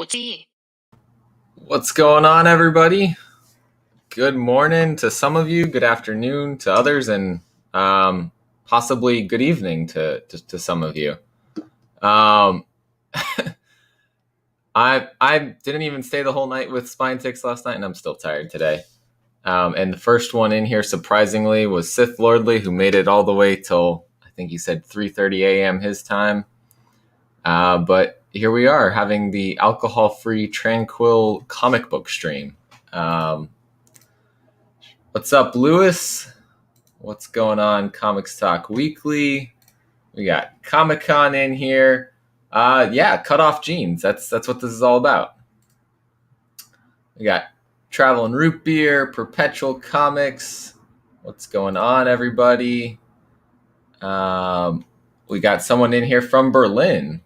FOC. What's going on, everybody? Good morning to some of you, good afternoon to others, and possibly good evening to some of you. I didn't even stay the whole night with spine ticks last night, and I'm still tired today. And the first one in here, surprisingly, was Sith Lordly, who made it all the way till, I think he said 3:30 a.m. his time. But here we are having the alcohol-free, tranquil comic book stream. What's up, Lewis? What's going on? Comics Talk Weekly. We got Comic-Con in here. Yeah, Cutoff jeans. That's what this is all about. We got Travel and Root Beer, Perpetual Comics. What's going on, everybody? We got someone in here from Berlin.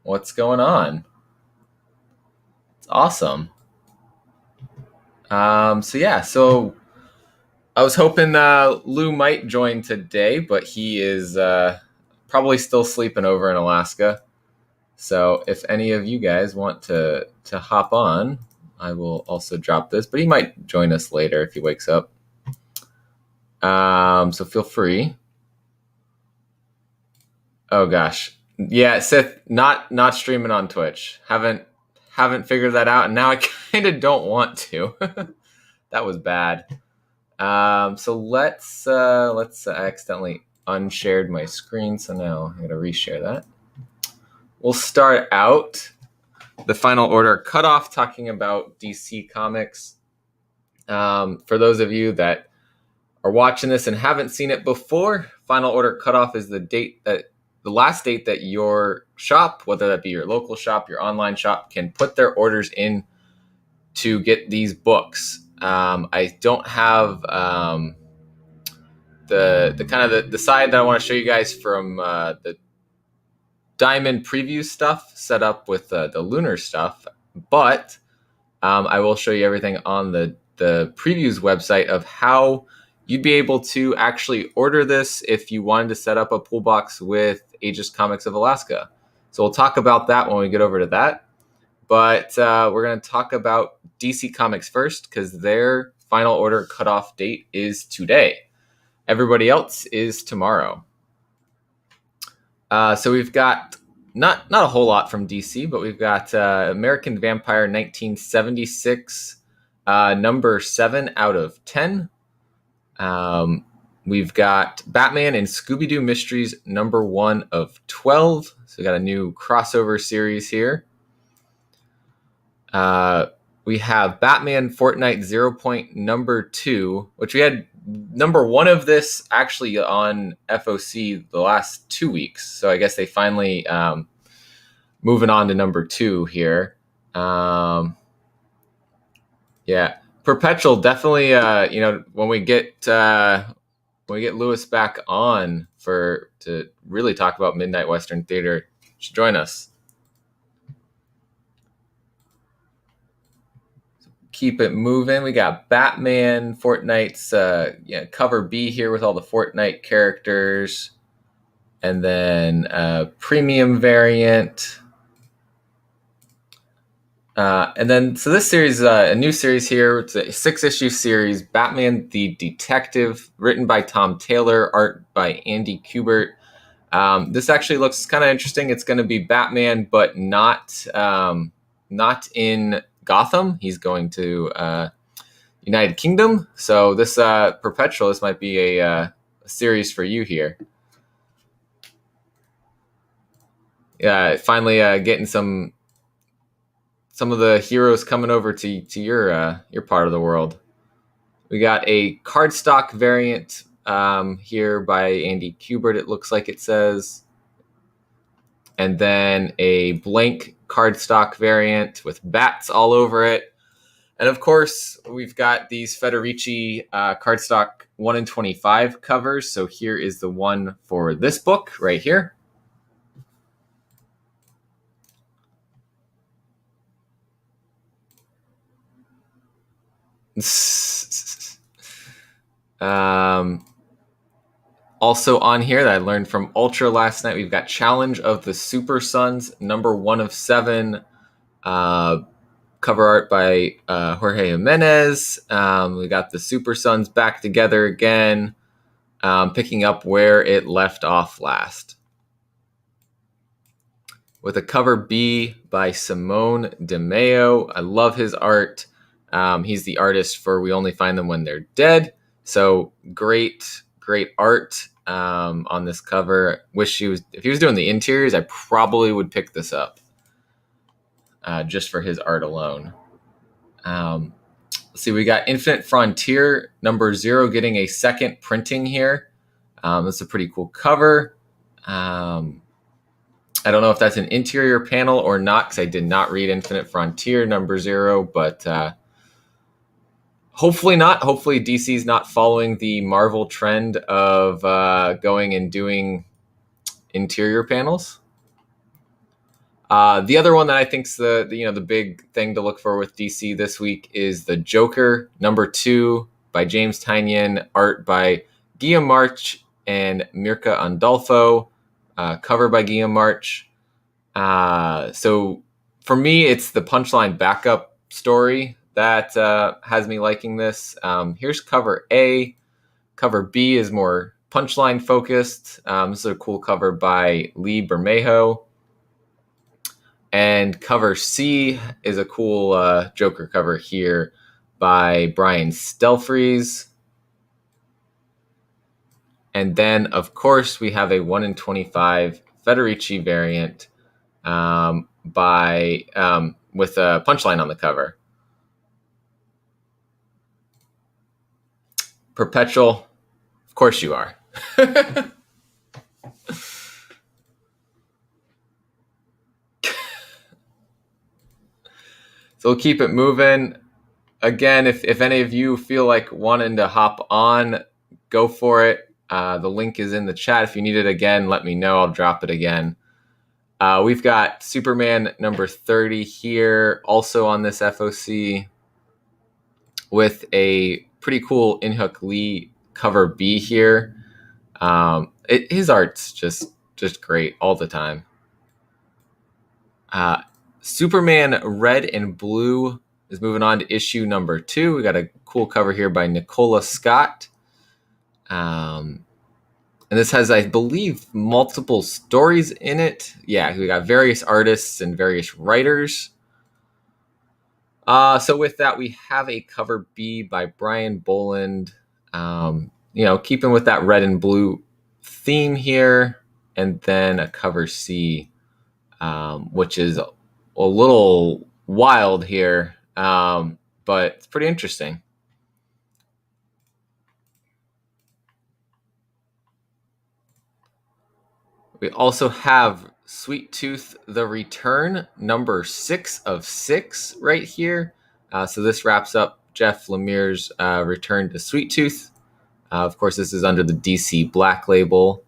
What's going on? It's awesome. So I was hoping Lou might join today, but he is probably still sleeping over in Alaska. So if any of you guys want to hop on, I will also drop this, but he might join us later if he wakes up. So feel free. Oh gosh. Yeah, Sith, not streaming on Twitch. Haven't figured that out, and now I kind of don't want to. That was bad. So let's I accidentally unshared my screen, so now I'm gonna reshare that. We'll start out the Final Order Cutoff, talking about DC Comics. For those of you that are watching this and haven't seen it before, Final Order Cutoff is the last date that your shop, whether that be your local shop, your online shop, can put their orders in to get these books. I don't have the side that I want to show you guys from the Diamond preview stuff set up with the Lunar stuff, but I will show you everything on the previews website of how you'd be able to actually order this if you wanted to set up a pool box with Aegis Comics of Alaska. So we'll talk about that when we get over to that. But we're going to talk about DC Comics first, because their Final Order cutoff date is today. Everybody else is tomorrow. So we've got not a whole lot from DC, but we've got American Vampire 1976, number 7 out of 10. We've got Batman and Scooby-Doo Mysteries, number 1 of 12. So we got a new crossover series here. We have Batman Fortnite 0 Point number 2, which we had number 1 of this actually on FOC the last 2 weeks. So I guess they finally moving on to number 2 here. Yeah, Perpetual definitely. When we get Lewis back on to really talk about Midnight Western Theater, you should join us. Keep it moving. We got Batman Fortnite's cover B here with all the Fortnite characters, and then premium variant. And then, so this series, a new series here. It's a 6-issue series, Batman the Detective, written by Tom Taylor, art by Andy Kubert. This actually looks kind of interesting. It's going to be Batman, but not in Gotham. He's going to United Kingdom. So this Perpetual, this might be a series for you here. Yeah, finally getting some of the heroes coming over to your part of the world. We got a cardstock variant here by Andy Kubert, it looks like it says. And then a blank cardstock variant with bats all over it. And of course, we've got these Federici cardstock 1 in 25 covers. So here is the one for this book right here. Also on here that I learned from Ultra last night, we've got Challenge of the Super Sons, number 1 of 7. Cover art by Jorge Jimenez. We got the Super Sons back together again, picking up where it left off last. With a cover B by Simone DeMeo. I love his art. He's the artist for We Only Find Them When They're Dead. So great art on this cover. If he was doing the interiors, I probably would pick this up just for his art alone. Let's see, we got Infinite Frontier #0 getting a second printing here. That's a pretty cool cover. I don't know if that's an interior panel or not, because I did not read Infinite Frontier #0, but hopefully not. Hopefully DC's not following the Marvel trend of going and doing interior panels. The other one that I think's the big thing to look for with DC this week is the Joker #2 by James Tynion, art by Guillaume March and Mirka Andolfo, cover by Guillaume March. So for me, it's the Punchline backup story that has me liking this. Here's cover A. Cover B is more Punchline focused. This is a cool cover by Lee Bermejo. And cover C is a cool Joker cover here by Brian Stelfreeze. And then, of course, we have a 1 in 25 Federici variant with a Punchline on the cover. Perpetual, of course you are. So we'll keep it moving. Again, if any of you feel like wanting to hop on, go for it. The link is in the chat. If you need it again, let me know. I'll drop it again. We've got Superman #30 here, also on this FOC, with a pretty cool In-Hook Lee cover B here. His art's just great all the time. Superman Red and Blue is moving on to issue #2. We got a cool cover here by Nicola Scott. And this has, I believe, multiple stories in it. Yeah, we got various artists and various writers. So with that, we have a cover B by Brian Boland. Keeping with that red and blue theme here. And then a cover C, which is a little wild here, but it's pretty interesting. We also have Sweet Tooth The Return, #6 of 6 right here. So this wraps up Jeff Lemire's return to Sweet Tooth. Of course, this is under the DC Black label.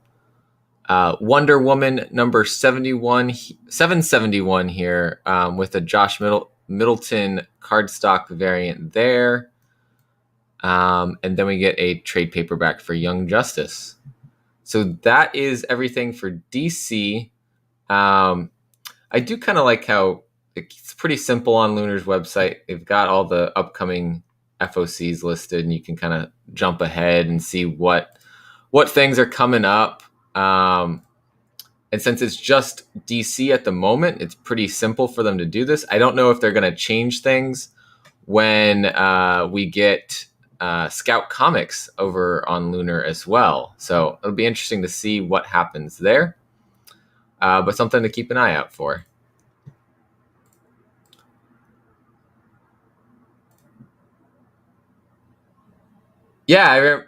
Wonder Woman #771 here, with a Josh Middleton cardstock variant there. And then we get a trade paperback for Young Justice. So that is everything for DC. I do kind of like how it's pretty simple on Lunar's website. They've got all the upcoming FOCs listed, and you can kind of jump ahead and see what things are coming up. And since it's just DC at the moment, it's pretty simple for them to do this. I don't know if they're going to change things when we get Scout Comics over on Lunar as well. So it'll be interesting to see what happens there. But something to keep an eye out for. Yeah,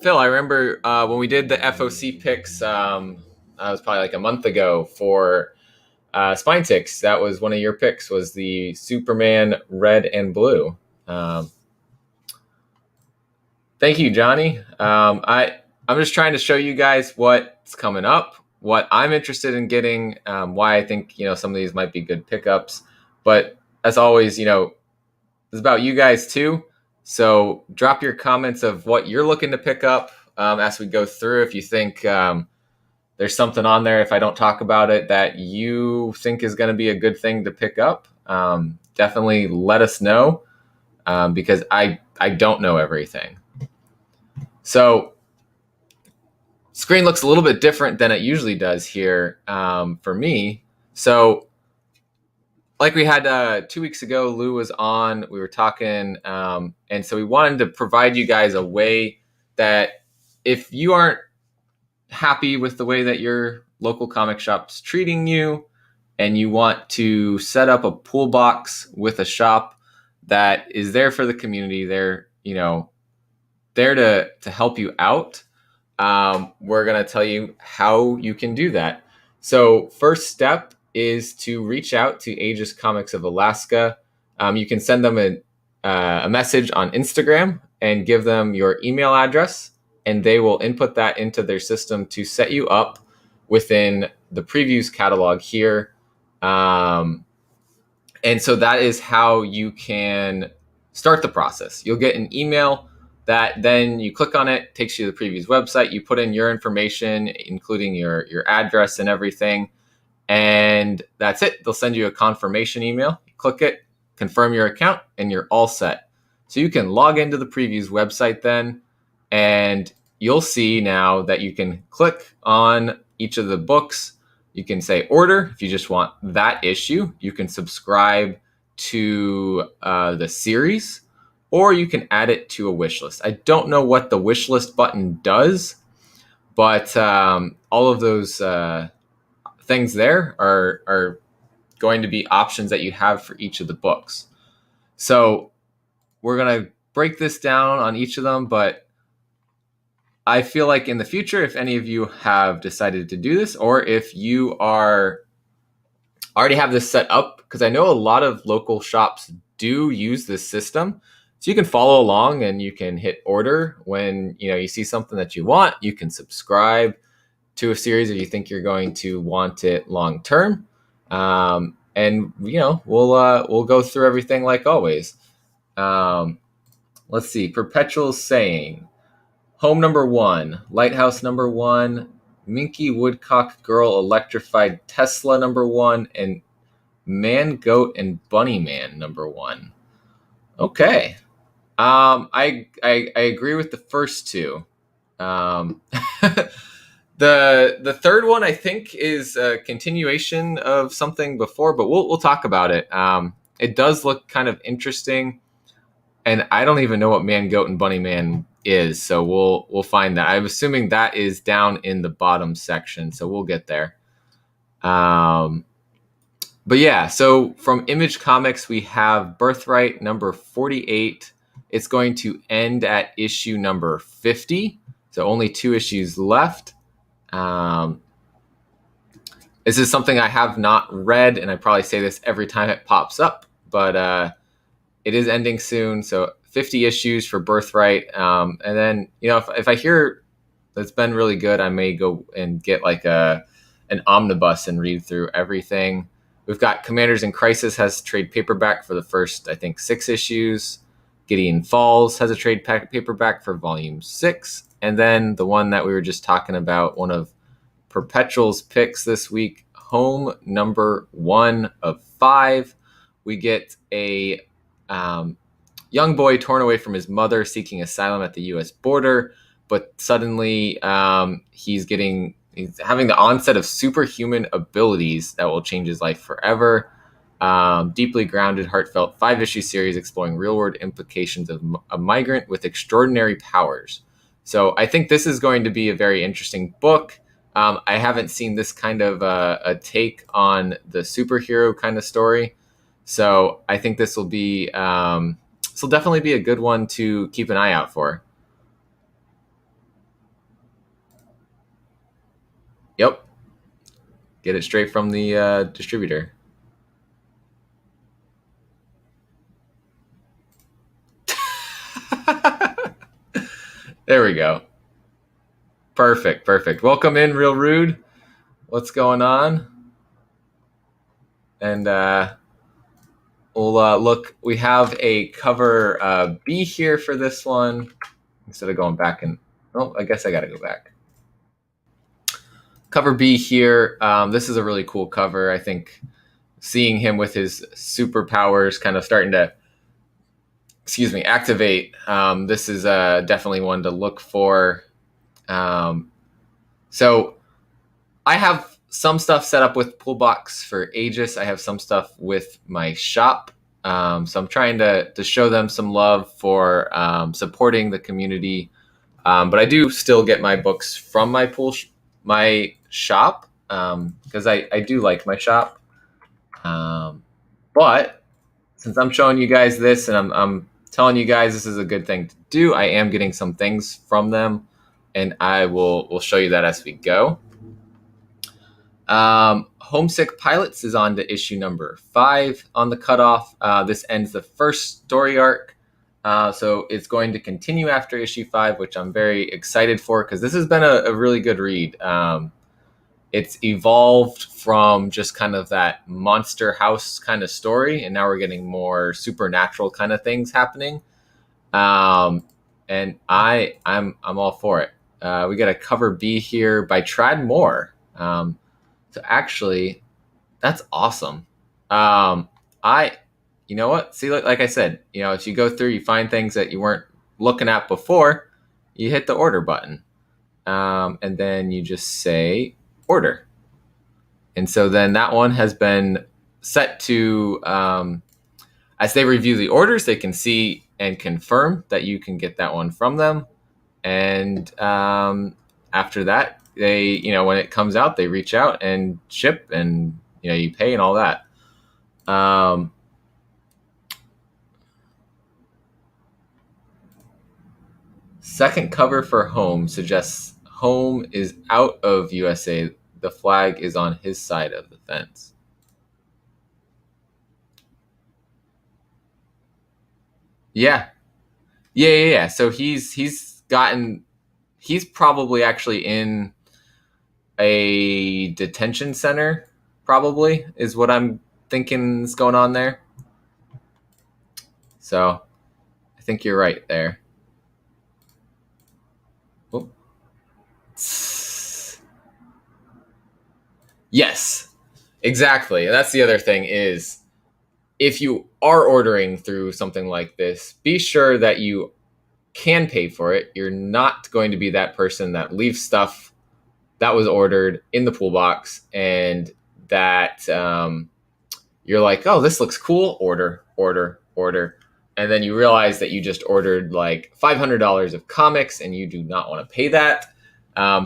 Phil, I remember when we did the FOC picks, it was probably like a month ago for Spine Ticks. That was one of your picks, was the Superman Red and Blue. Thank you, Johnny. I'm just trying to show you guys what's coming up, what I'm interested in getting, why I think some of these might be good pickups. But as always, it's about you guys too. So drop your comments of what you're looking to pick up as we go through. If you think that there's something on there, if I don't talk about it, that you think is going to be a good thing to pick up, definitely let us know, because I don't know everything. So screen looks a little bit different than it usually does here for me. So like we had 2 weeks ago, Lou was on, we were talking, and so we wanted to provide you guys a way that if you aren't happy with the way that your local comic shop's treating you and you want to set up a pool box with a shop that is there for the community, they're, there to help you out, we're going to tell you how you can do that. So first step is to reach out to Aegis Comics of Alaska. You can send them a message on Instagram and give them your email address, and they will input that into their system to set you up within the previews catalog here. And so that is how you can start the process. You'll get an email that then you click on it, takes you to the previews website. You put in your information, including your address and everything. And that's it. They'll send you a confirmation email. You click it, confirm your account, and you're all set. So you can log into the previews website then, and you'll see now that you can click on each of the books. You can say order if you just want that issue. You can subscribe to the series, or you can add it to a wish list. I don't know what the wish list button does, but all of those things there are going to be options that you have for each of the books. So we're going to break this down on each of them, but I feel like in the future, if any of you have decided to do this, or if you are already have this set up, because I know a lot of local shops do use this system, so you can follow along and you can hit order when you see something that you want. You can subscribe to a series if you think you're going to want it long term, and we'll go through everything like always. Let's see. Perpetual's saying, Home number 1, Lighthouse number 1, Minky Woodcock Girl Electrified Tesla number 1, and Man Goat and Bunny Man number 1. Okay. I agree with the first two. The third one I think is a continuation of something before, but we'll talk about it. It does look kind of interesting, and I don't even know what Man Goat and Bunny Man is, so we'll find that. I'm assuming that is down in the bottom section, so we'll get there. But yeah, so from Image Comics we have Birthright number 48. It's going to end at issue number 50, so only 2 issues left. This is something I have not read, and I probably say this every time it pops up, but it is ending soon, so 50 issues for Birthright. And then, if I hear that's been really good, I may go and get like an omnibus and read through everything. We've got Commanders in Crisis has a trade paperback for the first, I think, 6 issues. Gideon Falls has a trade paperback for volume 6. And then the one that we were just talking about, one of Perpetual's picks this week, Home number 1 of 5. We get a young boy torn away from his mother, seeking asylum at the U.S. border, but suddenly he's having the onset of superhuman abilities that will change his life forever. Deeply grounded, heartfelt 5-issue series exploring real-world implications of a migrant with extraordinary powers. So I think this is going to be a very interesting book. I haven't seen this kind of a take on the superhero kind of story. So I think this will definitely be a good one to keep an eye out for. Yep. Get it straight from the distributor. There we go. Perfect. Welcome in, Real Rude. What's going on? And we'll look. We have a cover B here for this one. Instead of going back and... Oh, I guess I got to go back. Cover B here. This is a really cool cover. I think seeing him with his superpowers kind of starting to, activate. This is definitely one to look for. So I have some stuff set up with Poolbox for Aegis. I have some stuff with my shop. So I'm trying to show them some love for supporting the community. But I do still get my books from my my shop because I do like my shop. But since I'm showing you guys this and I'm telling you guys this is a good thing to do, I am getting some things from them, and I will show you that as we go. Homesick Pilots is on to issue number 5 on the Cutoff. This ends the first story arc. So it's going to continue after issue 5, which I'm very excited for because this has been a really good read. It's evolved from just kind of that monster house kind of story, and now we're getting more supernatural kind of things happening. And I'm all for it. We got a cover B here by Trad Moore. So actually, that's awesome. You know what? See, like I said, if you go through, you find things that you weren't looking at before, you hit the order button. And then you just say order. And so then that one has been set to, as they review the orders, they can see and confirm that you can get that one from them. And after that, they, when it comes out, they reach out and ship, and you pay and all that. Second cover for Home suggests Home is out of USA. The flag is on his side of the fence. Yeah. So he's probably actually in a detention center, probably, is what I'm thinking is going on there. So I think you're right there. Oh. Yes, exactly. And that's the other thing is, if you are ordering through something like this, be sure that you can pay for it. You're not going to be that person that leaves stuff that was ordered in the pool box and that you're like, oh, this looks cool. Order. And then you realize that you just ordered like $500 of comics and you do not want to pay that.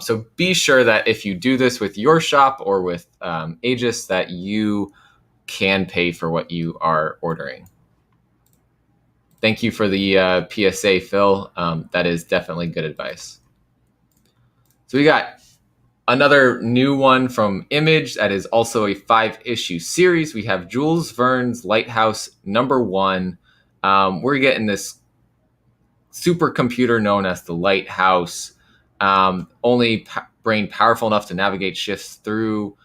So be sure that if you do this with your shop or with Aegis, that you can pay for what you are ordering. Thank you for the PSA, Phil. That is definitely good advice. So we got another new one from Image that is also a 5-issue series. We have Jules Verne's Lighthouse #1. We're getting this supercomputer known as the Lighthouse. Only brain powerful enough to navigate shifts through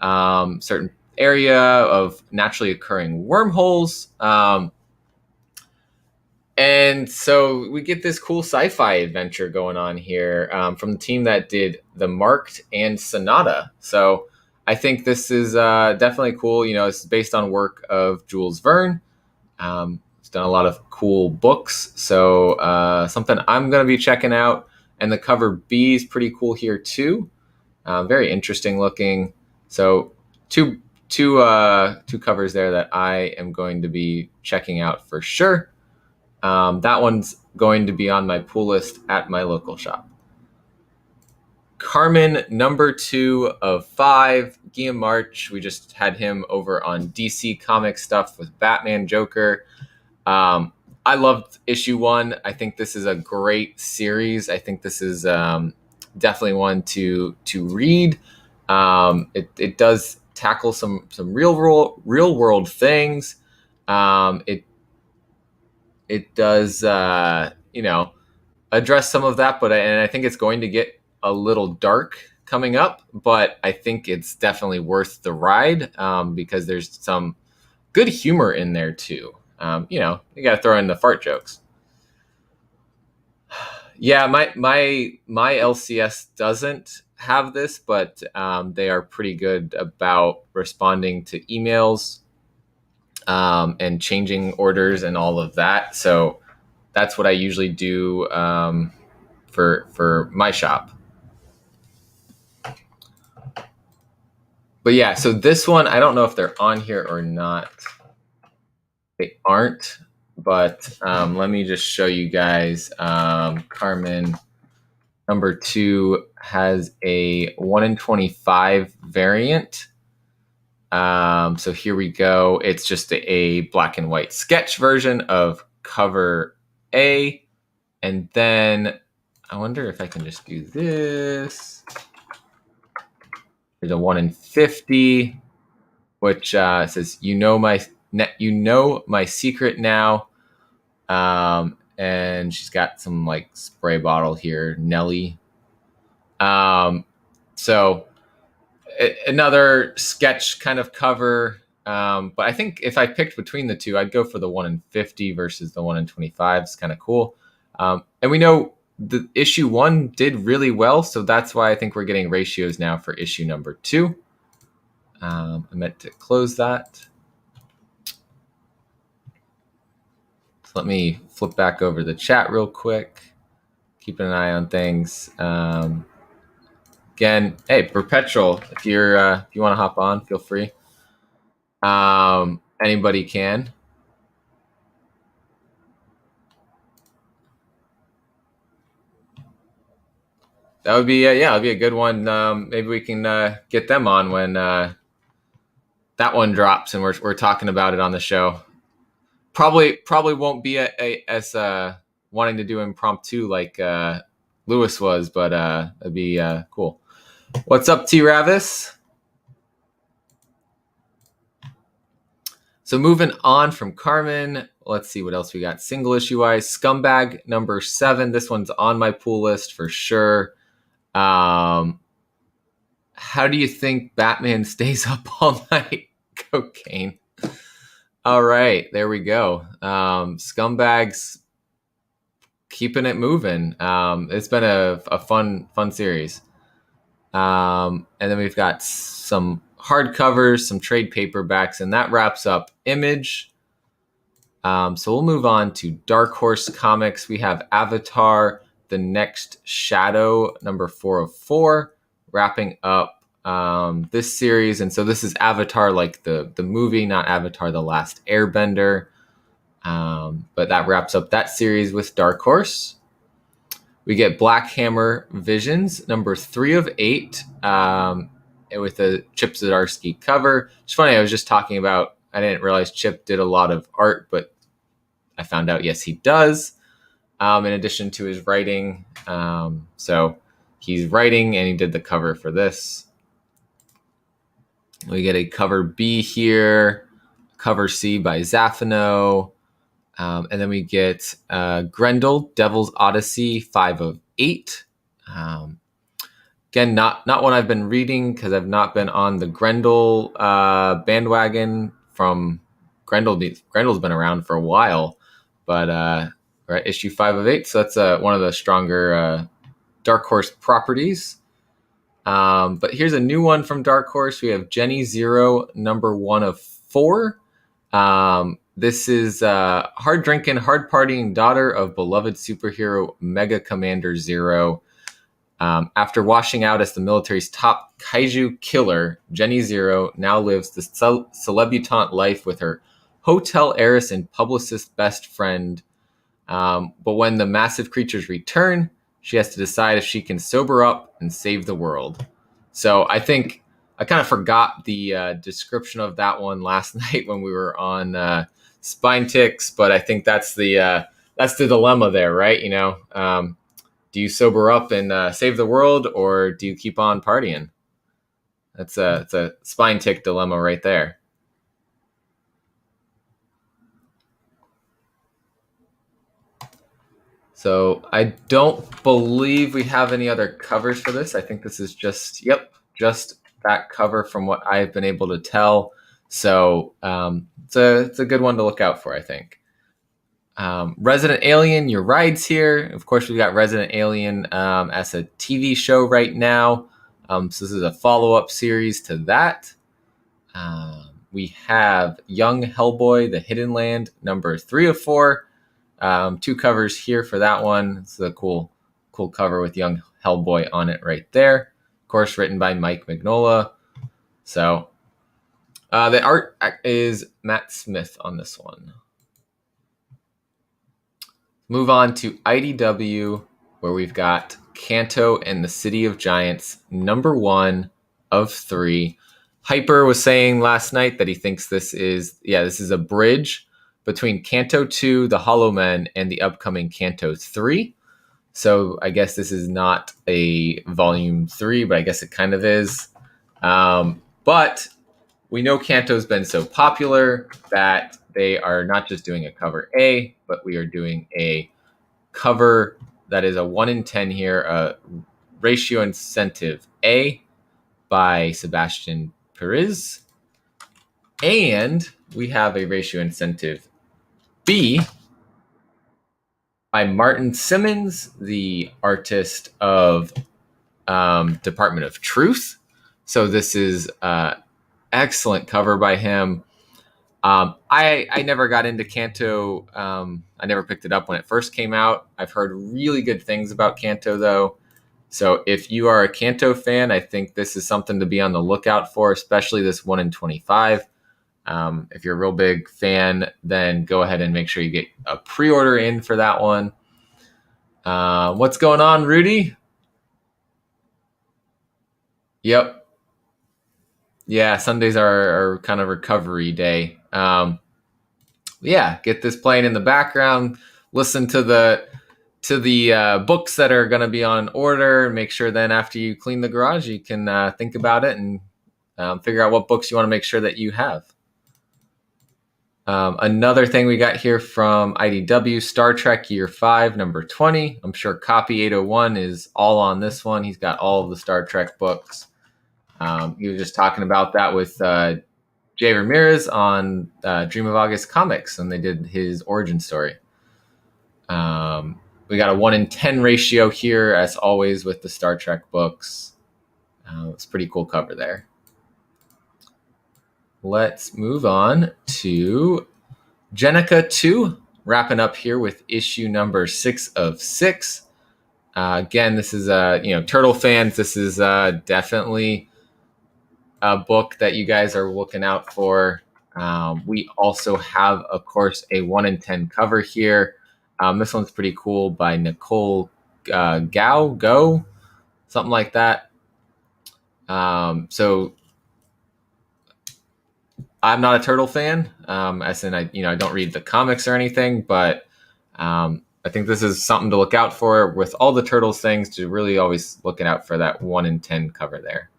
certain area of naturally occurring wormholes. And so we get this cool sci-fi adventure going on here from the team that did The Marked and Sonata. So I think this is definitely cool. It's based on work of Jules Verne. He's done a lot of cool books. So something I'm going to be checking out. And the cover B is pretty cool here too. Very interesting looking. So two covers there that I am going to be checking out for sure. That one's going to be on my pool list at my local shop. Carmen #2 of 5, Guillaume March. We just had him over on DC Comics stuff with Batman, Joker. I loved issue 1. I think this is a great series. I think this is definitely one to read. It does tackle some real world things. It does address some of that, and I think it's going to get a little dark coming up, but I think it's definitely worth the ride because there's some good humor in there too. You got to throw in the fart jokes. Yeah, my LCS doesn't have this, but they are pretty good about responding to emails and changing orders and all of that. So that's what I usually do for my shop. But yeah, so this one, I don't know if they're on here or not. They aren't, but let me just show you guys. Carmen number 2 has a 1 in 25 variant. So here we go. It's just a black and white sketch version of cover A. And then I wonder if I can just do this. There's a 1 in 50, which says, you know my secret now. And she's got some like spray bottle here, Nelly. So another sketch kind of cover. But I think if I picked between the two, I'd go for the 1 in 50 versus the 1 in 25. It's kind of cool. And we know the issue 1 did really well, so that's why I think we're getting ratios now for issue number 2. I meant to close that. So let me flip back over the chat real quick. Keeping an eye on things. Again, hey, Perpetual, if you want to hop on, feel free. Anybody can. That would be that'd be a good one. Maybe we can get them on when that one drops and we're talking about it on the show. Probably won't be as wanting to do impromptu like Lewis was, but it'd be cool. What's up, T. Ravis? So moving on from Carmen, let's see what else we got. Single issue wise, Scumbag number 7. This one's on my pool list for sure. How do you think Batman stays up all night? Cocaine. All right, there we go. Scumbags keeping it moving. It's been a fun series. And then we've got some hardcovers, some trade paperbacks, and that wraps up Image. So we'll move on to Dark Horse Comics. We have Avatar, The Next Shadow, number 404, wrapping up this series. And so this is Avatar, like the movie, not Avatar, The Last Airbender. But that wraps up that series with Dark Horse. We get Black Hammer Visions, number 3 of 8, with a Chip Zdarsky cover. It's funny, I was just talking about, I didn't realize Chip did a lot of art, but I found out, yes, he does, in addition to his writing. So he's writing, and he did the cover for this. We get a cover B here, cover C by Zaffino. And then we get Grendel, Devil's Odyssey, 5 of 8. Again, not one I've been reading because I've not been on the Grendel bandwagon from Grendel. Grendel's been around for a while, but right, issue 5 of 8. So that's one of the stronger Dark Horse properties. But here's a new one from Dark Horse. We have Jenny Zero, number 1 of 4. This is hard drinking, hard partying daughter of beloved superhero Mega Commander Zero. After washing out as the military's top kaiju killer, Jenny Zero now lives the celebutante life with her hotel heiress and publicist best friend. But when the massive creatures return, she has to decide if she can sober up and save the world. So I think I kind of forgot the description of that one last night when we were on Spine Ticks, but I think that's the dilemma there, right? You know, do you sober up and save the world, or do you keep on partying? It's a Spine Tick dilemma right there. So I don't believe we have any other covers for this. I think this is just that cover from what I've been able to tell. So it's a good one to look out for, I think. Resident Alien, your ride's here. Of course, we've got Resident Alien as a TV show right now. So this is a follow-up series to that. We have Young Hellboy, The Hidden Land, number 3 of 4. 2 covers here for that one. It's a cool cover with Young Hellboy on it right there. Of course, written by Mike Mignola. So the art is Matt Smith on this one. Move on to IDW, where we've got Kanto and the City of Giants, number 1 of 3. Hyper was saying last night that he thinks this is a bridge between Kanto 2, The Hollow Men, and the upcoming Kanto 3. So I guess this is not a volume 3, but I guess it kind of is. But we know Kanto's been so popular that they are not just doing a cover A, but we are doing a cover that is a 1 in 10 here, a ratio incentive A by Sebastian Perez. And we have a ratio incentive B by Martin Simmons, the artist of Department of Truth. So this is excellent cover by him. I never got into Kanto. I never picked it up when it first came out. I've heard really good things about Kanto, though. So if you are a Kanto fan, I think this is something to be on the lookout for, especially this 1 in 25. If you're a real big fan, then go ahead and make sure you get a pre-order in for that one. What's going on, Rudy? Yep. Yeah, Sundays are kind of recovery day. Get this playing in the background. Listen to the books that are going to be on order. Make sure then after you clean the garage, you can think about it and figure out what books you want to make sure that you have. Another thing we got here from IDW, Star Trek Year 5, number 20. I'm sure Copy 801 is all on this one. He's got all of the Star Trek books. He was just talking about that with Jay Ramirez on Dream of August Comics, and they did his origin story. We got a 1 in 10 ratio here, as always, with the Star Trek books. It's a pretty cool cover there. Let's move on to Jenica 2, wrapping up here with issue number 6 of 6. Again, this is Turtle fans. This is definitely a book that you guys are looking out for. We also have, of course, a 1 in 10 cover here. This one's pretty cool by Nicole Go, something like that. So I'm not a Turtle fan, as in I don't read the comics or anything, but I think this is something to look out for with all the Turtles things, to really always looking out for that 1 in 10 cover there.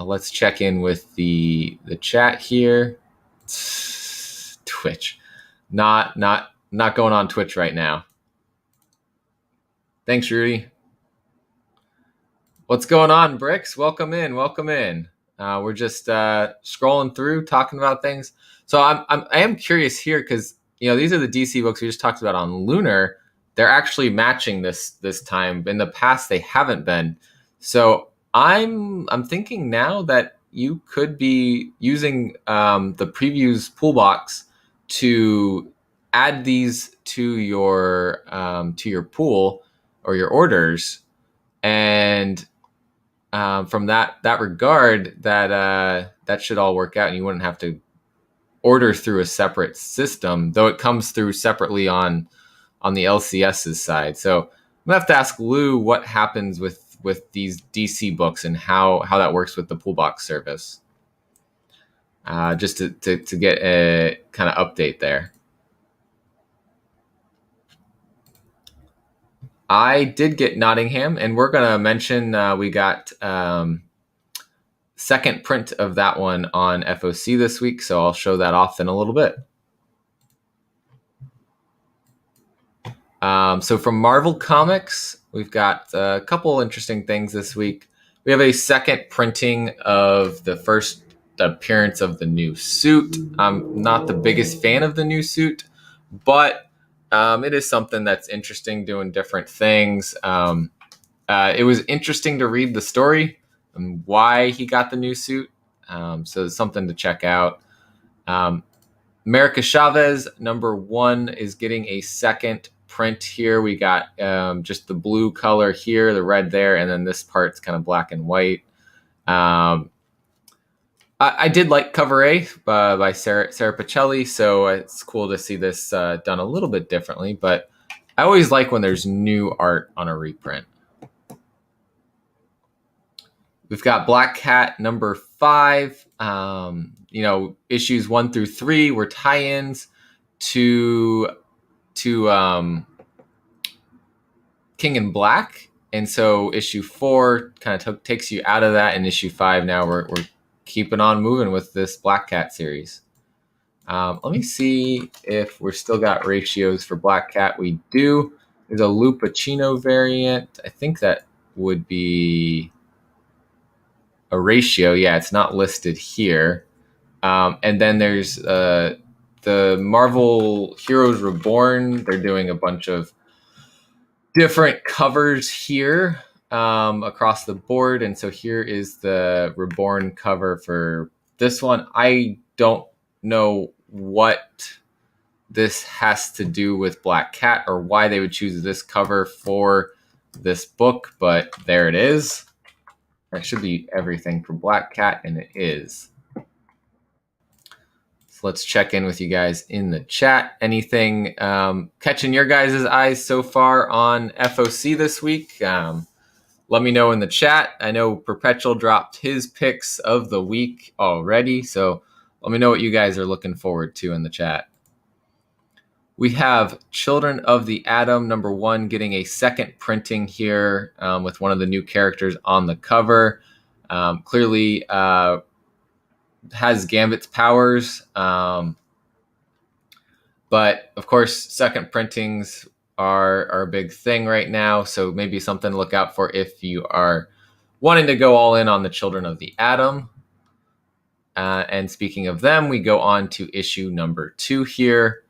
Let's check in with the chat here. Twitch, not going on Twitch right now. Thanks, Rudy. What's going on, Bricks? Welcome in. We're just scrolling through, talking about things. So I am curious here because these are the DC books we just talked about on Lunar. They're actually matching this time. In the past, they haven't been. So I'm thinking now that you could be using the previews pool box to add these to your pool or your orders, and from that regard, that should all work out, and you wouldn't have to order through a separate system, though it comes through separately on the LCS's side. So I'm gonna have to ask Lou what happens with these DC books and how that works with the pool box service. Just to get a kind of update there. I did get Nottingham, and we're going to mention we got second print of that one on FOC this week, so I'll show that off in a little bit. So from Marvel Comics, we've got a couple interesting things this week. We have a second printing of the first appearance of the new suit. I'm not the biggest fan of the new suit, but it is something that's interesting, doing different things. it was interesting to read the story and why he got the new suit. So it's something to check out. America Chavez, #1, is getting a second print here. We got just the blue color here, the red there, and then this part's kind of black and white. I did like cover A by Sarah Pacelli, so it's cool to see this done a little bit differently, but I always like when there's new art on a reprint. We've got Black Cat #5. Issues 1 through 3 were tie-ins to King in Black, and so issue 4 kind of takes you out of that, and issue 5 now we're keeping on moving with this Black Cat series. Let me see if we're still got ratios for Black Cat. We do. There's a Lupacino variant. I think that would be a ratio. Yeah, it's not listed here. And then there's the Marvel Heroes Reborn. They're doing a bunch of different covers here across the board. And so here is the Reborn cover for this one. I don't know what this has to do with Black Cat or why they would choose this cover for this book, but there it is. That should be everything for Black Cat, and it is. So let's check in with you guys in the chat. Anything catching your guys' eyes so far on FOC this week? Let me know in the chat. I know Perpetual dropped his picks of the week already, so let me know what you guys are looking forward to in the chat. We have Children of the Atom #1 getting a second printing here with one of the new characters on the cover. Clearly has Gambit's powers, but of course second printings are a big thing right now, so maybe something to look out for if you are wanting to go all in on the Children of the Atom. And speaking of them, we go on to issue #2 here.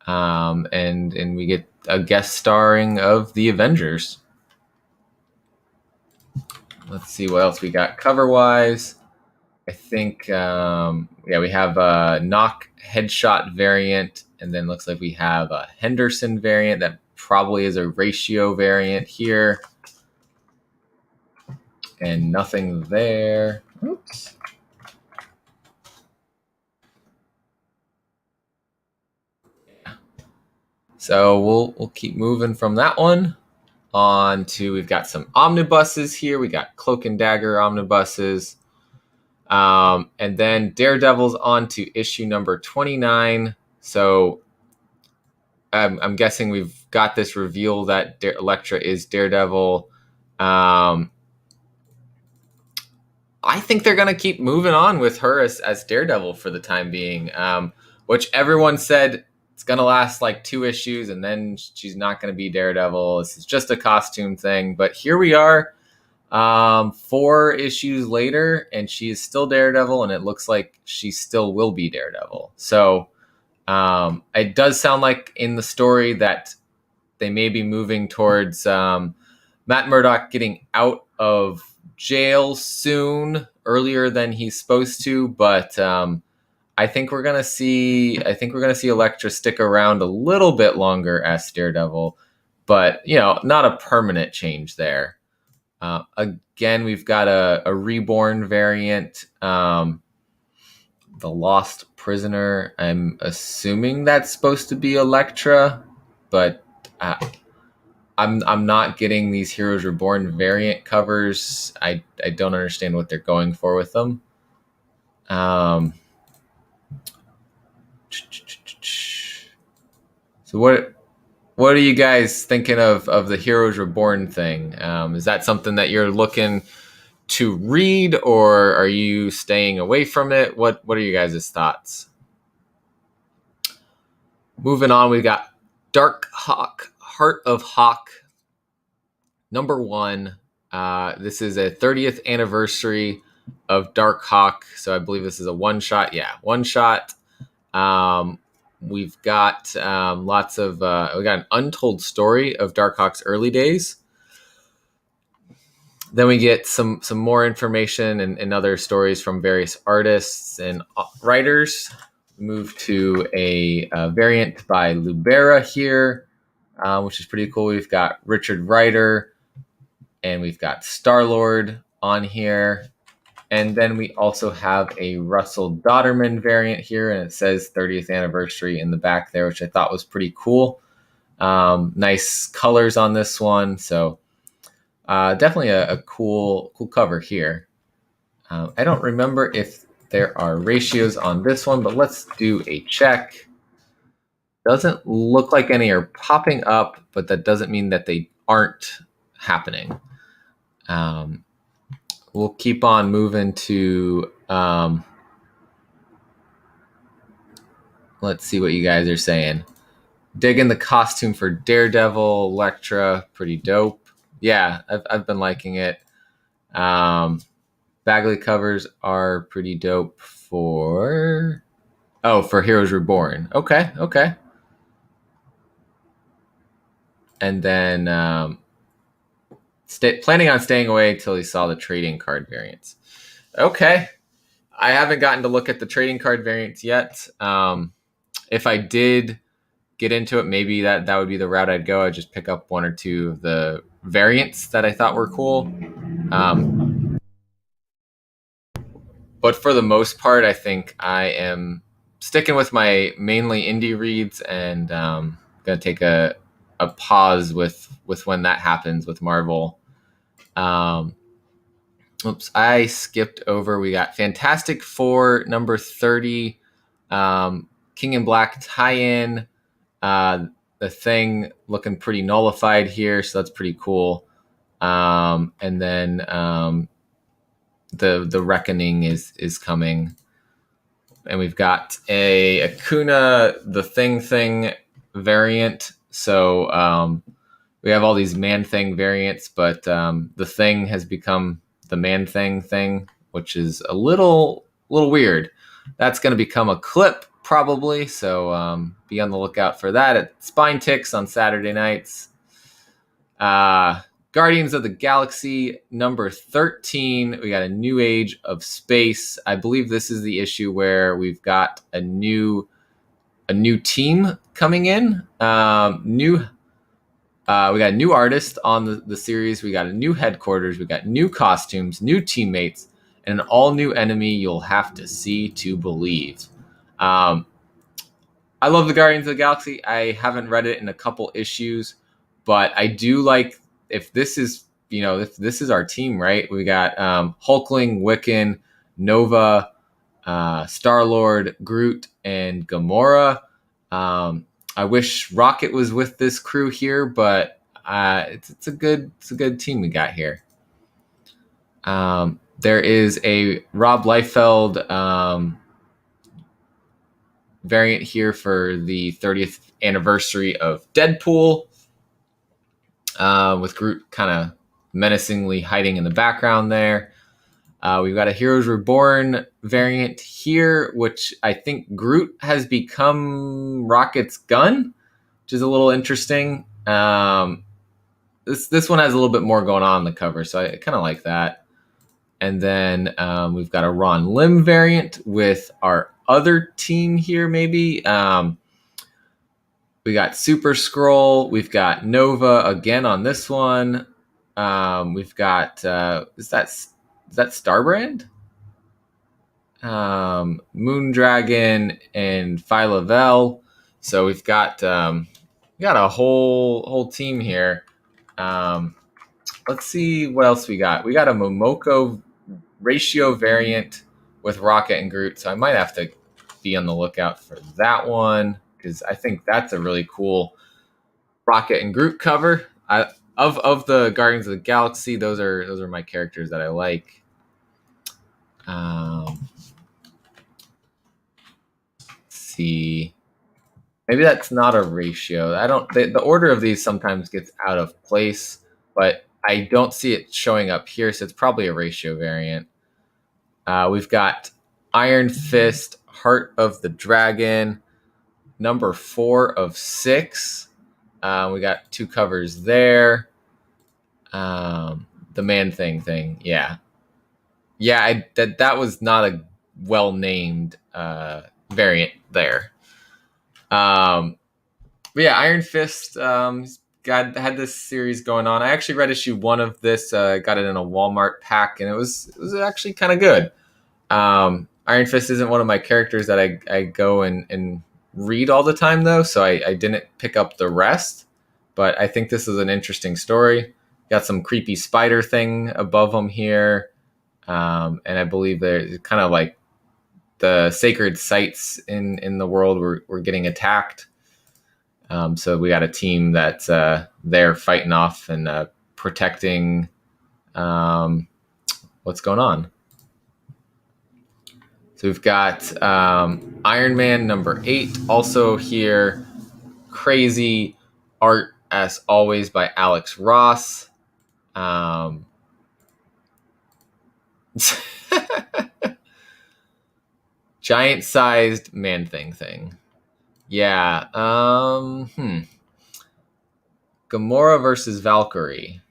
And we get a guest starring of the Avengers. Let's see what else we got cover-wise. I think, we have a Knock Headshot variant, and then looks like we have a Henderson variant that probably is a ratio variant here. And nothing there. Oops. So we'll keep moving from that one on to, we've got some omnibuses here. We got Cloak and Dagger omnibuses. And then Daredevil's on to issue #29. So I'm guessing we've got this reveal that Elektra is Daredevil. I think they're going to keep moving on with her as Daredevil for the time being, which everyone said it's going to last like 2 issues and then she's not going to be Daredevil. This is just a costume thing. But here we are 4 issues later and she is still Daredevil, and it looks like she still will be Daredevil. So it does sound like in the story that they may be moving towards Matt Murdock getting out of jail soon, earlier than he's supposed to, but I think we're gonna see Elektra stick around a little bit longer as Daredevil, but not a permanent change there. Again, we've got a Reborn variant, the Lost Prisoner. I'm assuming that's supposed to be Elektra, but I'm not getting these Heroes Reborn variant covers. I don't understand what they're going for with them. So what are you guys thinking of the Heroes Reborn thing? Is that something that you're looking to read, or are you staying away from it? What are you guys' thoughts? Moving on, we've got Dark Hawk, Heart of Hawk, #1. This is a 30th anniversary of Dark Hawk, so I believe this is a one-shot. Yeah, one-shot. We've got lots of we got an untold story of Dark Hawk's early days. Then we get some more information and other stories from various artists and writers. Move to a variant by Lubera here, which is pretty cool. We've got Richard Rider and we've got Star-Lord on here. And then we also have a Russell Dodderman variant here, and it says 30th anniversary in the back there, which I thought was pretty cool. Nice colors on this one, so definitely a cool cover here. I don't remember if there are ratios on this one, but let's do a check. Doesn't look like any are popping up, but that doesn't mean that they aren't happening. We'll keep on moving to, let's see what you guys are saying. Digging the costume for Daredevil, Elektra, pretty dope. Yeah, I've been liking it. Bagley covers are pretty dope for Heroes Reborn. Okay. And then planning on staying away until he saw the trading card variants. Okay. I haven't gotten to look at the trading card variants yet. If I did get into it, maybe that would be the route I'd go. I'd just pick up one or two of the variants that I thought were cool. But for the most part, I think I am sticking with my mainly indie reads and going to take a pause with when that happens with Marvel. Oops, I skipped over. We got Fantastic Four number 30, King in Black tie-in. The Thing looking pretty nullified here, so that's pretty cool. And then the Reckoning is coming, and we've got a Akuna the Thing variant. So we have all these Man-Thing variants, but the Thing has become the Man-Thing, which is a little weird. That's going to become a clip probably, so be on the lookout for that at Spine Ticks on Saturday nights. Guardians of the Galaxy number 13. We got a New Age of Space. I believe this is the issue where we've got a new team coming in. We got a new artist on the series. We got a new headquarters. We got new costumes, new teammates, and an all-new enemy you'll have to see to believe. I love the Guardians of the Galaxy. I haven't read it in a couple issues, but I do like if this is our team, right? We got Hulkling, Wiccan, Nova, Star-Lord, Groot, and Gamora. I wish Rocket was with this crew here, but it's a good team we got here. There is a Rob Liefeld variant here for the 30th anniversary of Deadpool, with Groot kind of menacingly hiding in the background there. We've got a Heroes Reborn variant here, which I think Groot has become Rocket's gun, which is a little interesting. This one has a little bit more going on the cover, so I kind of like that. And then we've got a Ron Lim variant with our other team here, maybe. We got Super Skrull. We've got Nova again on this one. We've got is that Starbrand? Moondragon and Phyla-Vell. So we've got a whole team here. Let's see what else we got. We got a Momoko ratio variant with Rocket and Groot, so I might have to be on the lookout for that one, because I think that's a really cool Rocket and Groot cover. Of the Guardians of the Galaxy, those are my characters that I like. Let's see. Maybe that's not a ratio. The order of these sometimes gets out of place, but I don't see it showing up here, so it's probably a ratio variant. We've got Iron Fist, Heart of the Dragon, number 4 of 6. We got 2 covers there. the Man Thing. Yeah. Yeah, that was not a well-named variant there. But yeah, Iron Fist had this series going on. I actually read issue 1 of this. Got it in a Walmart pack, and it was actually kind of good. Iron Fist isn't one of my characters that I go and read all the time, though, so I didn't pick up the rest. But I think this is an interesting story. Got some creepy spider thing above him here. And I believe there's kind of like the sacred sites in the world were getting attacked. So we got a team that's there fighting off and protecting what's going on. So we've got Iron Man number 8 also here. Crazy art as always by Alex Ross. Giant sized Man thing. Yeah. Gamora versus Valkyrie.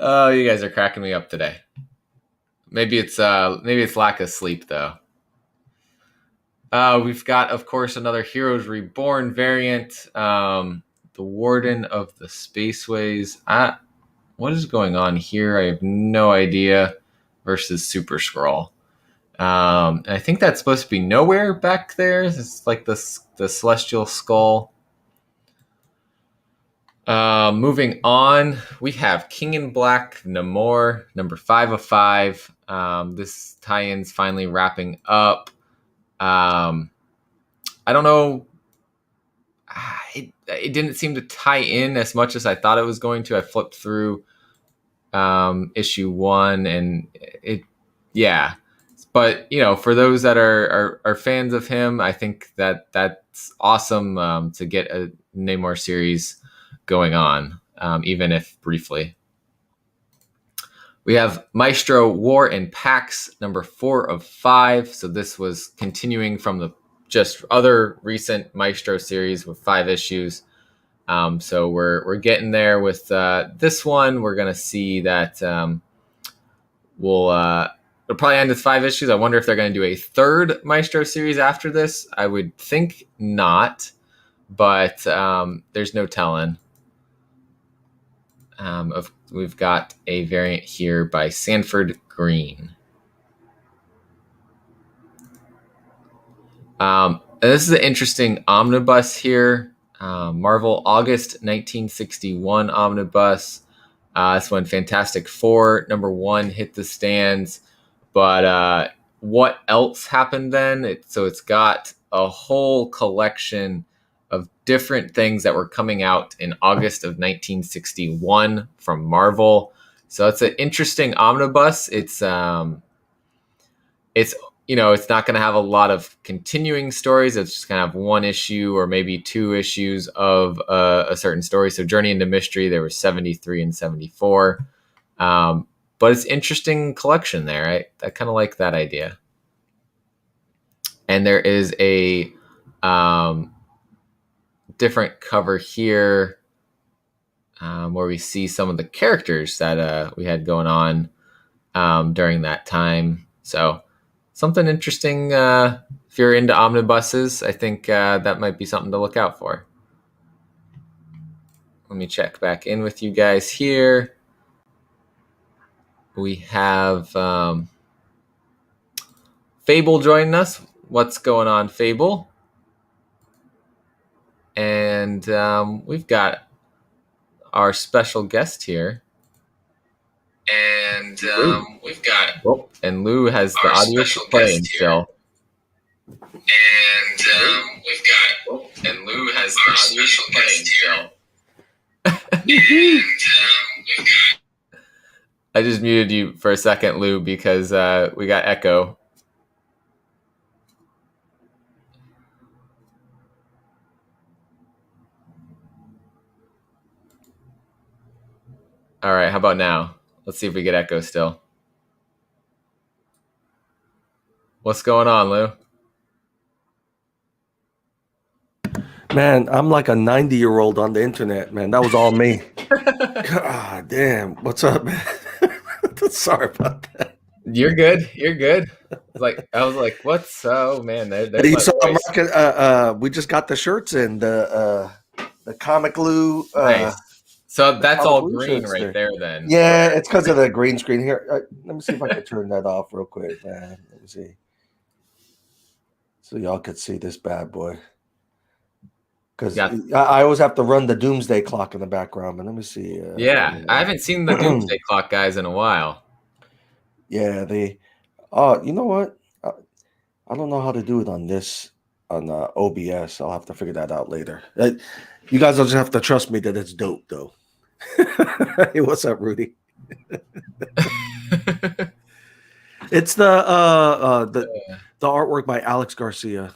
Oh, you guys are cracking me up today. Maybe it's lack of sleep though. We've got, of course, another Heroes Reborn variant. The Warden of the Spaceways. What is going on here? I have no idea. Versus Super Skrull. And I think that's supposed to be Nowhere back there. It's like the Celestial Skull. Moving on, we have King in Black Namor, number 5 of 5. This tie-in's finally wrapping up. I don't know. It didn't seem to tie in as much as I thought it was going to. I flipped through issue 1 and yeah. But, for those that are fans of him, I think that's awesome to get a Namor series going on, even if briefly. We have Maestro War and Pax, number 4 of 5. So this was continuing from the just other recent Maestro series with 5 issues. So we're getting there with this one. We're going to see that it'll probably end with 5 issues. I wonder if they're going to do a third Maestro series after this. I would think not, but there's no telling. We've got a variant here by Sanford Green. And this is an interesting omnibus here. Marvel August 1961 omnibus. That's when Fantastic Four number 1 hit the stands. But what else happened then? It's got a whole collection of different things that were coming out in August of 1961 from Marvel. So it's an interesting omnibus. It's not going to have a lot of continuing stories. It's just going to have 1 issue or maybe 2 issues of a certain story. So Journey into Mystery, there were 73 and 74. But it's interesting collection there. I kind of like that idea. And there is a different cover here where we see some of the characters that we had going on during that time. So something interesting. If you're into omnibuses, I think that might be something to look out for. Let me check back in with you guys here. We have Fable joining us. What's going on, Fable? And we've got our special guest here. And we've got... Oh, and Lou has the audio playing still. And we've got... Oh, and Lou has the audio playing still. And we've got... I just muted you for a second, Lou, because we got echo. All right, how about now? Let's see if we get echo still. What's going on, Lou? Man, I'm like a 90-year-old on the internet, man. That was all me. God damn. What's up, man? Sorry about that. You're good. You're good. I was like, what's so man? There's Hey, my so I'm voice. rocking, we just got the shirts in the Comic Lou Nice. So the that's Comic all Lou green shirts right there. there then. Yeah, it's because of the green screen here. Let me see if I can turn that off real quick, man. Let me see. So y'all could see this bad boy. Because Got I always have to run the doomsday clock in the background. But let me see. yeah. I haven't seen the Doomsday Clock guys in a while. Yeah, they. Oh, you know what? I don't know how to do it on this on OBS. I'll have to figure that out later. You guys will just have to trust me that it's dope, though. Hey, what's up, Rudy? It's the artwork by Alex Garcia,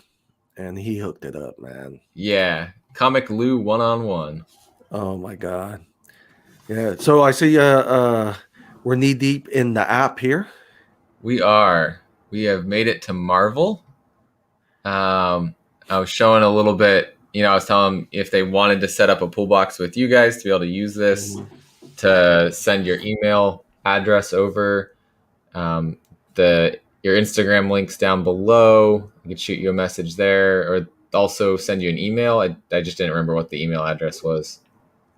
and he hooked it up, man. Yeah. Comic Lou 1-on-1. Oh my god. Yeah. So I see we're knee deep in the app here. We are. We have made it to Marvel. I was showing a little bit, I was telling them if they wanted to set up a pull box with you guys to be able to use this to send your email address over. Your Instagram links down below. I could shoot you a message there or also send you an email. I just didn't remember what the email address was.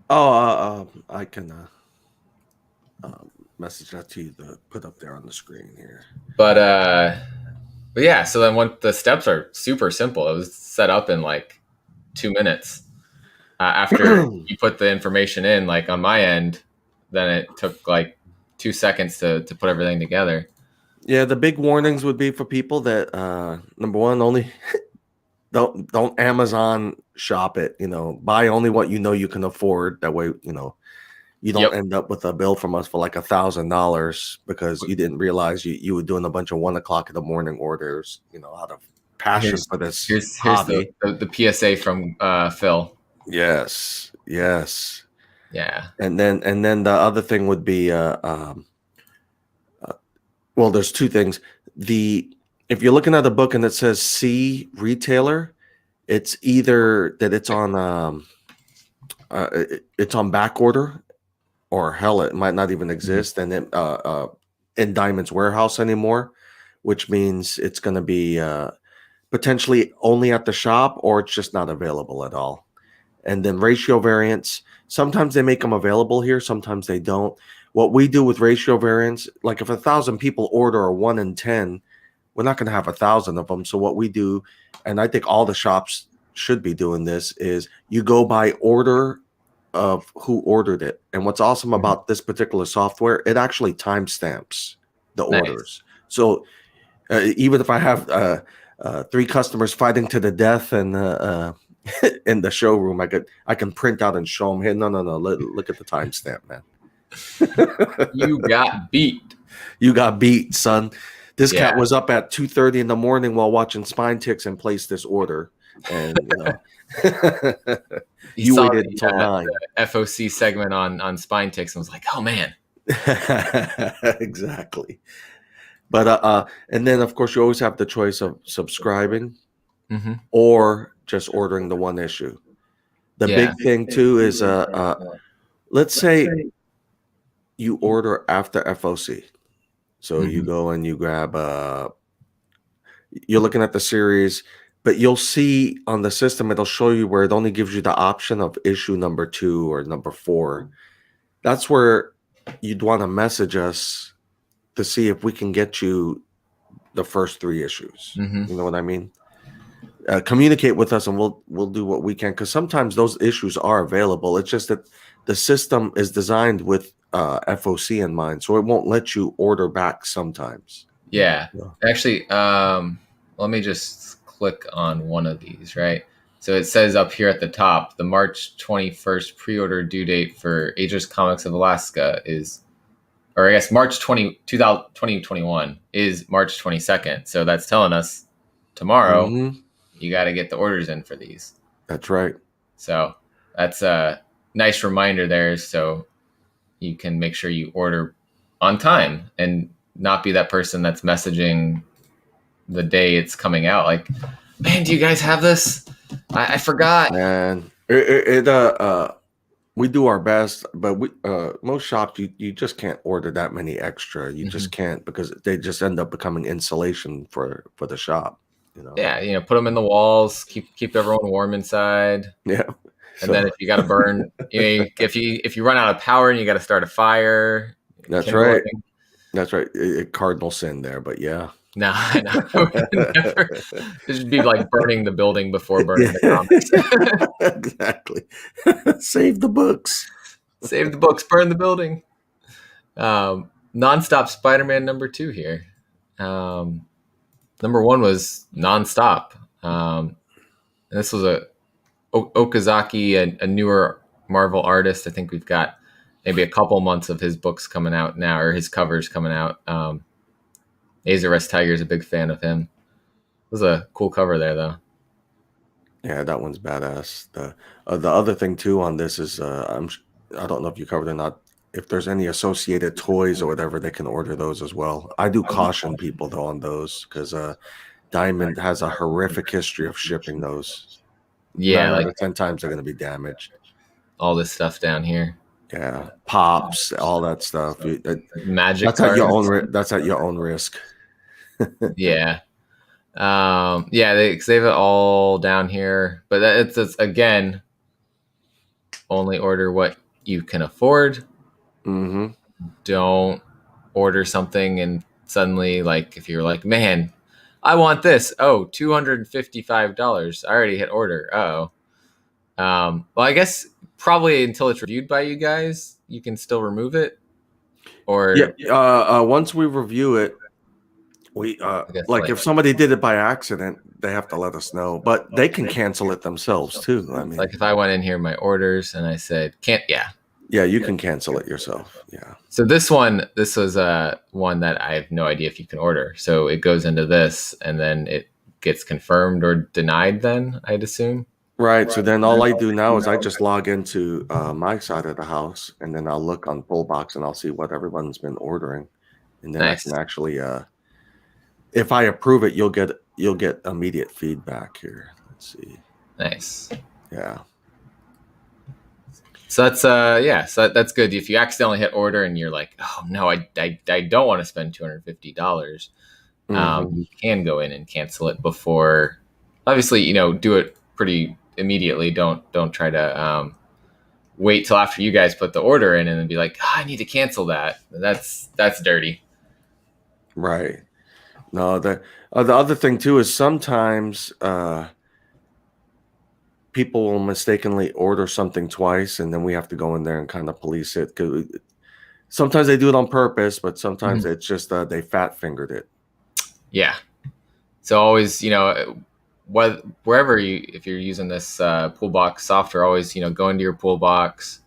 Oh, I can message that to you to put up there on the screen here. But yeah, so then the steps are super simple. It was set up in like 2 minutes. After you put the information in, like on my end, then it took like 2 seconds to put everything together. Yeah, the big warnings would be for people that number one, only don't Amazon shop it. Buy only what you can afford. That way, you don't end up with a bill from us for like $1,000 because you didn't realize you were doing a bunch of 1 o'clock in the morning orders. Out of passion for this hobby. Here's the PSA from Phil. Yes. Yeah. And then the other thing would be well, there's two things. If you're looking at a book and it says C retailer, it's either that it's on back order, or hell, it might not even exist, and it in Diamond's warehouse anymore, which means it's going to be potentially only at the shop, or it's just not available at all. And then ratio variants, sometimes they make them available here, sometimes they don't. What we do with ratio variants, like if 1,000 people order a 1 in 10, we're not going to have 1,000 of them. So what we do, and I think all the shops should be doing this, is you go by order of who ordered it. And what's awesome about this particular software, it actually timestamps the orders. So even if I have 3 customers fighting to the death and in the showroom, I can print out and show them, hey, no, look at the timestamp, man. You got beat. You got beat, son. This cat was up at 2:30 in the morning while watching Spine Ticks and placed this order. And you waited until 9. The FOC segment on Spine Ticks and was like, oh man. Exactly. But and then of course you always have the choice of subscribing or just ordering the one issue. The big thing too is let's say you order after FOC. So you go and you grab you're looking at the series, but you'll see on the system, it'll show you where it only gives you the option of issue number 2 or number 4. That's where you'd want to message us to see if we can get you the first 3 issues. You know what I mean? Communicate with us and we'll do what we can, because sometimes those issues are available. It's just that the system is designed with FOC in mind, so it won't let you order back sometimes. Yeah. Actually, let me just click on one of these, right? So it says up here at the top, the March 21st pre-order due date for Aegis Comics of Alaska is, or I guess March 2021 is March 22nd. So that's telling us tomorrow you got to get the orders in for these. That's right. So that's a nice reminder there. So you can make sure you order on time and not be that person that's messaging the day it's coming out. Like, man, do you guys have this? I forgot. And we do our best, but most shops you just can't order that many extra. You just can't, because they just end up becoming insulation for the shop. Yeah, put them in the walls, keep everyone warm inside. Yeah. And then if you got to burn, if you run out of power and you got to start a fire, That's kindling. right. That's right. Cardinal sin there, but yeah. No, I know. Never. It should be like burning the building before burning the comics. Exactly. Save the books. Save the books, burn the building. Nonstop Spider-Man #2 here. Number 1 was Nonstop. And this was a Okazaki, a newer Marvel artist. I think we've got maybe a couple months of his books coming out now, or his covers coming out. Azarest Tiger is a big fan of him. It was a cool cover there, though. Yeah, that one's badass. The other thing too on this is I don't know if you covered or not. If there's any associated toys or whatever, they can order those as well. I do caution people though on those, because Diamond has a horrific history of shipping those. Yeah, 9 out of 10 times they're going to be damaged. All this stuff down here. Yeah, pops, all that stuff. Magic that's cards. at your own. That's at your own risk. Yeah. Yeah, they have it all down here, but it's again, only order what you can afford. Mm-hmm. Don't order something and suddenly, like, if you're like, man, I want this. Oh, $255. I already hit order. Well, I guess probably until it's reviewed by you guys, you can still remove it. Or yeah, once we review it, we like if somebody did it by accident, they have to let us know, but they can cancel it themselves too. I mean, like if I went in here in my orders and I said yeah, you can cancel it yourself. Yeah. So this was one that I have no idea if you can order. So it goes into this and then it gets confirmed or denied then, I'd assume. Right. So then all I do now is I just log into my side of the house, and then I'll look on Pullbox and I'll see what everyone's been ordering, and then Nice. I can actually if I approve it, you'll get immediate feedback here. Let's see. Nice. Yeah. So that's so that's good. If you accidentally hit order and you're like, oh no, I don't want to spend $250, you can go in and cancel it before. Obviously, do it pretty immediately. Don't try to wait till after you guys put the order in and then be like, I need to cancel that. That's dirty. Right. No, the other thing too is sometimes people will mistakenly order something twice, and then we have to go in there and kind of police it. Because sometimes they do it on purpose, but sometimes it's just they fat fingered it. Yeah. So always, wherever if you're using this pool box software, always, go into your pool box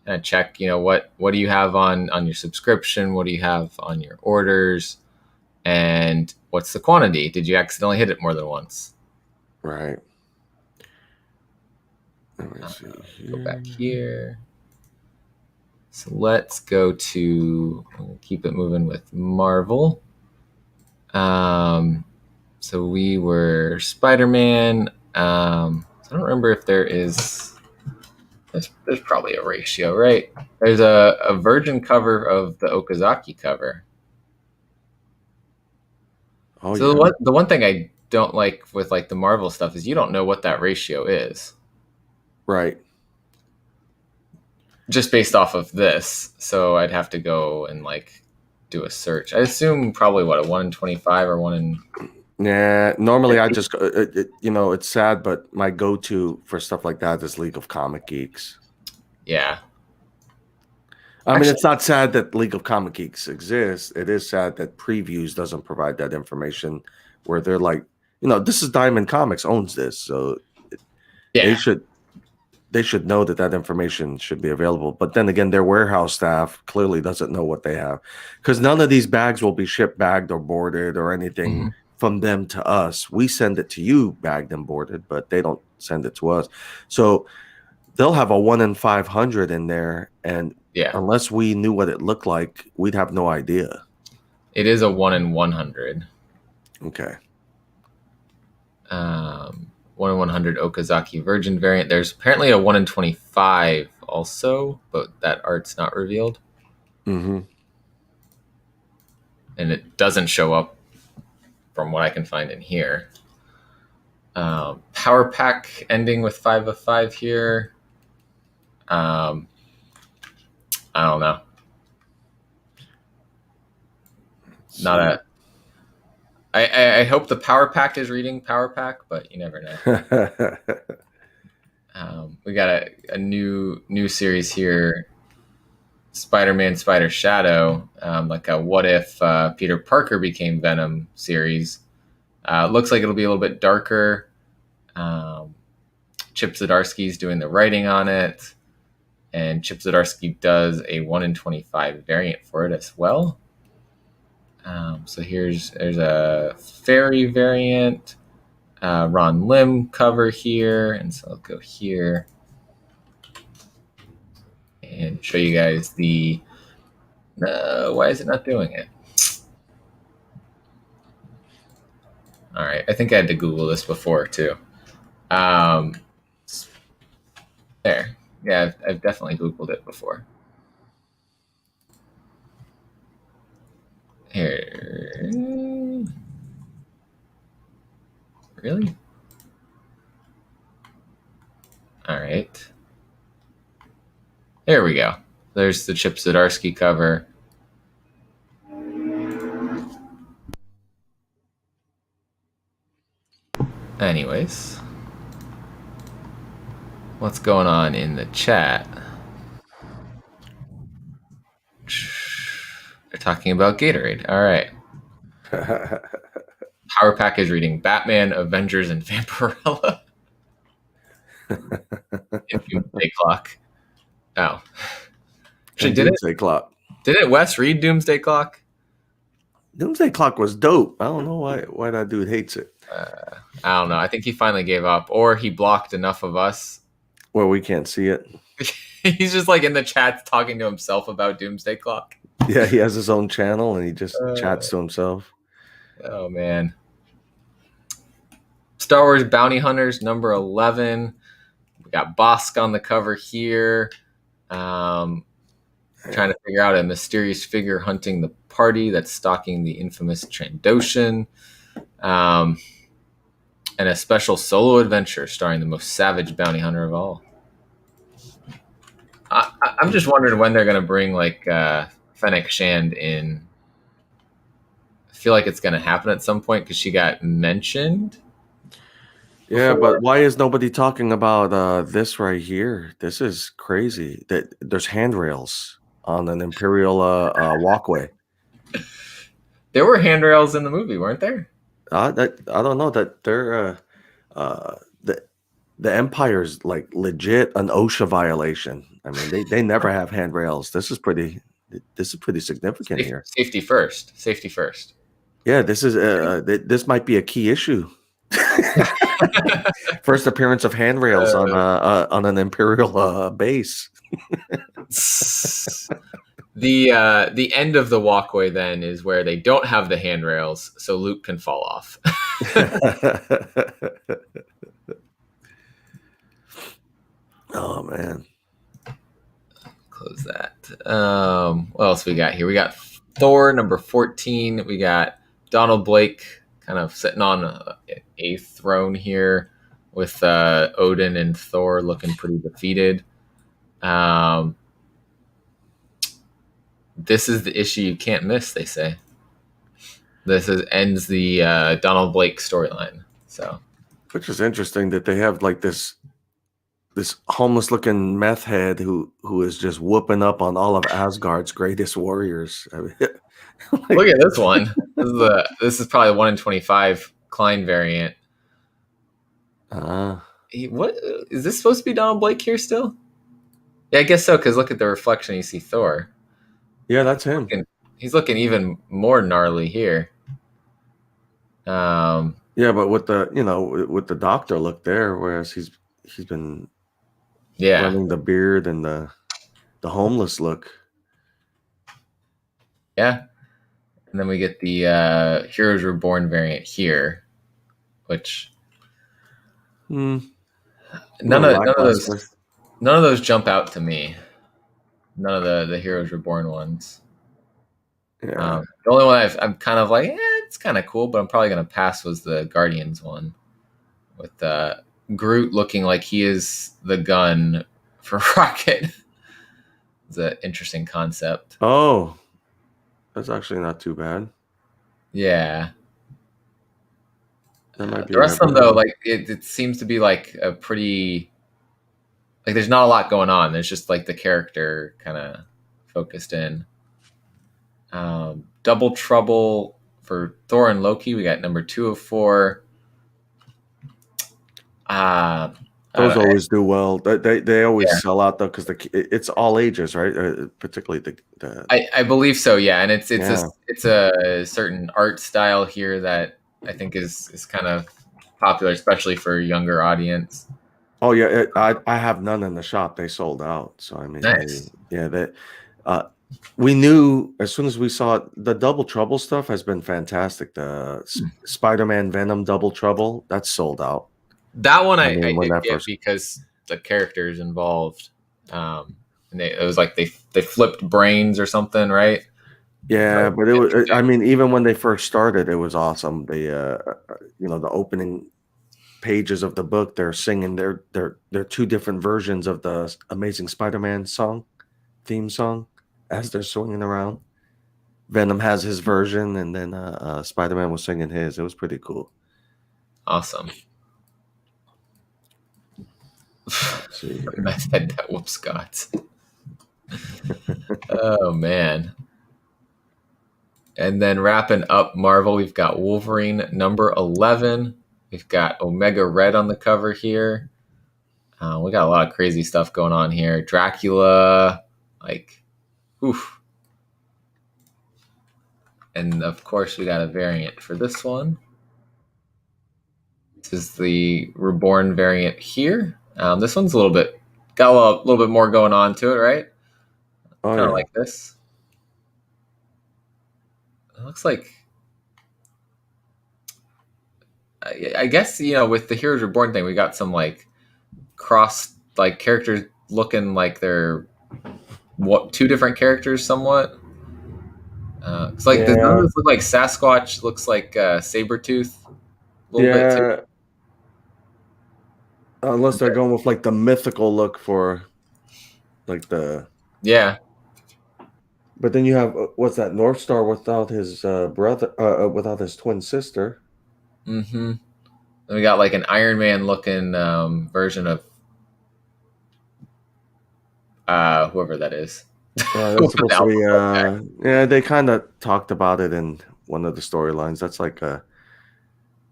and check, what do you have on your subscription? What do you have on your orders? And what's the quantity? Did you accidentally hit it more than once? Right. Let me see here. Go back here. So let's go to, keep it moving with Marvel. So we were Spider-Man. I don't remember if there's probably a ratio, right? There's a virgin cover of the Okazaki cover. Oh, so yeah. the one thing I don't like with like the Marvel stuff is you don't know what that ratio is. Right. Just based off of this. So I'd have to go and like do a search. I assume probably what, a 1 in 25 or 1 in... Yeah, normally I just it's sad, but my go-to for stuff like that is League of Comic Geeks. Yeah. I mean, it's not sad that League of Comic Geeks exists. It is sad that Previews doesn't provide that information, where they're like, this is Diamond Comics owns this, so they should know that information should be available. But then again, their warehouse staff clearly doesn't know what they have, because none of these bags will be shipped bagged or boarded or anything from them to us. We send it to you bagged and boarded, but they don't send it to us. So they'll have a 1 in 500 in there, and unless we knew what it looked like, we'd have no idea. It is a 1 in 100. Okay. 1 in 100 Okazaki Virgin variant. There's apparently a 1 in 25 also, but that art's not revealed. Mm-hmm. And it doesn't show up from what I can find in here. Power pack ending with 5 of 5 here. I don't know. Not a. I hope the power pack is reading power pack, but you never know. We got a new series here. Spider-Man Spider Shadow, like a what if Peter Parker became Venom series. Looks like it'll be a little bit darker. Chip Zdarsky's doing the writing on it, and Chip Zdarsky does a 1 in 25 variant for it as well. So there's a fairy variant, Ron Lim cover here, and so I'll go here and show you guys the. Why is it not doing it? All right, I think I had to Google this before too. There, yeah, I've definitely Googled it before. Here, really? All right, there we go. There's the Chip Zdarsky cover. Anyways, what's going on in the chat? They're talking about Gatorade. All right. Power Pack is reading Batman, Avengers, and Vampirella. Doomsday Clock. Oh. Actually, Doomsday Clock. Didn't Wes read Doomsday Clock? Doomsday Clock was dope. I don't know why that dude hates it. I don't know. I think he finally gave up, or he blocked enough of us where we can't see it. He's just like in the chat talking to himself about Doomsday Clock. Yeah, he has his own channel and he just chats to himself. Oh man. Star Wars Bounty Hunters number 11. We got Bosk on the cover here. Trying to figure out a mysterious figure hunting the party that's stalking the infamous Trandoshan. And a special solo adventure starring the most savage bounty hunter of all. I'm just wondering when they're going to bring like Fennec Shand in. I feel like it's going to happen at some point because she got mentioned. Yeah, but why is nobody talking about this right here? This is crazy. That there's handrails on an Imperial walkway. There were handrails in the movie, weren't there? I don't know that they're the Empire's like legit an OSHA violation. I mean, they never have handrails. This is pretty significant here. Safety first. Safety first. Yeah, this is this might be a key issue. First appearance of handrails on an Imperial base. The end of the walkway then is where they don't have the handrails, so Luke can fall off. Oh man. Close that. What else we got here? We got Thor number 14. We got Donald Blake kind of sitting on a throne here with Odin and Thor looking pretty defeated. This is the issue you can't miss, they say. Ends the Donald Blake storyline. So, which is interesting that they have like this homeless looking meth head who is just whooping up on all of Asgard's greatest warriors. I mean, like, look at this one. This is probably 1 in 25 Klein variant. What is this supposed to be? Donald Blake here still? Yeah, I guess so. Because look at the reflection. You see Thor. Yeah, that's him. He's looking even more gnarly here. Yeah, but with the doctor look there, whereas he's been running the beard and the homeless look. Yeah. And then we get the Heroes Reborn variant here, which Hmm, a None little of none of those lackluster. none of those jump out to me. None of the Heroes Reborn ones. Yeah. The only one I'm kind of like, it's kind of cool, but I'm probably gonna pass was the Guardians one with Groot looking like he is the gun for Rocket. It's an interesting concept. Oh, that's actually not too bad. Yeah. That might The be a rest of them better though, one. like it seems to be like a pretty like there's not a lot going on. There's just like the character kind of focused in. Double Trouble for Thor and Loki. We got number 2 of 4. Uh, Those I, always do well. They always yeah, sell out though because it's all ages, right? Particularly the I believe so. Yeah, and yeah. it's a certain art style here that I think is kind of popular, especially for younger audience. Oh yeah, I have none in the shop. They sold out. So I mean, Nice. uh, we knew as soon as we saw it. The Double Trouble stuff has been fantastic. The Spider-Man Venom Double Trouble that's sold out. That one I mean, I when did that get first, because the characters involved, and it was like they flipped brains or something, right? That yeah, was but it was. I interesting. mean, even when they first started, it was awesome. The opening pages of the book, they're singing. They're two different versions of the Amazing Spider-Man theme song as they're swinging around. Venom has his version, and then Spider-Man was singing his. It was pretty cool. Awesome. Let's see here. Meth head that whoops gods. Oh man. And then wrapping up Marvel, we've got Wolverine number 11. We've got Omega Red on the cover here. We got a lot of crazy stuff going on here. Dracula, like, oof. And of course, we got a variant for this one. This is the Reborn variant here. This one's got a little bit more going on to it, right? Oh Kind of yeah, like this. It looks like I guess with the Heroes Reborn thing, we got some like cross like characters looking like they're two different characters somewhat. It's like none of yeah, this look like Sasquatch. Looks like Sabretooth a little bit too. yeah. Unless they're going with like the mythical look for like the. Yeah. But then you have what's that North Star without his brother, without his twin sister. Mm-hmm. Then we got like an Iron Man looking version of whoever that is. That's supposed to be. Guy. Yeah, they kind of talked about it in one of the storylines. That's like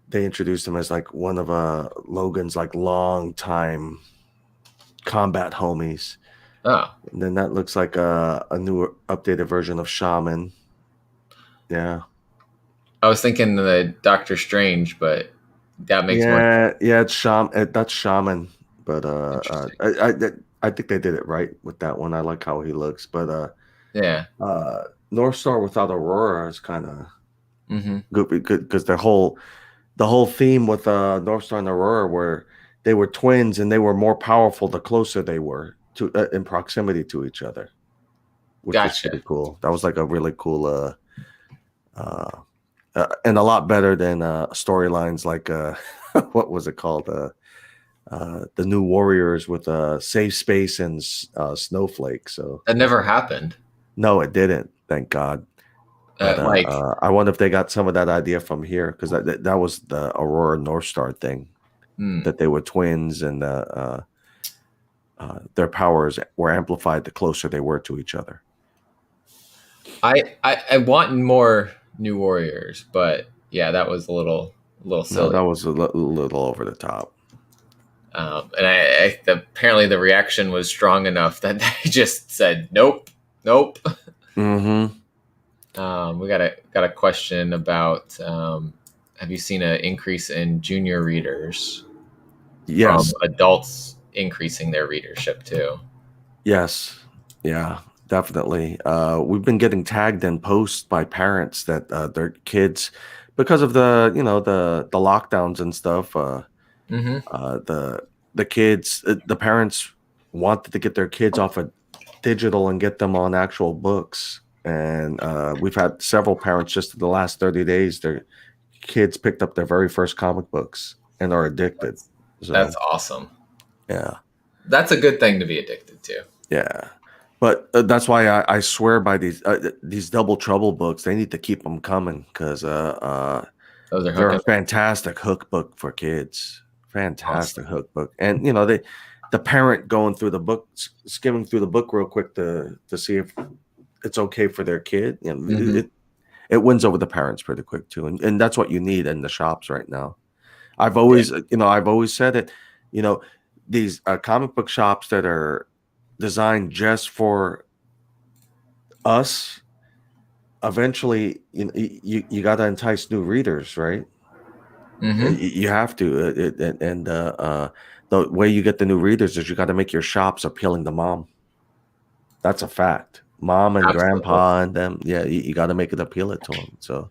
they introduced him as like one of Logan's like long time combat homies. Oh, And then that looks like a new updated version of Shaman. Yeah. I was thinking the Doctor Strange, but that makes more Yeah, it's Shaman. That's Shaman. But interesting. I think they did it right with that one. I like how he looks. But Yeah. North Star without Aurora is kind of Mm-hmm. good because the whole theme with North Star and Aurora were they were twins and they were more powerful the closer they were to in proximity to each other, which was Gotcha. pretty cool. That was like a really cool uh, and a lot better than storylines like what was it called? The New Warriors with Safe Space and Snowflake. So That never happened. no, it didn't. Thank God. But Like, I wonder if they got some of that idea from here because that was the Aurora North Star thing hmm. that they were twins and their powers were amplified the closer they were to each other. I want more New Warriors, but yeah, that was a little No, silly. that was a little over the top. And apparently the reaction was strong enough that they just said nope, nope. Mm-hmm. We got a question about have you seen an increase in junior readers from Yes. adults increasing their readership too? Yes. Yeah, definitely. We've been getting tagged in posts by parents that their kids, because of the lockdowns and stuff, Mm-hmm. The kids, the parents wanted to get their kids off of digital and get them on actual books. And we've had several parents just in the last 30 days, their kids picked up their very first comic books and are addicted. That's So, awesome. yeah. That's a good thing to be addicted to. Yeah. But that's why I swear by these Double Trouble books. They need to keep them coming because Those are they're a hooking. fantastic hook book for kids. Fantastic Awesome. hook book. And, the parent going through the book, skimming through the book real quick to see if it's okay for their kid. Mm-hmm. It wins over the parents pretty quick too. And that's what you need in the shops right now. Yeah. I've always said it, you know, these comic book shops that are designed just for us, eventually, you got to entice new readers, right? Mm-hmm. You have to. The way you get the new readers is you got to make your shops appealing to mom. That's a fact. Mom and Absolutely. grandpa and them. Yeah, you got to make it appealing to them. So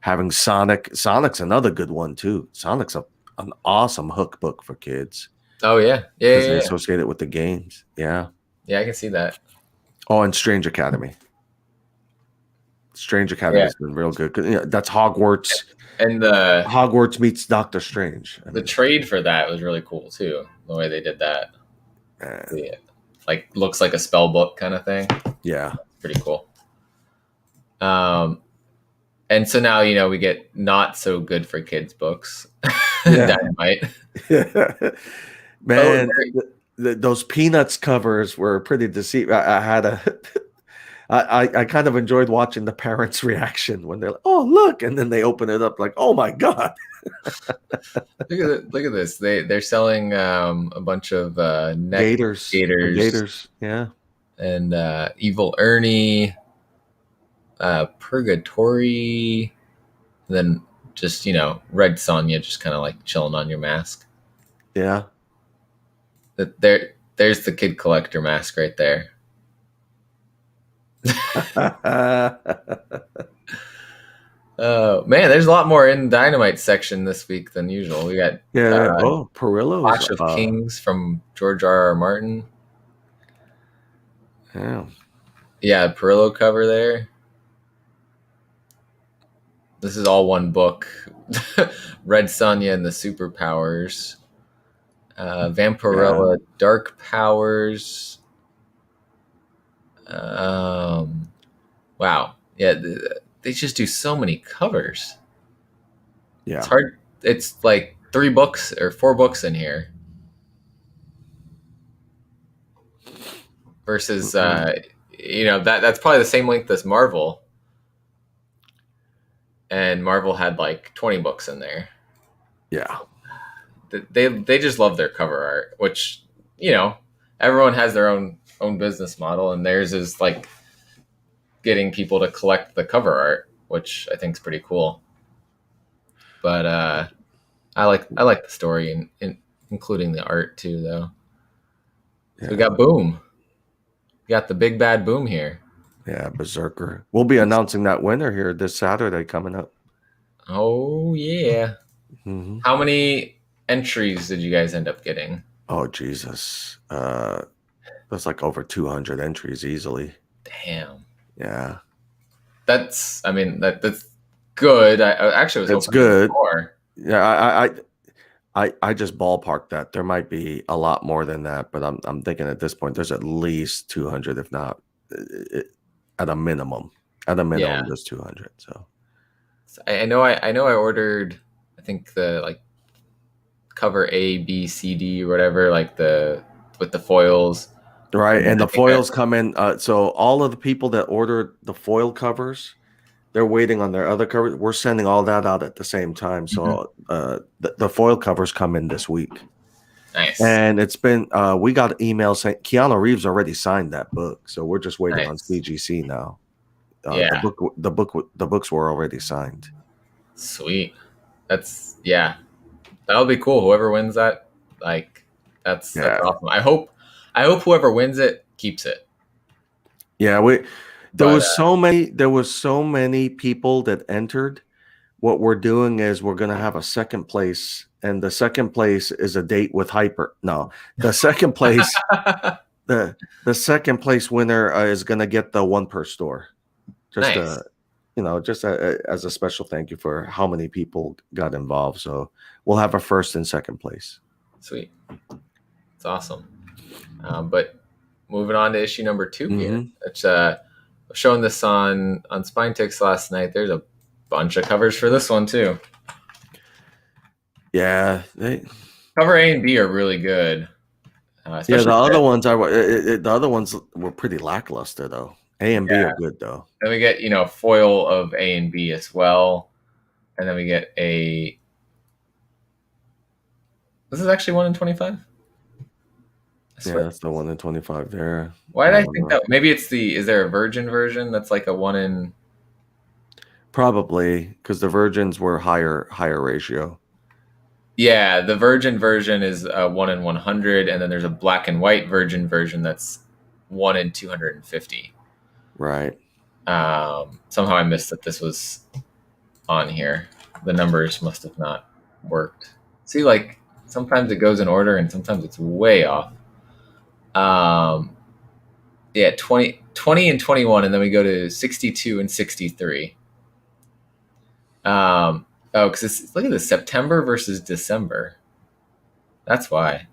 having Sonic's another good one too. An awesome hook book for kids Oh yeah. Yeah. because Yeah. they Yeah. associate it with the games. Yeah. Yeah, I can see that. Oh, and Strange Academy. Strange Academy Yeah. has been real good. 'Cause, that's Hogwarts. And the Hogwarts meets Doctor Strange. I the mean, trade for that was really cool too. The way they did that. man, Yeah. Like looks like a spell book kind of thing. yeah. Pretty cool. And so now we get not so good for kids books. Yeah. Dynamite. Man, Oh, those Peanuts covers were pretty deceiving. I had a I kind of enjoyed watching the parents' reaction when they're like, "Oh, look," and then they open it up like, "Oh my god!" look at this. They're selling a bunch of neck Gators, gators yeah, and Evil Ernie, Purgatory, then just Red Sonja just kind of like chilling on your mask. yeah. There's the kid collector mask right there. Oh man, there's a lot more in Dynamite section this week than usual. We got Yeah. Oh, Perillo's. Clash of Kings from George R. R. Martin. Yeah. Yeah, Perillo cover there. This is all one book. Red Sonja and the Superpowers. Vampirella Dark Powers. Wow. Yeah, they just do so many covers. Yeah. It's hard. It's like 3 books or 4 books in here. Versus, that's probably the same length as Marvel. And Marvel had like 20 books in there. Yeah. They just love their cover art, which, everyone has their own business model, and theirs is like getting people to collect the cover art, which I think is pretty cool. But I like the story and including the art too, though. So we got Boom. We got the big bad Boom here. Yeah, Berserker. We'll be announcing that winner here this Saturday coming up. Oh yeah. Mm-hmm. How many entries did you guys end up getting? Oh Jesus. That's like over 200 entries easily. Damn. Yeah. That's good. I actually was It's hoping good. more. Yeah, I just ballparked that. There might be a lot more than that, but I'm thinking at this point there's at least 200, if not at a minimum. At a minimum, there's 200. So I know I ordered, I think the like cover A, B, C, D, or whatever, like with the foils. right, and the foils come in. So all of the people that ordered the foil covers, they're waiting on their other covers. We're sending all that out at the same time. So the foil covers come in this week. Nice. And it's been we got emails saying Keanu Reeves already signed that book, so we're just waiting on CGC now. The books were already signed. Sweet. That'll be cool. Whoever wins that, that's awesome. I hope whoever wins it keeps it. Yeah, there was so many people that entered. what we're doing is we're going to have a second place, and the second place is a date with Hyper. No, the second place, the second place winner is going to get the one per store. Just Nice. as a special thank you for how many people got involved. So we'll have a first and second place. Sweet. It's awesome. But moving on to issue number 2 here. It's showing this on Spine Ticks last night. There's a bunch of covers for this one too. Yeah, cover A and B are really good. Yeah, the other ones were pretty lackluster though. A and B are good though. Then we get foil of A and B as well, and then we get a. This is actually 1 in 25. Yeah, that's the 1 in 25 there. Why did I think that? Maybe it's is there a virgin version that's like a 1 in? Probably, because the virgins were higher ratio. Yeah, the virgin version is 1 in 100, and then there's a black and white virgin version that's 1 in 250. Right. Somehow I missed that this was on here. The numbers must have not worked. See, like sometimes it goes in order, and sometimes it's way off. Yeah, 20 and 21, and then we go to 62 and 63. Because look at this, September versus December. That's why.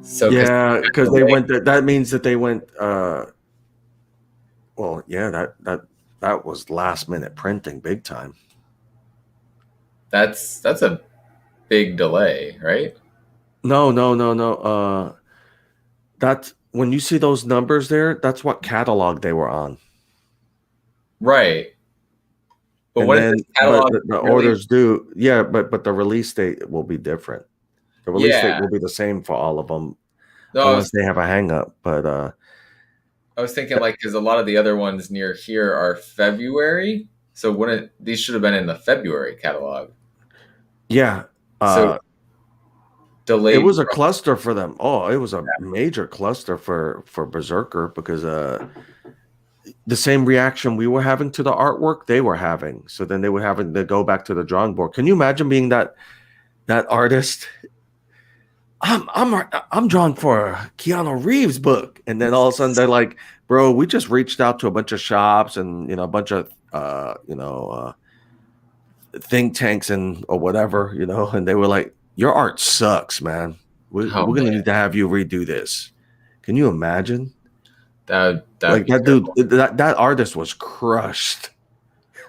So yeah, because they went. That means that they went. Well, yeah, that was last minute printing, big time. That's a big delay, right? No. That's when you see those numbers there. That's what catalog they were on. Right. But and what then, is catalog the orders do, yeah, but the release date will be different. The release date will be the same for all of them, unless they have a hang up. But I was thinking because a lot of the other ones near here are February, so these should have been in the February catalog. Yeah. So delayed. It was a cluster for them. Oh, it was a major cluster for Berserker because the same reaction we were having to the artwork they were having. So then they were having to go back to the drawing board. Can you imagine being that artist? I'm drawn for a Keanu Reeves book, and then all of a sudden they're like, "Bro, we just reached out to a bunch of shops and a bunch of think tanks or whatever, and they were like, your art sucks, man. We're gonna need to have you redo this." Can you imagine? That dude, that artist was crushed.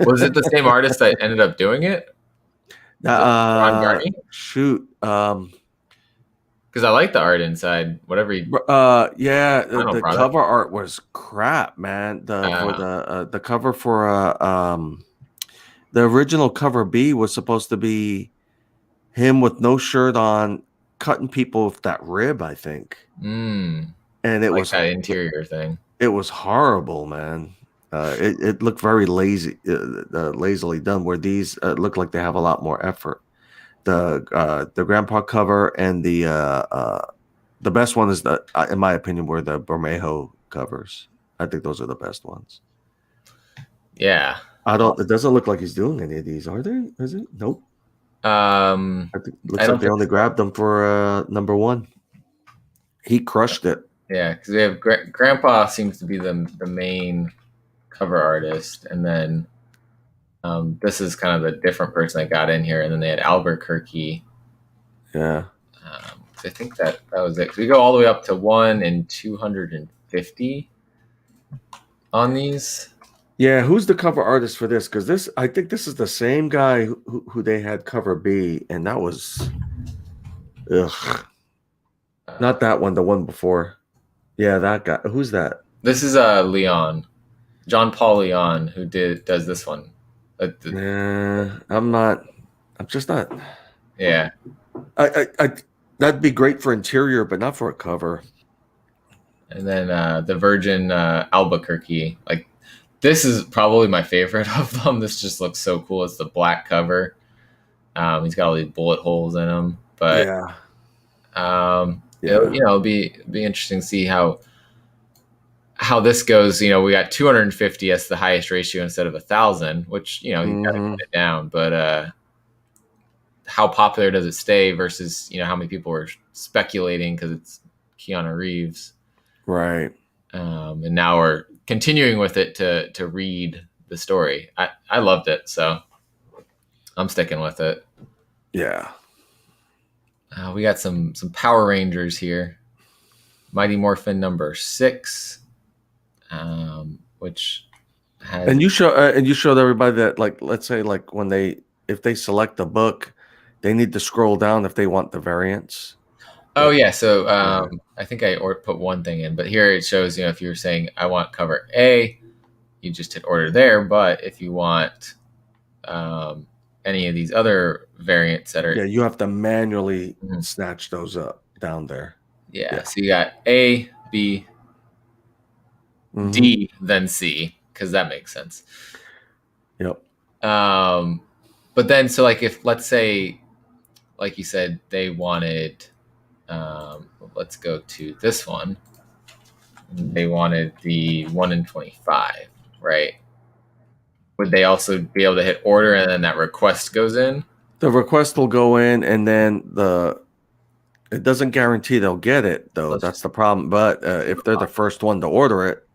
Was it the same artist that ended up doing it? Shoot. Because I like the art inside. Whatever. Yeah, the cover art was crap, man. The cover for the original cover B was supposed to be him with no shirt on, cutting people with that rib, I think. And it was that interior thing. It was horrible, man. It looked very lazily done. Where these look like they have a lot more effort. The grandpa cover and the best one is in my opinion, were the Bermejo covers. I think those are the best ones. Yeah. It doesn't look like he's doing any of these, are they? Is it? Nope. I think it looks like they only grabbed them for number 1. He crushed it. Yeah, because we have Grandpa seems to be the main cover artist, and then this is kind of the different person that got in here, and then they had Albuquerque. Yeah. So I think that was it. We go all the way up to 1 in 250 on these. Yeah, who's the cover artist for this? Because I think this is the same guy who they had cover B, and that was, not that one, the one before. Yeah, that guy. Who's that? This is Leon, John Paul Leon, who does this one. I'm just not. Yeah, I that'd be great for interior, but not for a cover. And then the Virgin Albuquerque, this is probably my favorite of them. This just looks so cool. It's the black cover. He's got all these bullet holes in him, but it'll be interesting to see how how this goes, we got 250 as the highest ratio instead of 1,000, which, you got to cut it down. But how popular does it stay versus, how many people were speculating because it's Keanu Reeves. Right. And now we're continuing with it to read the story. I loved it, so I'm sticking with it. Yeah. We got some Power Rangers here. Mighty Morphin number 6, which has. And you showed everybody that, like, let's say, like, if they select the book, they need to scroll down if they want the variants. Oh yeah, so I think I put one thing in, but here it shows, if you're saying I want cover A, you just hit order there. But if you want any of these other variants that are, you have to manually snatch those up down there. Yeah, so you got A, B, D, then C, because that makes sense. Yep. But then, so like if, let's say, like you said, they wanted, let's go to this one. They wanted the 1 in 25, right? Would they also be able to hit order and then that request goes in? The request will go in, and then it doesn't guarantee they'll get it, though. That's the problem. But if they're the first one to order it,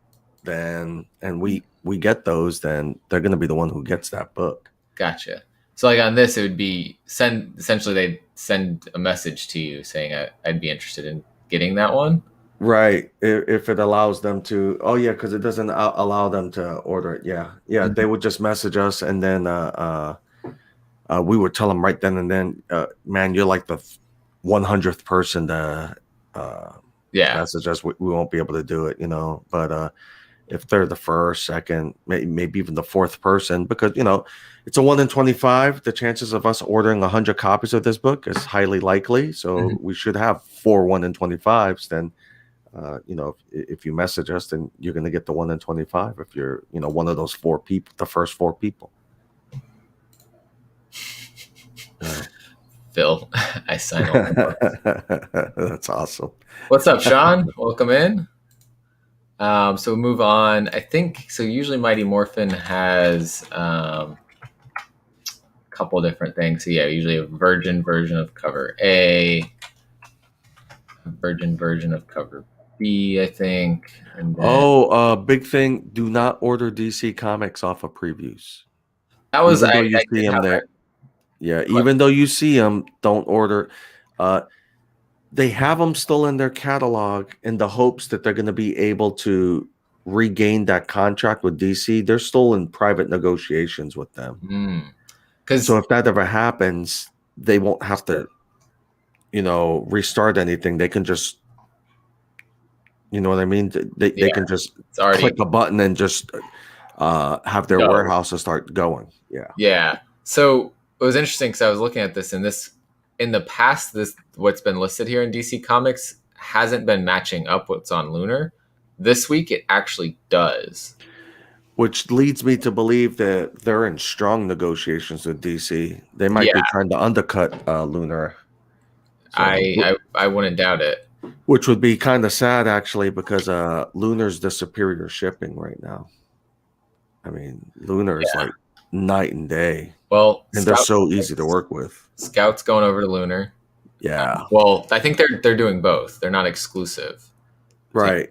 then and we get those, then they're going to be the one who gets that book. Gotcha. So like on this, it would be essentially they'd send a message to you saying I'd be interested in getting that one. Right. If it allows them to, because it doesn't allow them to order it. Yeah. They would just message us, and then we would tell them right then and then, man, you're like the 100th person to message us. We won't be able to do it, but if they're the first, second, maybe even the fourth person, because it's a 1 in 25, the chances of us ordering 100 copies of this book is highly likely. So we should have 4 1 in 25s. Then if you message us, then you're going to get the 1 in 25 if you're one of those 4 people, the first 4 people. Phil, I sign on. That's awesome. What's up, Sean? Welcome in. So we move on. I think so. Usually, Mighty Morphin has a couple different things. So yeah, usually a virgin version of cover A, a virgin version of cover B, I think. And then, big thing: do not order DC Comics off of previews. That was even though you see them there. Yeah, even though you see them, don't order. They have them still in their catalog in the hopes that they're going to be able to regain that contract with DC. They're still in private negotiations with them. So if that ever happens, they won't have to, restart anything. They can just, you know what I mean? They can just click a button and just have their warehouses start going. Yeah. Yeah. So it was interesting because I was looking at this, and in the past, what's been listed here in DC Comics hasn't been matching up what's on Lunar. This week, it actually does. Which leads me to believe that they're in strong negotiations with DC. They might be trying to undercut Lunar. So, I wouldn't doubt it. Which would be kind of sad, actually, because Lunar's the superior shipping right now. I mean, Lunar is like night and day. Well, and they're so easy to work with. Scout's going over to Lunar. Yeah. Well, I think they're doing both. They're not exclusive. Right.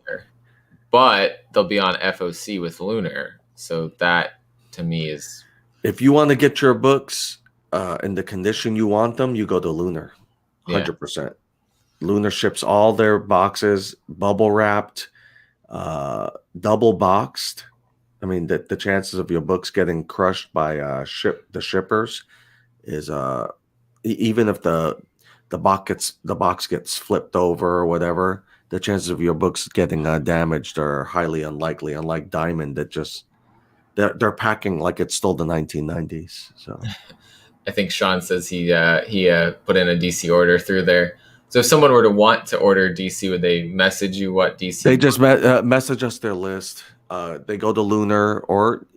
But they'll be on FOC with Lunar. So that, to me, is... If you want to get your books in the condition you want them, you go to Lunar. 100%. Yeah. Lunar ships all their boxes, bubble wrapped, double boxed. I mean, the chances of your books getting crushed by the shippers is even if the box gets flipped over or whatever, the chances of your books getting damaged are highly unlikely. Unlike Diamond, that just they're packing like it's still the 1990s. So I think Sean says he put in a DC order through there. So if someone were to want to order DC, would they message you what DC? They just message us their list. They go to Lunar, or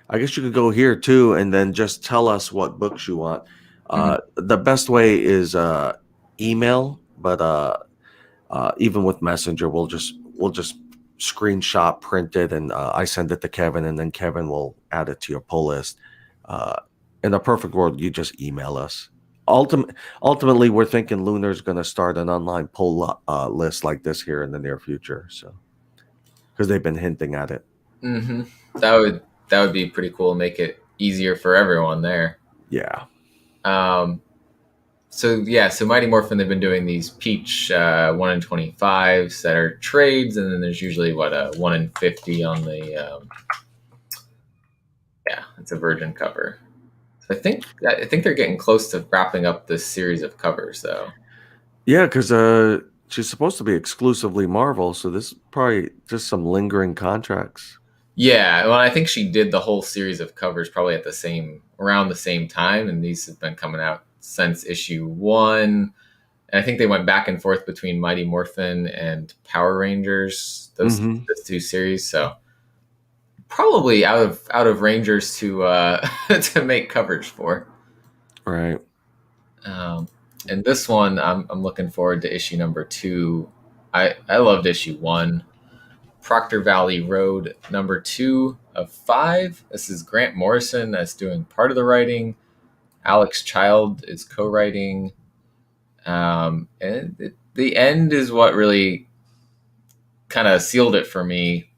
I guess you could go here too, and then just tell us what books you want. The best way is email, but even with Messenger, we'll just screenshot, print it, and I send it to Kevin, and then Kevin will add it to your pull list. In a perfect world, you just email us. Ultimately, we're thinking Lunar's going to start an online pull list like this here in the near future. So, because they've been hinting at it. Mm-hmm. That would be pretty cool. Make it easier for everyone there. Yeah. So Mighty Morphin, they've been doing these Peach 1 in 25s that are trades, and then there's usually a 1 in 50 on the it's a Virgin cover. So I think they're getting close to wrapping up this series of covers, though. Yeah, because she's supposed to be exclusively Marvel, so this is probably just some lingering contracts. Yeah, well, I think she did the whole series of covers probably around the same time, and these have been coming out since issue 1. And I think they went back and forth between Mighty Morphin and Power Rangers, those two series. So probably out of Rangers to to make covers for. Right. And this one, I'm looking forward to issue number 2. I loved issue 1. Proctor Valley Road number 2 of 5. This is Grant Morrison that's doing part of the writing. Alex Child is co-writing. And the end is what really kind of sealed it for me,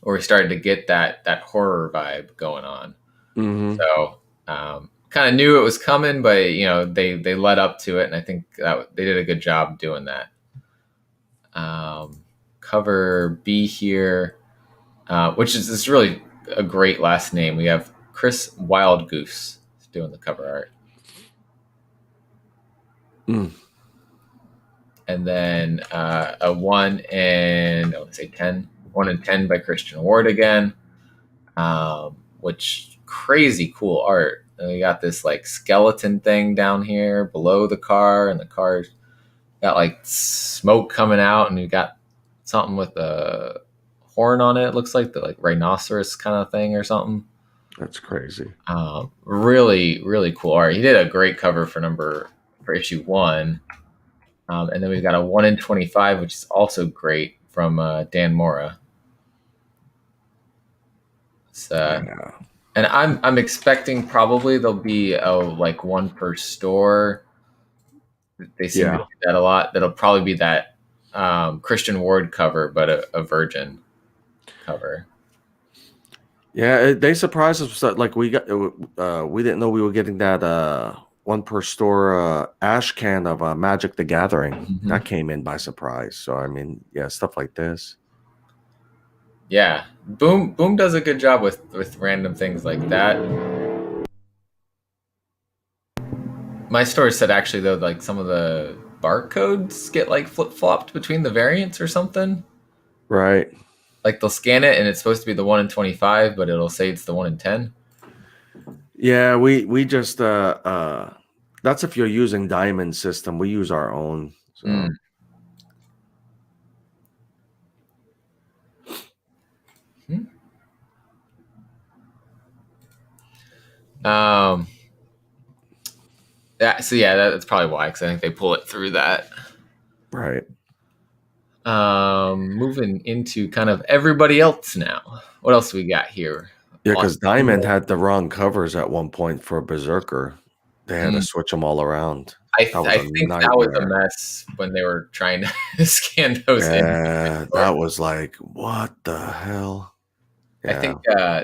where we started to get that horror vibe going on. Mm-hmm. So kind of knew it was coming, but they led up to it, and I think that they did a good job doing that. Cover B here, which is really a great last name. We have Chris Wildgoose doing the cover art. And then a 1 in 10 by Christian Ward again, which crazy cool art. And we got this like skeleton thing down here below the car, and the car's got like smoke coming out, and you got something with a horn on it. It looks like the like rhinoceros kind of thing or something. That's crazy. Really, really cool art. He did a great cover for issue 1. And then we've got a 1 in 25, which is also great, from Dan Mora. And I'm expecting probably there'll be like 1 per store. They seem to do that a lot. That'll probably be that Christian Ward cover, but a Virgin cover. Yeah, they surprised us. Like we didn't know we were getting that 1 per store ash can of Magic the Gathering. Mm-hmm. That came in by surprise. So I mean, yeah, stuff like this. Yeah, Boom does a good job with random things like that. My store said actually though, like some of the barcodes get like flip-flopped between the variants or something. Right. Like they'll scan it and it's supposed to be the 1 in 25, but it'll say it's the 1 in 10. Yeah, we just that's if you're using Diamond system. We use our own. So. That's probably why, because I think they pull it through that. Right. Moving into kind of everybody else now. What else we got here? Yeah, because Diamond had the wrong covers at one point for Berserker. They had to switch them all around. I think that was a mess when they were trying to scan those in. Yeah, that was like, what the hell? Yeah. I think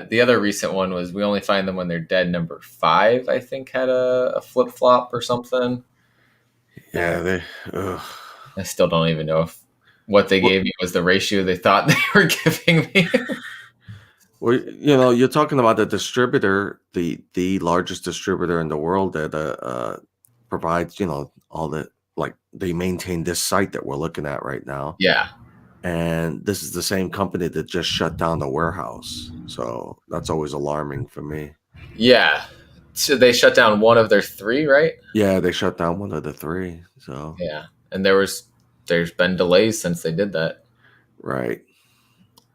the other recent one was We Only Find Them When They're Dead number 5, I think, had a flip-flop or something. Yeah, I still don't even know if what they gave me was the ratio they thought they were giving me. Well, you're talking about the distributor, the largest distributor in the world that provides, all the, like, they maintain this site that we're looking at right now. Yeah. And this is the same company that just shut down the warehouse. So that's always alarming for me. Yeah. So they shut down one of their 3, right? Yeah, they shut down one of the 3. So yeah. And there's been delays since they did that. Right.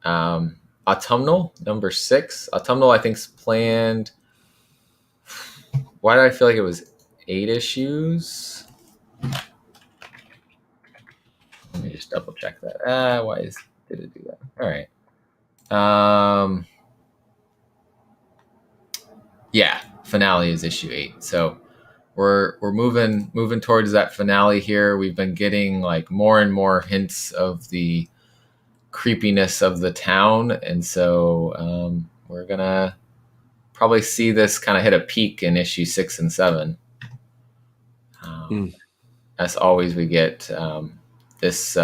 Autumnal number 6. Autumnal, I think, is planned. Why did I feel like it was 8 issues? Let me just double check that. Why is Did it do that? All right. Yeah, finale is issue 8. So we're moving towards that finale here. We've been getting like more and more hints of the creepiness of the town, and so we're gonna probably see this kind of hit a peak in issue 6 and 7. As always, we get this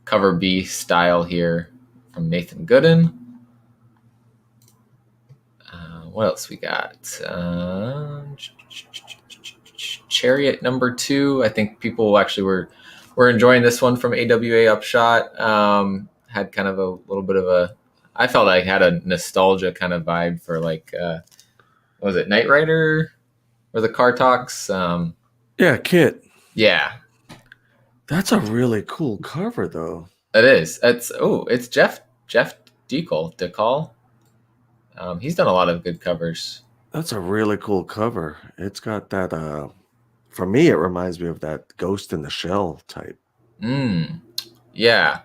cover B style here from Nathan Gooden. What else we got? Chariot number 2. I think people actually were enjoying this one from AWA Upshot. Had kind of a little bit of a, I felt like had a nostalgia kind of vibe for like, what was it, Knight Rider or the Car Talks? Yeah, Kit. Yeah. That's a really cool cover, though. It is. It's Jeff DeCall. He's done a lot of good covers. That's a really cool cover. It's got that, for me, it reminds me of that Ghost in the Shell type. Yeah.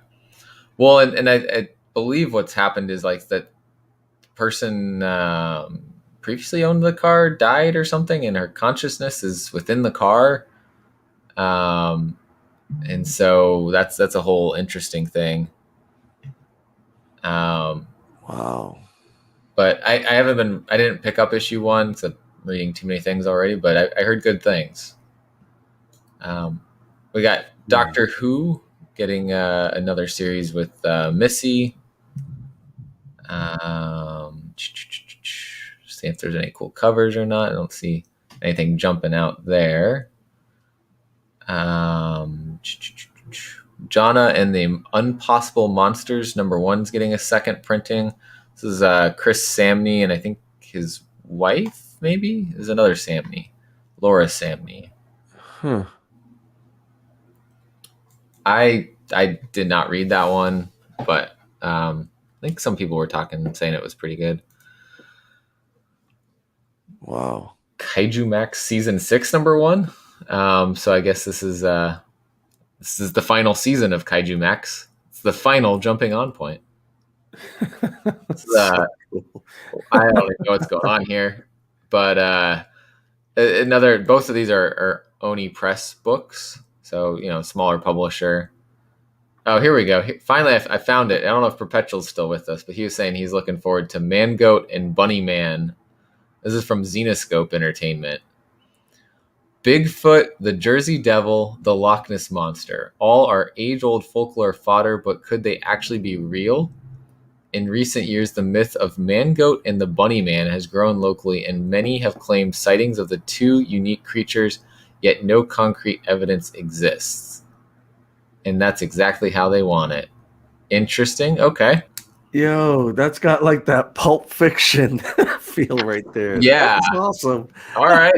Well, and I believe what's happened is like that person previously owned the car, died or something, and her consciousness is within the car. And so that's a whole interesting thing. Wow. But I didn't pick up issue 1 because I'm reading too many things already, but I heard good things. We got Doctor Who getting another series with Missy. See if there's any cool covers or not. I don't see anything jumping out there. Jonna and the Unpossible Monsters number 1's getting a second printing. This is Chris Samney, and I think his wife maybe is another Samney, Laura Samney. I did not read that one, but I think some people were saying it was pretty good. Wow. Kaiju Max season 6 number 1. So I guess this is the final season of Kaiju Max. It's the final jumping on point. So cool. I don't know what's going on here, but both of these are Oni Press books, so smaller publisher. Oh, here we go. Finally, I found it. I don't know if Perpetual's still with us, but he was saying he's looking forward to Man Goat and Bunny Man. This is from Xenoscope Entertainment. Bigfoot, the Jersey Devil, the Loch Ness Monster. All are age-old folklore fodder, but could they actually be real? In recent years, the myth of Man-Goat and the Bunny Man has grown locally, and many have claimed sightings of the two unique creatures, yet no concrete evidence exists. And that's exactly how they want it. Interesting. Okay. Yo, that's got like that Pulp Fiction feel right there. Yeah. That's awesome. All right.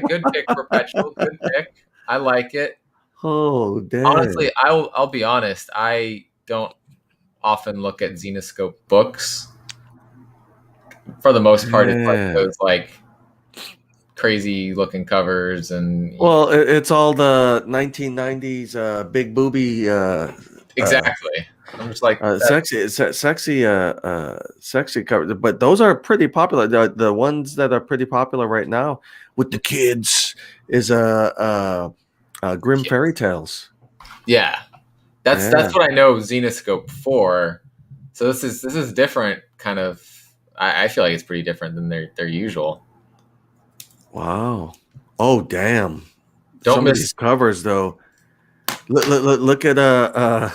Good pick, Perpetual. Good pick. I like it. Oh, damn. Honestly, I'll be honest. I don't often look at Xenoscope books. For the most part, It's like those like crazy looking covers and it's all the 1990s big booby exactly. I'm just like sexy covers, but those are pretty popular. The ones that are pretty popular right now with the kids is Grim Fairy Tales. Yeah. That's what I know Xenoscope for. So this is different kind of. I feel like it's pretty different than their usual. Wow. Oh damn. Don't miss these covers though. Look at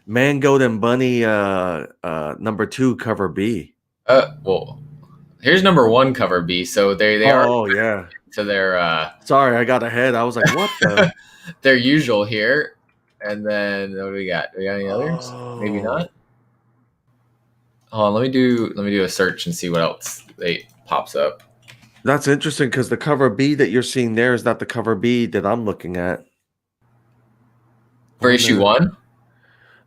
Man Goat and Bunny number 2 cover B. Well, here's number 1 cover B. So they are. Oh yeah. To their sorry, I got ahead. I was like, what the their usual here. And then what do we got? Do we got any others? Maybe not. Hold on, let me do a search and see what else pops up. That's interesting because the cover B that you're seeing there is not the cover B that I'm looking at. For issue 1?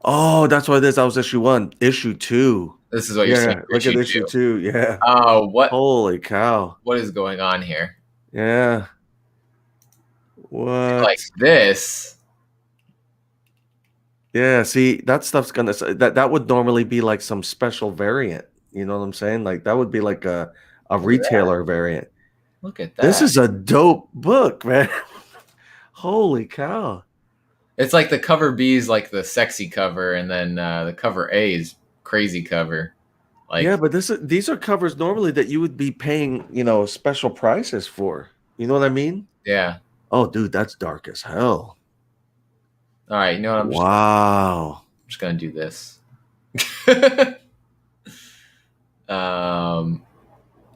Oh, that's what it is. That was issue 1. Issue 2. This is what you're saying. Look at issue 2. Yeah. Oh, what? Holy cow. What is going on here? Yeah. What? Like this. Yeah, see, that stuff's gonna that would normally be like some special variant. You know what I'm saying? Like that would be like a Look at that. retailer variant. Look at This that. is a dope book, man. Holy cow. It's like the cover B is like the sexy cover, and then the cover A is crazy cover. Yeah, Like, but these are covers normally that you would be paying, special prices for. You know what I mean? yeah. Oh, dude, that's dark as hell. All right, you know what? Wow. Just gonna do this. um,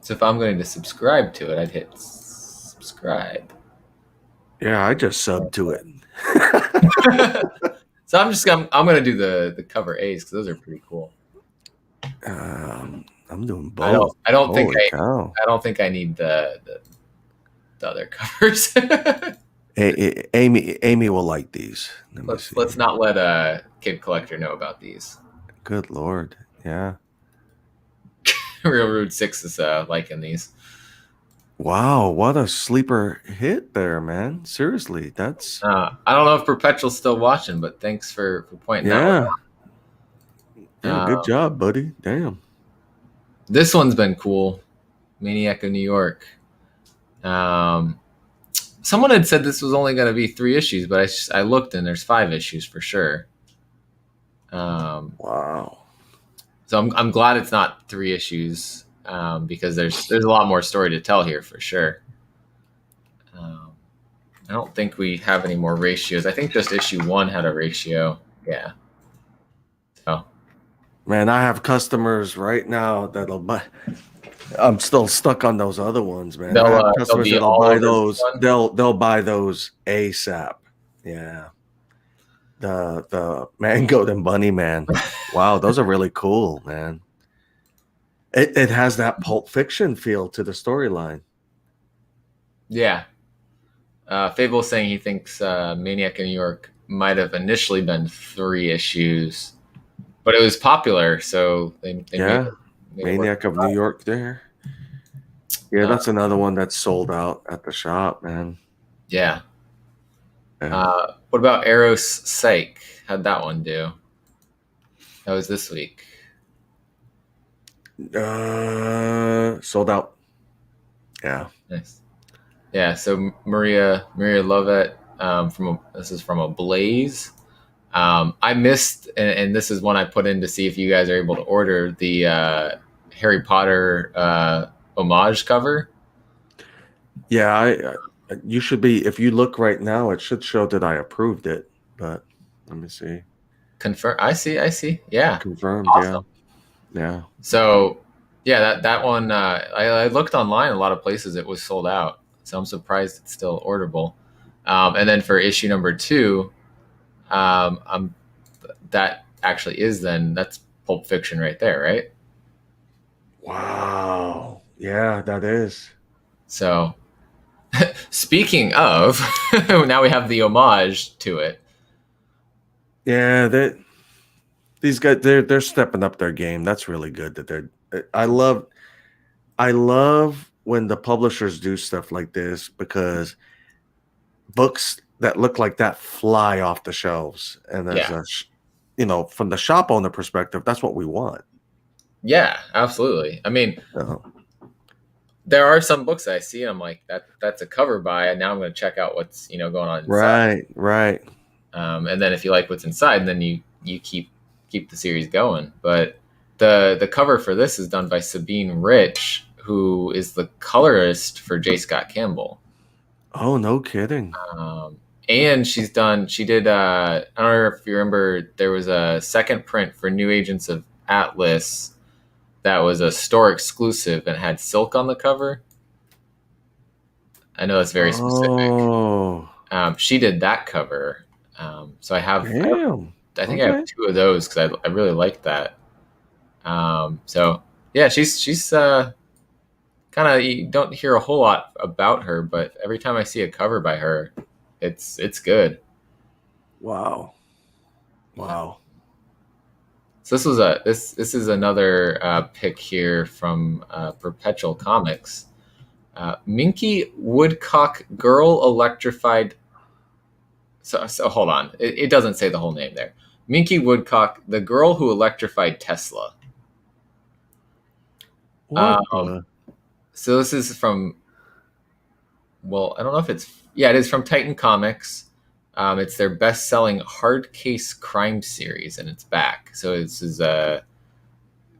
so if I'm going to subscribe to it, I'd hit subscribe. Yeah, I just subbed to it. So I'm gonna do the cover A's because those are pretty cool. I'm doing I don't both. I don't think Holy cow. I don't think I need the other covers. Amy will like these. Let me see. Let's not let a kid collector know about these. Good Lord. Yeah. Real Rude 6 is liking these. Wow, what a sleeper hit there, man. Seriously, that's I don't know if Perpetual's still watching, but thanks for pointing that one yeah. Yeah, out. good job, buddy. Damn. This one's been cool. Maniac of New York. Someone had said this was only going to be 3 issues, but I looked and there's 5 issues for sure. Wow. So I'm glad it's not 3 issues because there's a lot more story to tell here for sure. I don't think we have any more ratios. I think just issue 1 had a ratio. Yeah. So Man, I have customers right now that'll buy. I'm still stuck on those other ones, man. I have they'll customers be that'll all buy over this those. one. They'll buy those ASAP. Yeah. The Mangoat and Bunny Man. Wow, those are really cool, man. It has that Pulp Fiction feel to the storyline. Yeah. Fable is saying he thinks Maniac in New York might have initially been 3 issues, but it was popular, so they Yeah. made it work. Maniac of New York there. Yeah, that's another one that's sold out at the shop, man. Yeah. Yeah. What about Eros Psych? How'd that one do? That was this week. Sold out. Yeah. Nice. Yeah. So Maria Lovett this is from a Blaze. I missed, and this is one I put in to see if you guys are able to order the Harry Potter homage cover. Yeah, you should be. If you look right now, it should show that I approved it. But let me see. Confirm. I see. Yeah. Confirmed. Awesome. Yeah. So yeah, that one. I looked online. A lot of places it was sold out. So I'm surprised it's still orderable. And then for issue number 2, that actually is that's Pulp Fiction right there, right? Wow. Yeah, that is. So speaking of, now we have the homage to it. Yeah, these guys they're stepping up their game. That's really good that they're. I love when the publishers do stuff like this because books that look like that fly off the shelves, and as from the shop owner perspective, that's what we want. Yeah, absolutely. I mean, there are some books I see and I'm like, that's a cover by, and now I'm going to check out what's going on inside. Right. And then if you like what's inside, then you keep the series going. But the cover for this is done by Sabine Rich, who is the colorist for J. Scott Campbell. Oh, no kidding. And she did I don't know if you remember, there was a second print for New Agents of Atlas that was a store exclusive and had silk on the cover. I know that's very specific. Oh. She did that cover. So I have, Damn. I think I have 2 of those because I really like that. So yeah, she's kind of, you don't hear a whole lot about her, but every time I see a cover by her, it's good. Wow. So this is another pick here from Perpetual Comics. Minky Woodcock Girl Electrified. So hold on, it doesn't say the whole name there. Minky Woodcock, The Girl Who Electrified Tesla. What Um, the? so this is from, well, I don't know if it is from Titan Comics. It's their best-selling hard case crime series, and it's back. So this is a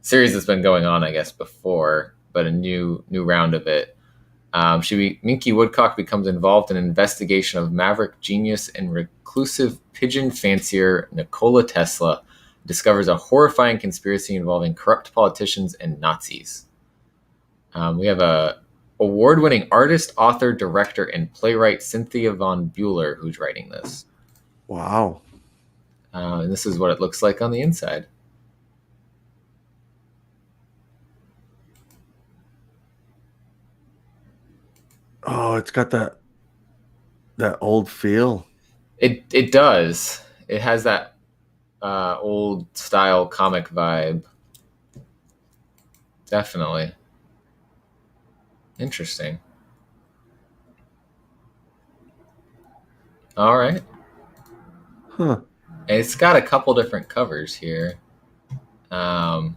series that's been going on, I guess, before, but a new round of it. Minky Woodcock becomes involved in an investigation of maverick genius and reclusive pigeon fancier Nikola Tesla, discovers a horrifying conspiracy involving corrupt politicians and Nazis. We have a award-winning artist, author, director, and playwright Cynthia Von Bueller who's writing this. Wow. And this is what it looks like on the inside. Oh, it's got that old feel. It does. It has that old style comic vibe. Definitely. Interesting. All right. Huh. And it's got a couple different covers here. That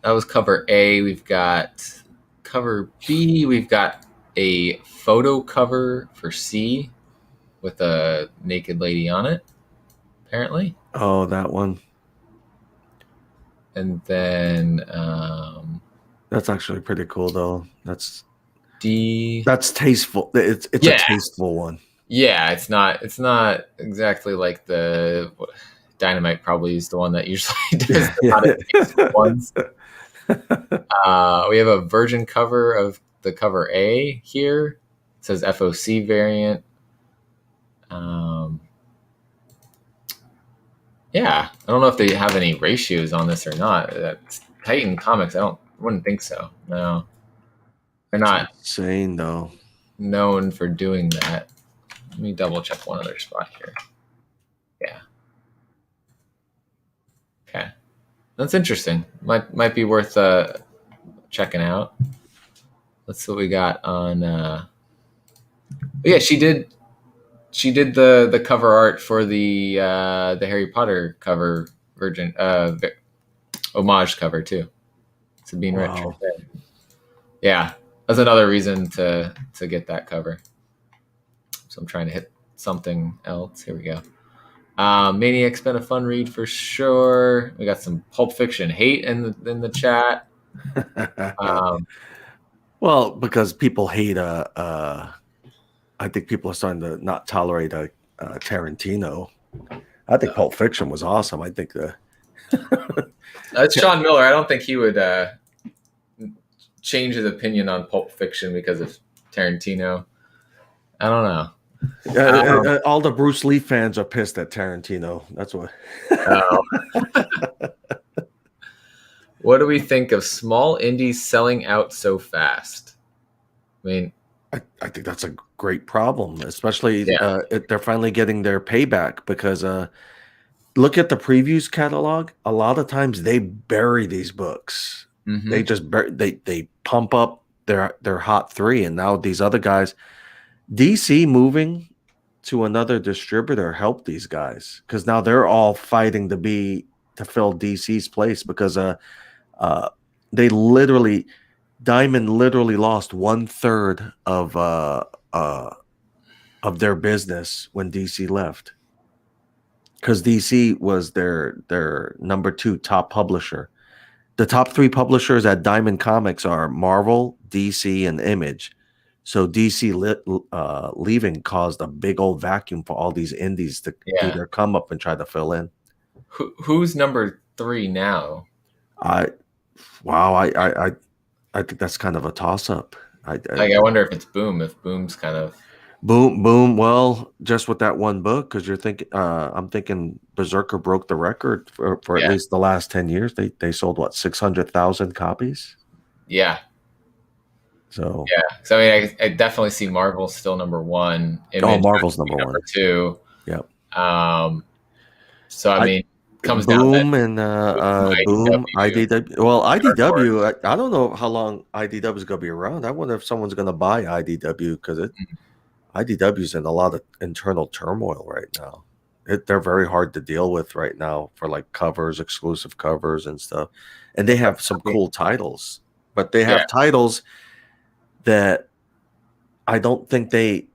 was cover A. We've got cover B. We've got a photo cover for C with a naked lady on it, apparently. Oh, that one. And then That's actually pretty cool, though. That's D. That's tasteful. It's a tasteful one. Yeah, it's not exactly like the Dynamite. Probably is the one that usually does the not as tasteful ones. We have a version cover of the cover A here. It says FOC variant. Yeah, I don't know if they have any ratios on this or not. Titan Comics, wouldn't think so. No, they're not insane though. Known for doing that. Let me double check one other spot here. Yeah. Okay, that's interesting. Might be worth checking out. Let's see what we got on. Yeah, she did the cover art for the Harry Potter cover homage cover too. Sabine Wright. Yeah, that's another reason to get that cover. So I'm trying to hit something else. Here we go. Maniac's been a fun read for sure. We got some Pulp Fiction hate in the chat. Well, because people hate I think people are starting to not tolerate Tarantino. I think Pulp Fiction was awesome. I think that's Sean Miller. I don't think he would change his opinion on Pulp Fiction because of Tarantino. I don't know. All the Bruce Lee fans are pissed at Tarantino. That's what. What do we think of small indies selling out so fast? I mean, I think that's a great problem, especially they're finally getting their payback because look at the previews catalog. A lot of times they bury these books. Mm-hmm. They just they pump up their hot three, and now these other guys. DC moving to another distributor helped these guys because now they're all fighting to fill DC's place because they literally. Diamond literally lost 1/3 of their business when DC left, because DC was their number 2 top publisher. The top 3 publishers at Diamond Comics are Marvel, DC, and Image. So DC leaving caused a big old vacuum for all these indies to do their come up and try to fill in. Who's number 3 now? I think that's kind of a toss-up. I wonder if it's Boom. If Boom's kind of Boom. Well, just with that one book, because you're thinking, I'm thinking Berserker broke the record for at least the last 10 years. They sold what 600,000 copies. Yeah. So I mean, I definitely see Marvel still number 1. Image Marvel's number 2. Yep. So I mean. Comes Boom down and Boom IDW. Well, IDW. I don't know how long IDW is going to be around. I wonder if someone's going to buy IDW because IDW is in a lot of internal turmoil right now. They're very hard to deal with right now for like covers, exclusive covers and stuff. And they have some cool titles, but they Yeah. have titles that I don't think they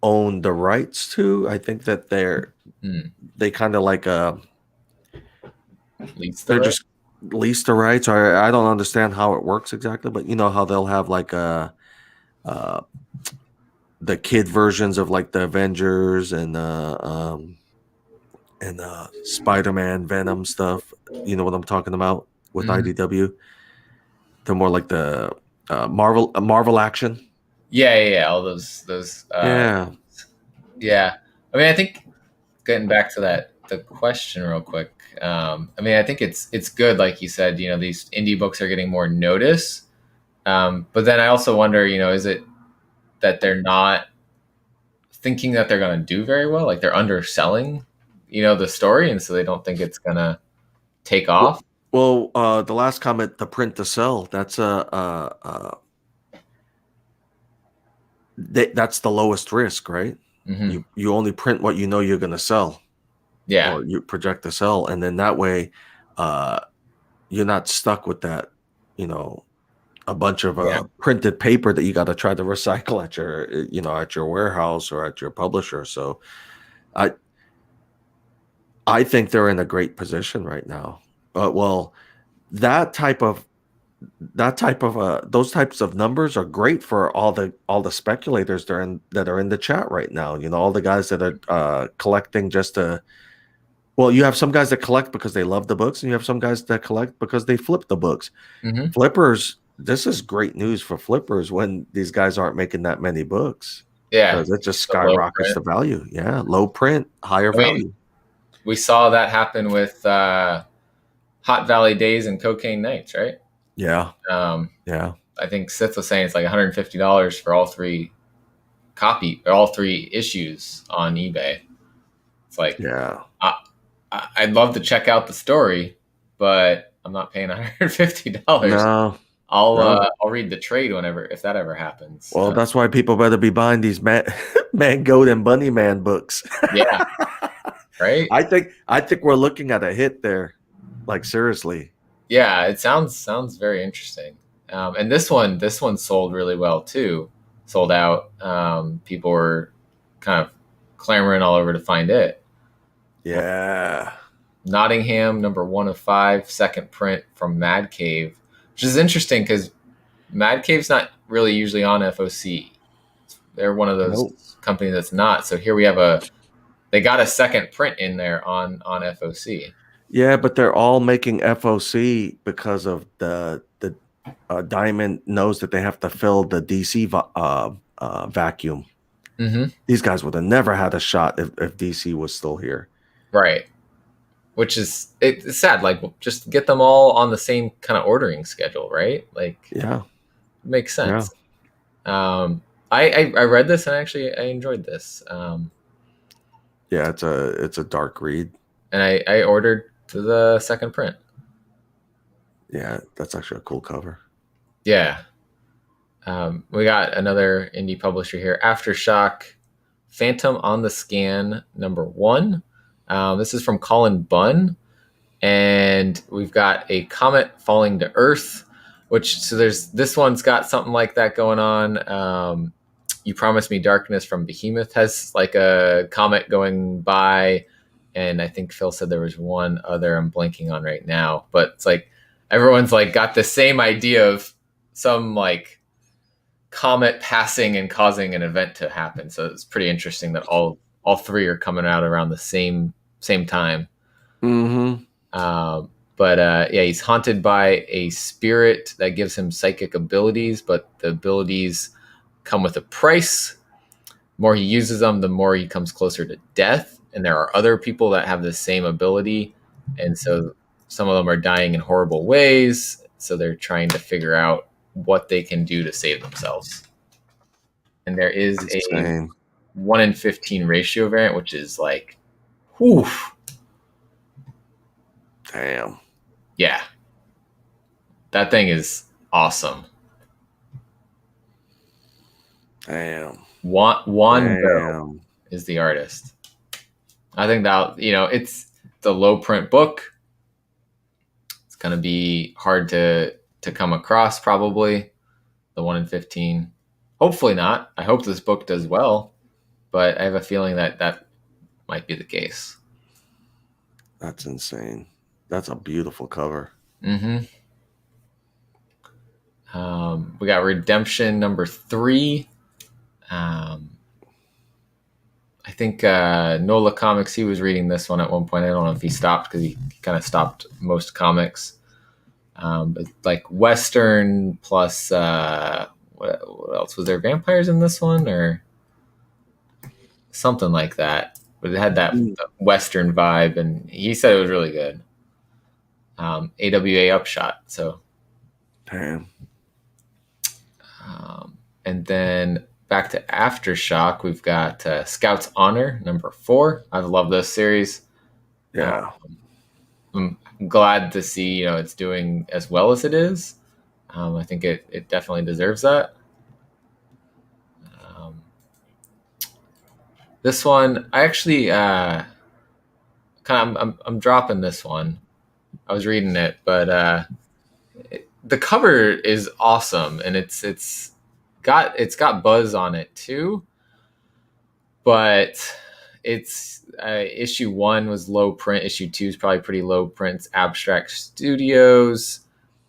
own the rights to. I think that they kind of like Leads the they're right. just lease the rights, or I don't understand how it works exactly, but you know how they'll have like uh the kid versions of like the Avengers and Spider-Man, Venom stuff. You know what I'm talking about with Mhm. IDW. They're more like the Marvel action. Yeah. All those. Yeah, Yeah. I mean, I think getting back to the question real quick. I mean, I think it's good, like you said. You know, these indie books are getting more notice. But then I also wonder, is it that they're not thinking that they're going to do very well? Like they're underselling, the story, and so they don't think it's going to take well, off. the last comment, the print to sell, that's the lowest risk, right? Hmm. You only print what you know you're going to sell, Yeah. or you project to sell, and then that way uh you're not stuck with that, you know, a bunch of Yeah. printed paper that you got to try to recycle at your at your warehouse or at your publisher. So i I think they're in a great position right now. Well, that type of those types of numbers are great for all the speculators that are in the chat right now. You know, all the guys that are collecting just to. Well, you have some guys that collect because they love the books, and you have some guys that collect because they flip the books. Hmm. Flippers, this is great news for flippers when these guys aren't making that many books, Yeah. because it just The low skyrockets print. the value. Yeah, low print, higher I mean, value. we saw that happen with Hot Valley Days and Cocaine Nights, right? Yeah, Um, yeah, I think Sith was saying it's like $150 for all three issues on eBay. It's like yeah. I'd love to check out the story, but I'm not paying $150. No, no. I'll read the trade whenever if that ever happens. Well, that's why people better be buying these man goat and bunny man books. Yeah, right. I think we're looking at a hit there. Like seriously. Yeah, it sounds very interesting. And this one sold really well too. Sold out. People were kind of clamoring all over to find it. Yeah. Nottingham, number 1 of 5, second print from Mad Cave, which is interesting because Mad Cave's not really usually on FOC. They're one of those Nope. companies that's not. So here we have they got a second print in there on FOC. Yeah, but they're all making FOC because of the Diamond knows that they have to fill the DC vacuum. Hmm. These guys would have never had a shot if DC was still here. Right. Which is it's sad. Like just get them all on the same kind of ordering schedule, right? Like Yeah, it makes yeah, sense. I read this and actually I enjoyed this. yeah. It's a dark read. And I ordered the second print. Yeah, that's actually a cool cover. Yeah. We got another indie publisher here, Aftershock, Phantom on the Scan, number 1. This is from Colin Bunn, and we've got a comet falling to Earth. There's this one's got something like that going on. You Promised Me Darkness from Behemoth has like a comet going by, and I think Phil said there was one other I'm blanking on right now, but it's like everyone's like got the same idea of some like comet passing and causing an event to happen. So it's pretty interesting that all three are coming out around the same time. Mm-hmm. Yeah, he's haunted by a spirit that gives him psychic abilities, but the abilities come with a price. The more he uses them, the more he comes closer to death. And there are other people that have the same ability, and so some of them are dying in horrible ways. So they're trying to figure out what they can do to save themselves. And there is a Insane. 1 in 15 ratio variant, which is like, whew, Damn. yeah, that thing is awesome. Damn. Wando Damn. is the artist. I think that, it's the low print book. It's going to be hard to come across, probably the 1 in 15. Hopefully not. I hope this book does well, but I have a feeling that might be the case. That's insane. That's a beautiful cover. Mm-hmm. We got Redemption number 3. I think Nola Comics, he was reading this one at one point. I don't know if he stopped because he kind of stopped most comics. But like Western plus what else was there? Vampires in this one or something like that. But it had that Western vibe, and he said it was really good. AWA Upshot. So, Damn. And then back to Aftershock, we've got Scout's Honor number 4. I've loved this series. Yeah. I'm glad to see it's doing as well as it is. I think it definitely deserves that. This one, I actually I'm dropping this one. I was reading it, but the cover is awesome, and it's got buzz on it too. But it's issue 1 was low print. Issue 2 is probably pretty low print. It's Abstract Studios.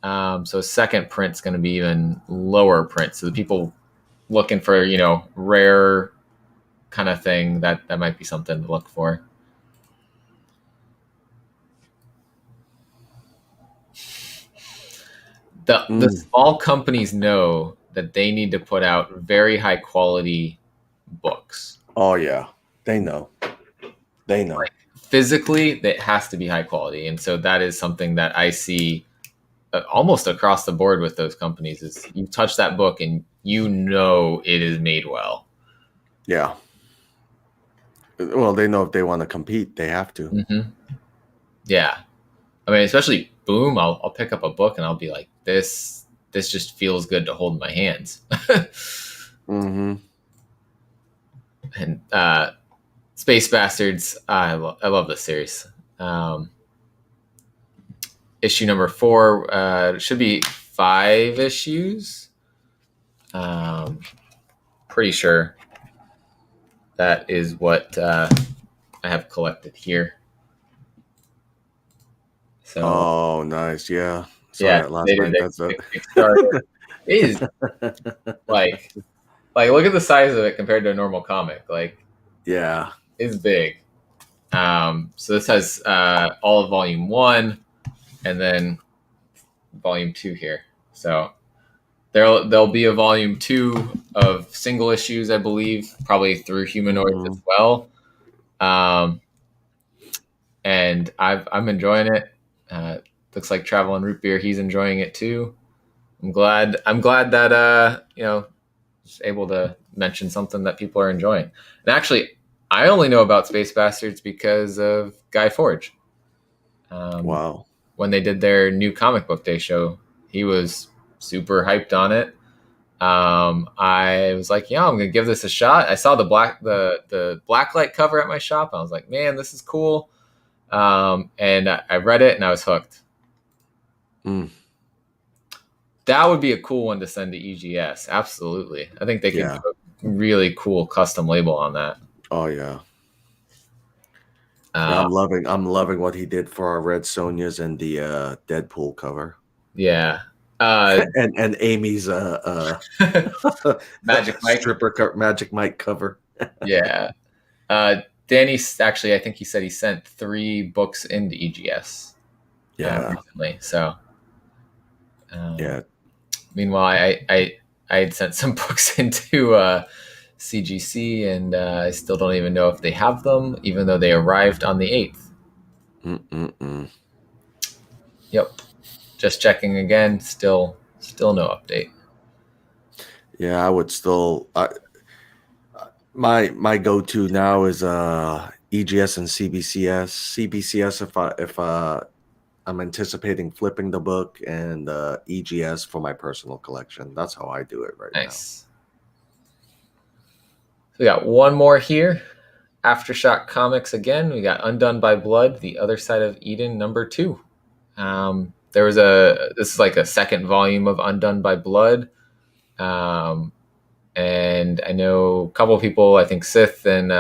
So second print's going to be even lower print. So the people looking for rare kind of thing, that might be something to look for. The small companies know that they need to put out very high quality books. Oh yeah, they know. They know. Like, physically, it has to be high quality, and so that is something that I see almost across the board with those companies. Is you touch that book and it is made well. Yeah. Well, they know if they want to compete, they have to. Mm-hmm. Yeah, I mean, especially Boom. I'll pick up a book and I'll be like, this just feels good to hold in my hands. Mm-hmm. And Space Bastards, I love this series. Issue number 4 should be 5 issues. Pretty sure that is what I have collected here. So, oh, nice. Yeah. Yeah, last night. That's it. It is like look at the size of it compared to a normal comic. Like, yeah, it's big. So this has all of volume 1 and then volume 2 here. So there'll be a volume 2 of single issues, I believe, probably through Humanoids as well. And I'm enjoying it. Looks like Traveling Root Beer, he's enjoying it too. I'm glad that was able to mention something that people are enjoying. And actually, I only know about Space Bastards because of Guy Forge. Wow. When they did their new comic book day show, he was super hyped on it. I was like, yeah, I'm gonna give this a shot. I saw the blacklight cover at my shop. I was like, man, this is cool. And I read it and I was hooked. That would be a cool one to send to EGS. Absolutely. I think they could do a really cool custom label on that. Oh yeah. I'm loving what he did for our Red Sonjas and the Deadpool cover. Yeah. And Amy's Magic Mike stripper Magic Mike cover. Yeah. Danny, actually, I think he said he sent 3 books into EGS. Yeah. Recently. So. Yeah. Meanwhile, I had sent some books into CGC, and I still don't even know if they have them, even though they arrived on the 8th. Yep. Just checking again. Still no update. Yeah, I would still. My go-to now is EGS and CBCS. CBCS if I'm anticipating flipping the book, and EGS for my personal collection. That's how I do it right now. Nice. So we got one more here. Aftershock Comics again. We got Undone by Blood, The Other Side of Eden, #2. There was this is like a second volume of Undone by Blood. And I know a couple of people, I think Sith and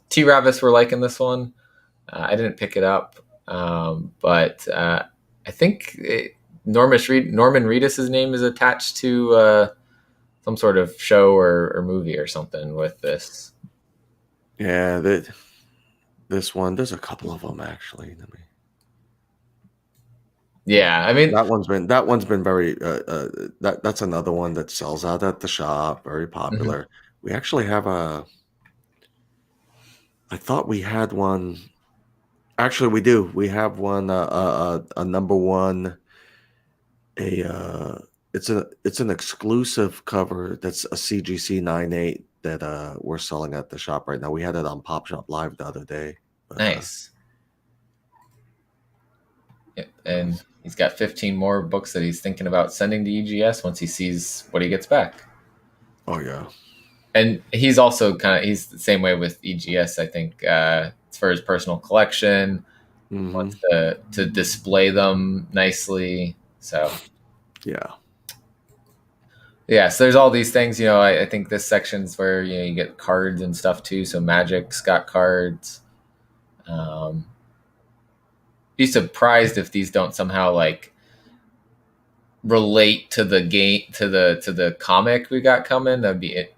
T Ravis were liking this one. I didn't pick it up, but I think Norman Reedus' name is attached to some sort of show or movie or something with this. Yeah, this one, there's a couple of them actually. Yeah, I mean that one's been very that's another one that sells out at the shop, very popular. We actually have I thought we had one. Actually, we do. We have one a #1. It's an exclusive cover that's a CGC 98 that we're selling at the shop right now. We had it on Pop Shop Live the other day. But, nice. Yep. And he's got 15 more books that he's thinking about sending to EGS once he sees what he gets back. Oh yeah. And he's also he's the same way with EGS, I think. It's for his personal collection. Wants to display them nicely. So yeah. So there's all these things, I think this section's where you get cards and stuff too. So Magic's got cards. Be surprised if these don't somehow like relate to the game, to the comic we got coming. That'd be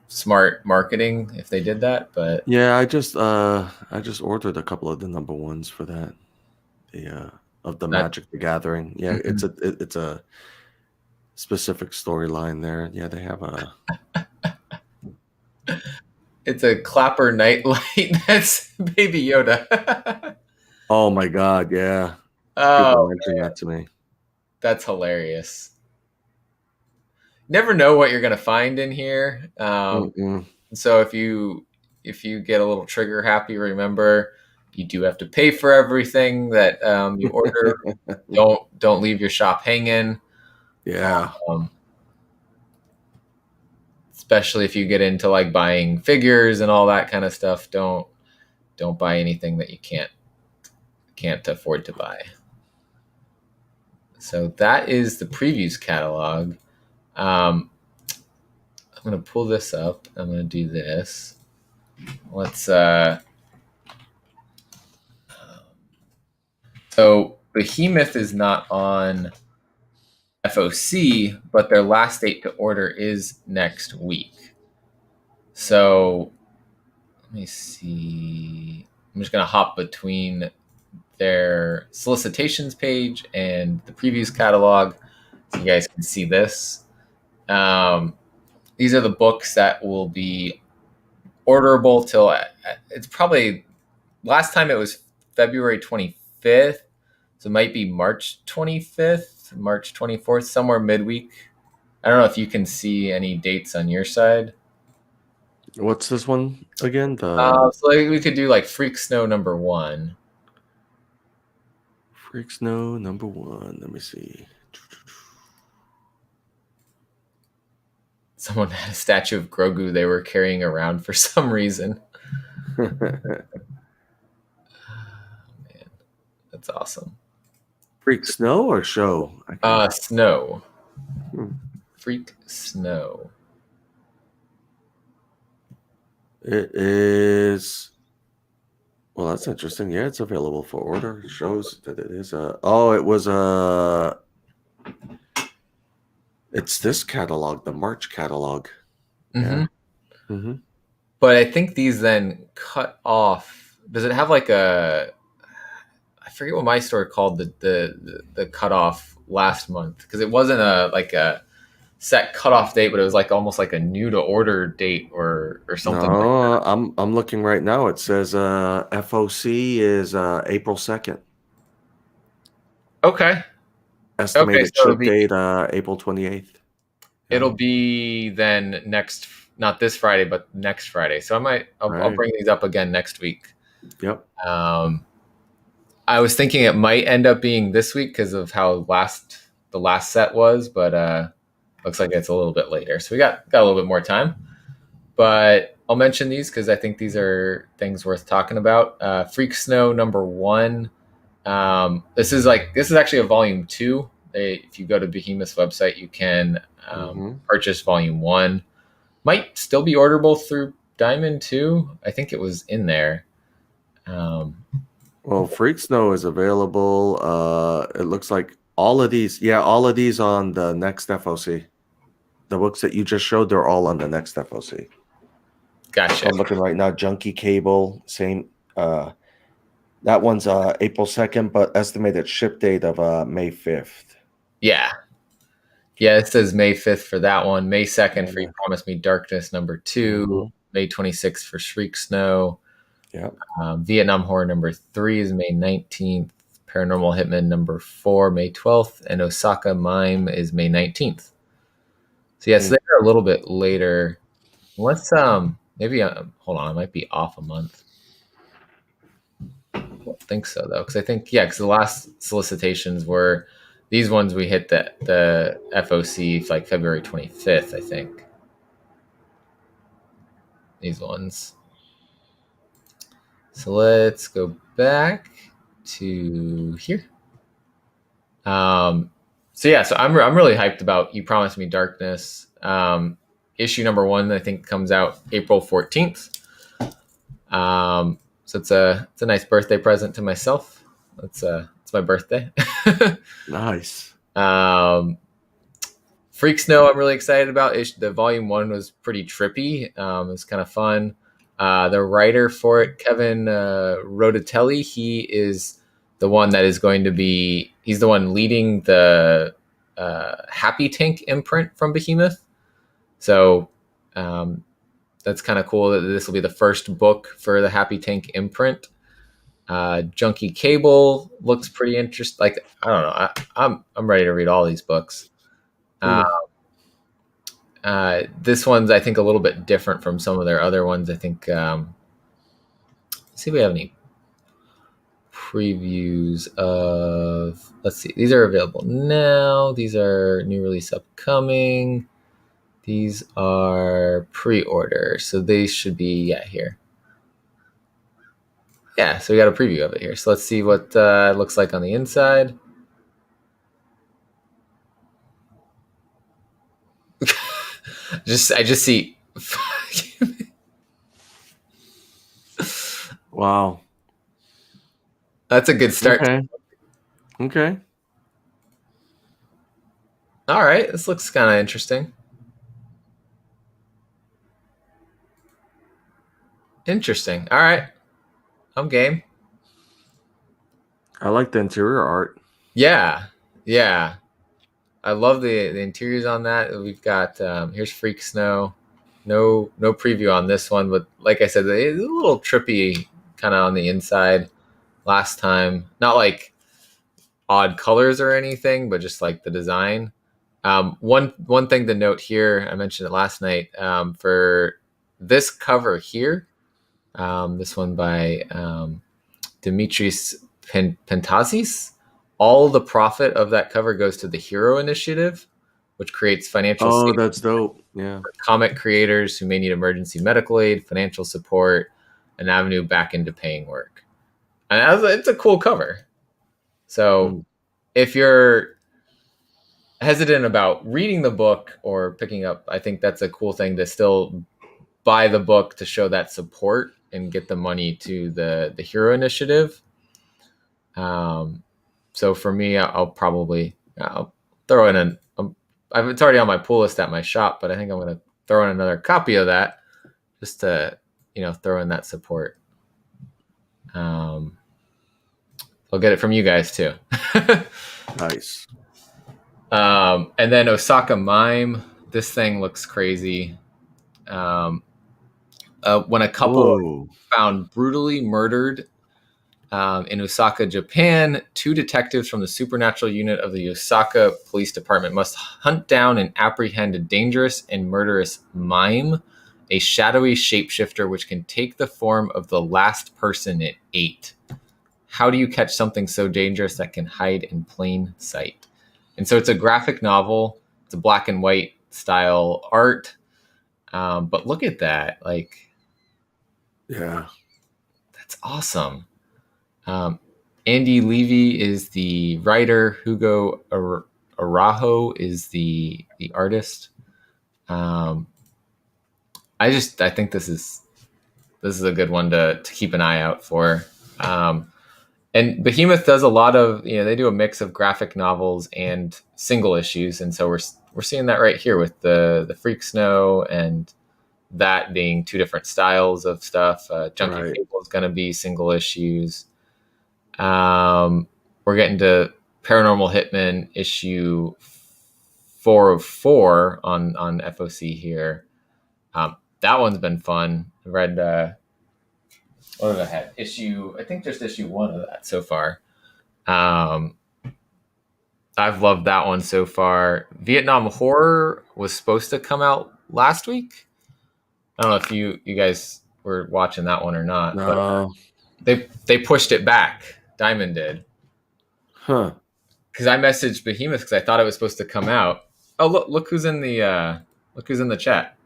smart marketing if they did that. But yeah, I just ordered a couple of the #1s for that. Of the Magic the Gathering. Yeah, it's a specific storyline there. Yeah, they have a it's a Clapper Nightlight that's Baby Yoda. Oh my god, yeah. Oh, mentioned that to me. That's hilarious. Never know what you're gonna find in here. So if you get a little trigger happy, remember you do have to pay for everything that you order. Don't leave your shop hanging. Yeah. Especially if you get into like buying figures and all that kind of stuff, don't buy anything that you can't afford to buy. So that is the previews catalog. I'm going to pull this up. I'm going to do this. Let's so Behemoth is not on FOC, but their last date to order is next week. So let me see. I'm just going to hop between their solicitations page and the previews catalog so you guys can see this. These are the books that will be orderable till it's probably last time it was February 25th. So it might be March 25th, March 24th, somewhere midweek. I don't know if you can see any dates on your side. What's this one again? So we could do like Freak Snow #1. Freak Snow #1. Let me see. Someone had a statue of Grogu they were carrying around for some reason. Man, that's awesome. Freak Snow or show? Snow. Freak Snow. It is. Well, that's interesting. Yeah, it's available for order. It shows that it is it was it's this catalog, the March catalog. Yeah. But I think these then cut off. Does it have like I forget what my store called the cutoff last month, because it wasn't a set cutoff date, but it was like almost like a new to order date or something. No, like that. I'm looking right now. It says FOC is April 2nd. Okay. Estimated ship date April 28th. It'll be then not this Friday, but next Friday. So I'll bring these up again next week. Yep. I was thinking it might end up being this week because of how the last set was, but looks like it's a little bit later. So we got a little bit more time. But I'll mention these because I think these are things worth talking about. Freak Snow #1. This is actually a volume 2. If you go to Behemoth's website, you can Mm-hmm. purchase volume 1. Might still be orderable through Diamond too. I think it was in there. Well, Freak Snow is available. It looks like all of these, yeah, all of these on the next FOC. The books that you just showed, they're all on the next FOC. Gotcha. I'm looking right now. Junkie Cable, same. That one's April 2nd, but estimated ship date of May 5th. Yeah. Yeah, it says May 5th for that one. May 2nd for You Promised Me Darkness #2. Mhm. May 26th for Shriek Snow. Yeah. Vietnam Horror #3 is May 19th. Paranormal Hitman #4, May 12th. And Osaka Mime is May 19th. So yes, they're a little bit later. Let's maybe hold on, I might be off a month. I don't think so though, because I think because the last solicitations were these ones. We hit the FOC like February 25th, I think. These ones. So let's go back to here. So I'm really hyped about You Promised Me Darkness. Issue #1 I think comes out April 14th. So it's a nice birthday present to myself. It's my birthday. Nice. Freak Snow I'm really excited about. The volume 1 was pretty trippy. It was kind of fun. The writer for it, Kevin Rodatelli, he is the one that is going to be, he's the one leading the Happy Tank imprint from Behemoth. So that's kind of cool that this will be the first book for the Happy Tank imprint. Junkie Cable looks pretty interesting. Like, I don't know. I'm ready to read all these books. This one's, I think, a little bit different from some of their other ones. I think, let's see if we have any previews of, let's see, these are available now. These are new release upcoming. These are pre-order. So they should be, here. Yeah, so we got a preview of it here. So let's see what it looks like on the inside. I just see. Wow. That's a good start. Okay. All right, this looks kind of interesting. Interesting. All right, I'm game. I like the interior art. Yeah. I love the interiors on that. We've got here's Freak Snow. No preview on this one, but like I said, it's a little trippy kind of on the inside. Last time, not like odd colors or anything, but just like the design. One thing to note here, I mentioned it last night, for this cover here, this one by Dimitris Pentazis, all the profit of that cover goes to the Hero Initiative, which creates financial Oh, that's dope. Yeah. for comic creators who may need emergency medical aid, financial support, an avenue back into paying work. And it's a cool cover. So if you're hesitant about reading the book or picking up, I think that's a cool thing to still buy the book to show that support and get the money to the Hero Initiative. So for me, I'll throw in it's already on my pull list at my shop, but I think I'm going to throw in another copy of that just to, throw in that support. I'll get it from you guys too. Nice. And then Osaka Mime, this thing looks crazy. When a couple found brutally murdered in Osaka, Japan, 2 detectives from the supernatural unit of the Osaka Police Department must hunt down and apprehend a dangerous and murderous mime, a shadowy shapeshifter which can take the form of the last person it ate. How do you catch something so dangerous that can hide in plain sight? And so it's a graphic novel. It's a black and white style art. But look at that. Like, Yeah. That's awesome. Andy Leavy is the writer. Hugo Araujo is the artist. I think this is a good one to keep an eye out for. And Behemoth does a lot of, they do a mix of graphic novels and single issues, and so we're seeing that right here with the Freak Snow, and that being two different styles of stuff. Junkie Right. Cable is going to be single issues. We're getting to Paranormal Hitman issue 404 on FOC here. That one's been fun. I read what have I had? I think just issue 1 of that so far. I've loved that one so far. Vietnam Horror was supposed to come out last week. I don't know if you guys were watching that one or not, No. but they pushed it back. Diamond did. Huh. Because I messaged Behemoth because I thought it was supposed to come out. Oh, look who's in the chat.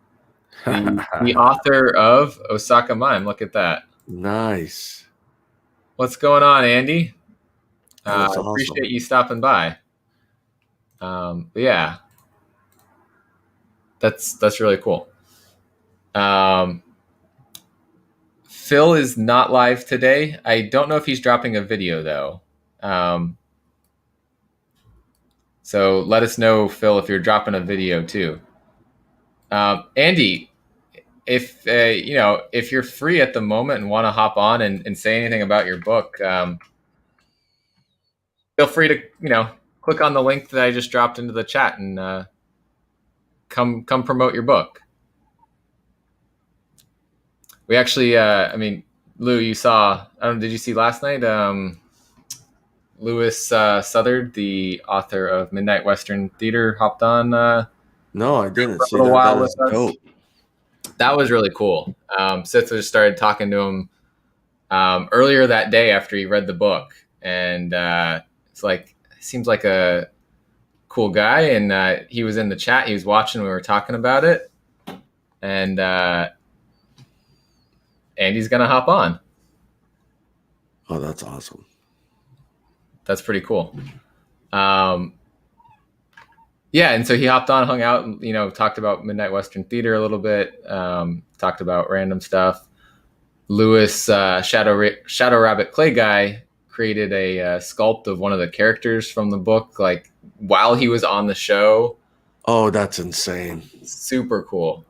The author of Osaka Mime. Look at that. Nice. What's going on, Andy? That's awesome. Appreciate you stopping by. But yeah, that's really cool. Phil is not live today. I don't know if he's dropping a video though. So let us know, Phil, if you're dropping a video too. Andy, if if you're free at the moment and want to hop on and say anything about your book, feel free to click on the link that I just dropped into the chat and come promote your book. We actually, Lou, you saw? Did you see last night? Lewis Southard, the author of Midnight Western Theater, hopped on. No, I didn't see a that. while That is with us. dope. That was really cool. Sith just started talking to him earlier that day after he read the book, and seems like a cool guy. And he was in the chat. He was watching. We were talking about it, and Andy's gonna hop on. Oh, that's awesome. That's pretty cool. Yeah, and so he hopped on, hung out, and talked about Midnight Western Theater a little bit. Talked about random stuff. Lewis Shadow Rabbit Clay Guy created a sculpt of one of the characters from the book, like while he was on the show. Oh, that's insane. Super cool.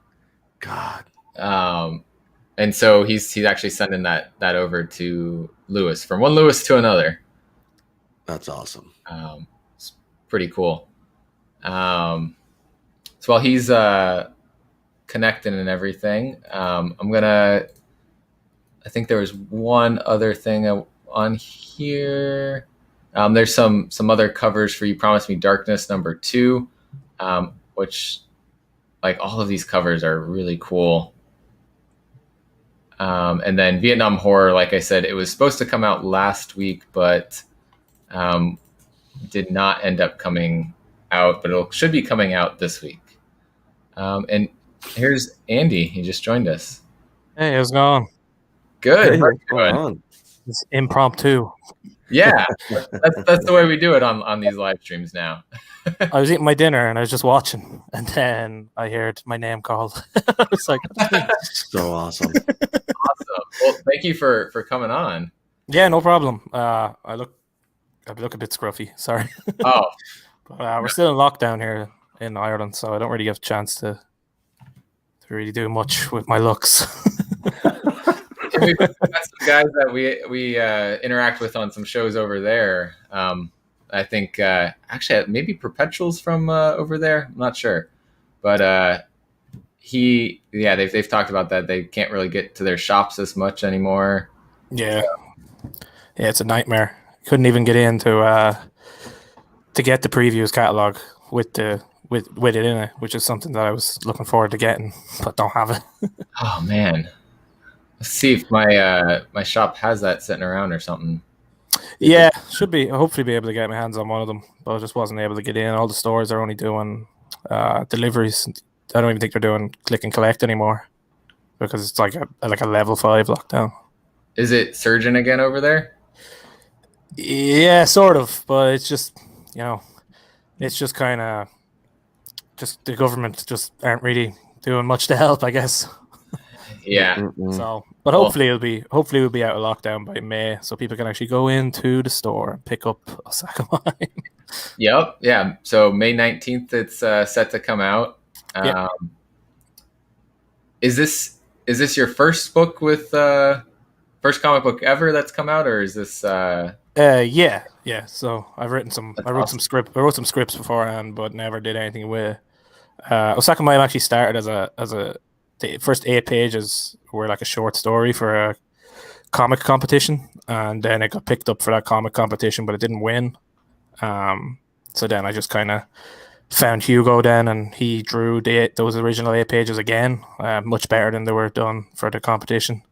God. And so he's actually sending that over to Lewis, from one Lewis to another. That's awesome. It's pretty cool. So while he's connecting and everything, I think there was one other thing on here. There's some other covers for You Promised Me Darkness #2, which, like, all of these covers are really cool. And then Vietnam Horror, like I said, it was supposed to come out last week, but did not end up coming out, but it should be coming out this week. And here's Andy. He just joined us. Hey, how's it going? Good. Hey, what's going on? It's impromptu. Yeah, that's the way we do it on these live streams now. I was eating my dinner and I was just watching, and then I heard my name called. I was like, So awesome. Awesome. Well, thank you for coming on. yeah, no problem. I look a bit scruffy. Sorry. Oh, But we're still in lockdown here in Ireland, so I don't really have a chance to really do much with my looks. we've got some guys that we interact with on some shows over there. I think actually maybe Perpetual's from over there. I'm not sure, but they've talked about that. They can't really get to their shops as much anymore. Yeah, it's a nightmare. Couldn't even get in to get the previews catalog with it in it, which is something that I was looking forward to getting, but don't have it. Oh man, let's see if my shop has that sitting around or something. Yeah, should be. Hopefully be able to get my hands on one of them, but I just wasn't able to get in. All the stores are only doing deliveries. I don't even think they're doing click and collect anymore. because it's like a level 5 lockdown. Is it surging again over there? Yeah, sort of, but it's just, it's just kind of just the government just aren't really doing much to help, I guess. Yeah. So, but hopefully we'll be out of lockdown by May, so people can actually go into the store and pick up Osaka Mime. Yep. Yeah. So May 19th, it's set to come out. Yep. Is this your first book with first comic book ever that's come out, or is this? Yeah. So I wrote some scripts beforehand, but never did anything with. Osaka Mime actually started the first 8 pages were like a short story for a comic competition, and then it got picked up for that comic competition, but it didn't win. So then I just kind of found Hugo then, and he drew those original 8 pages again, much better than they were done for the competition.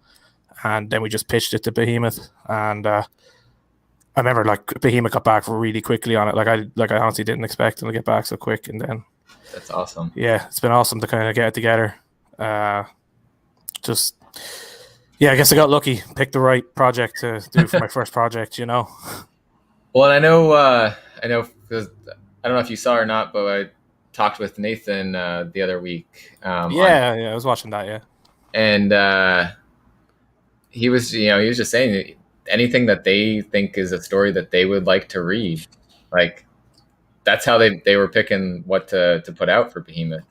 And then we just pitched it to Behemoth, and I remember like Behemoth got back really quickly on it. Like I honestly didn't expect them to get back so quick, and then that's awesome. Yeah, it's been awesome to kind of get it together. I guess I got lucky, picked the right project to do for my first project. Well, and I know because I don't know if you saw or not, but I talked with Nathan the other week. I was watching that. Yeah, and he was just saying that anything that they think is a story that they would like to read, like that's how they were picking what to put out for Behemoth.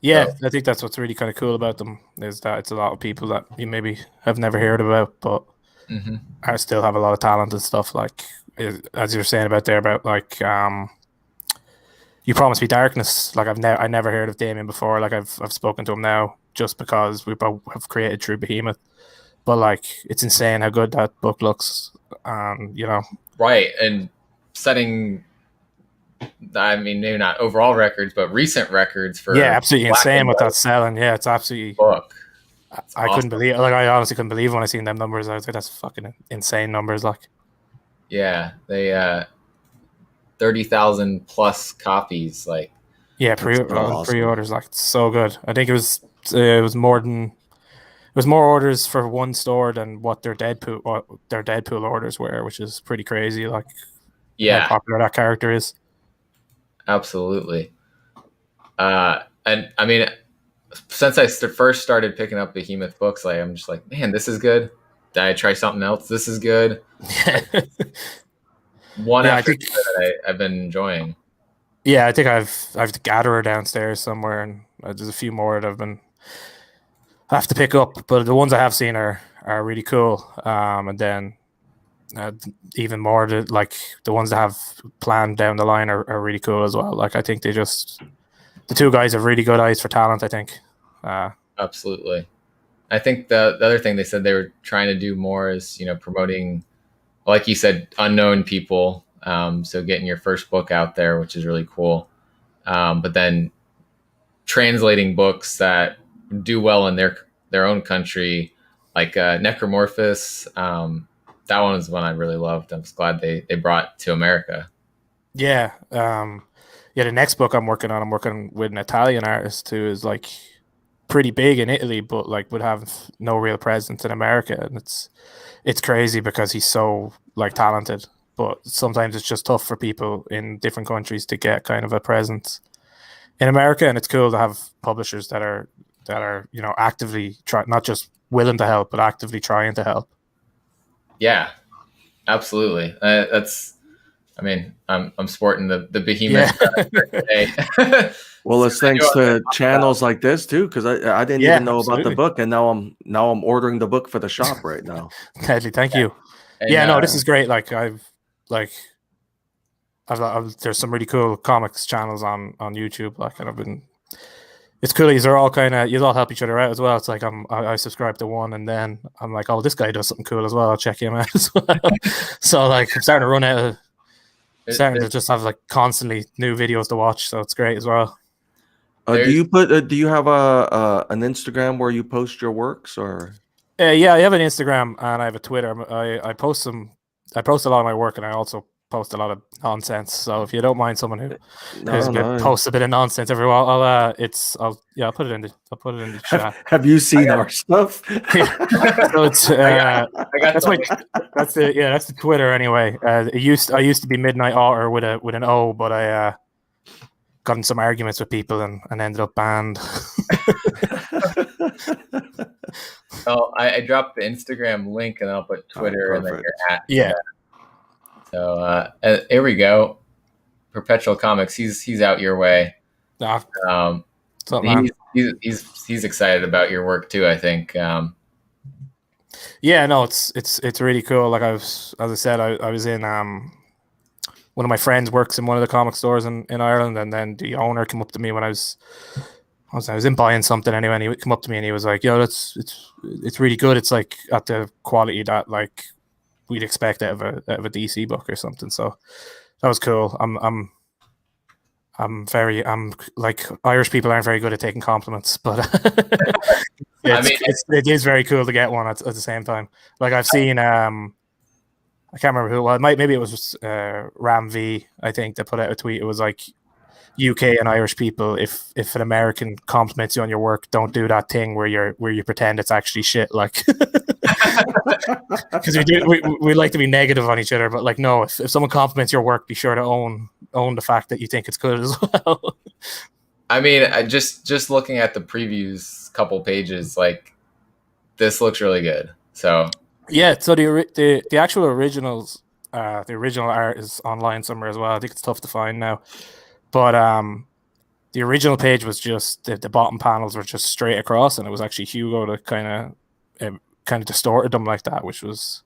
Yeah, so I think that's what's really kind of cool about them is that it's a lot of people that you maybe have never heard about, but I still have a lot of talent and stuff. Like as you were saying about like You Promised Me Darkness. Like I never heard of Damien before. Like I've spoken to him now just because we both have created through Behemoth. But like it's insane how good that book looks. Right, and setting. I mean, maybe not overall records, but recent records for absolutely insane what that's selling. Yeah, it's absolutely book. I couldn't believe. Like I honestly couldn't believe when I seen them numbers. I was like, that's fucking insane numbers. Like, yeah, they 30,000 plus copies. Like, yeah, pre-orders. Like, it's so good. I think it was more orders for one store than what their Deadpool orders were, which is pretty crazy. Like, how popular that character is. Absolutely. And I mean, since I first started picking up Behemoth books, like I'm just like, man, this is good. Did I try something else? This is good. After that I've been enjoying. Yeah, I think I've the Gatherer downstairs somewhere, and there's a few more that I have to pick up. But the ones I have seen are really cool. And then even more like the ones that have planned down the line are really cool as well. Like I think the 2 guys have really good eyes for talent, I think. Absolutely. I think the other thing they said they were trying to do more is promoting, like you said, unknown people, so getting your first book out there, which is really cool, but then translating books that do well in their own country, like Necromorphos. That one was one I really loved. I'm just glad they brought to America. Yeah. The next book I'm working with an Italian artist who is like pretty big in Italy, but like would have no real presence in America. And it's crazy because he's so like talented, but sometimes it's just tough for people in different countries to get kind of a presence in America. And it's cool to have publishers that are actively not just willing to help, but actively trying to help. Yeah, absolutely. I'm sporting the Behemoth today. Well, it's thanks to channels like this too, because I didn't even know about the book, and now I'm ordering the book for the shop right now. Thank you. And, this is great. Like there's some really cool comics channels on YouTube. Like, and it's cool. You all help each other out as well. It's like I subscribe to one, and then I'm like, oh, this guy does something cool as well. I'll check him out as well. So like I'm starting to run out of. Starting to just have like constantly new videos to watch, so it's great as well. Do you have an Instagram where you post your works, or? Yeah, I have an Instagram and I have a Twitter. I post a lot of my work, and I also post a lot of nonsense. So if you don't mind someone who No. posts a bit of nonsense every while, I'll put it in the chat. Have you seen our stuff? So it's I got that's the Twitter anyway. I used to be Midnight Otter with an O, but I got in some arguments with people and ended up banned. Oh, I dropped the Instagram link and I'll put Twitter and then your at. Yeah. So here we go. Perpetual Comics. He's out your way. Nah, he's excited about your work too, I think. Yeah, no, it's really cool. Like as I said, I was in one of my friends works in one of the comic stores in Ireland, and then the owner came up to me when I was in buying something anyway, and he would come up to me and he was like, "Yo, it's really good. It's like at the quality that like we'd expect out of a DC book or something." So that was cool. I'm like Irish people aren't very good at taking compliments, but it is very cool to get one at the same time. Like I've seen I can't remember who it was. Maybe it was Ram V, I think, that put out a tweet. It was like, UK and Irish people, if an American compliments you on your work, don't do that thing where you pretend it's actually shit. Like, because we like to be negative on each other, but like, no, if someone compliments your work, be sure to own the fact that you think it's good as well. I mean, just looking at the previews, couple pages, like this looks really good. So yeah, so the actual originals, the original art is online somewhere as well. I think it's tough to find now. But the original page was just the bottom panels were just straight across, and it was actually Hugo that kind of distorted them like that, which was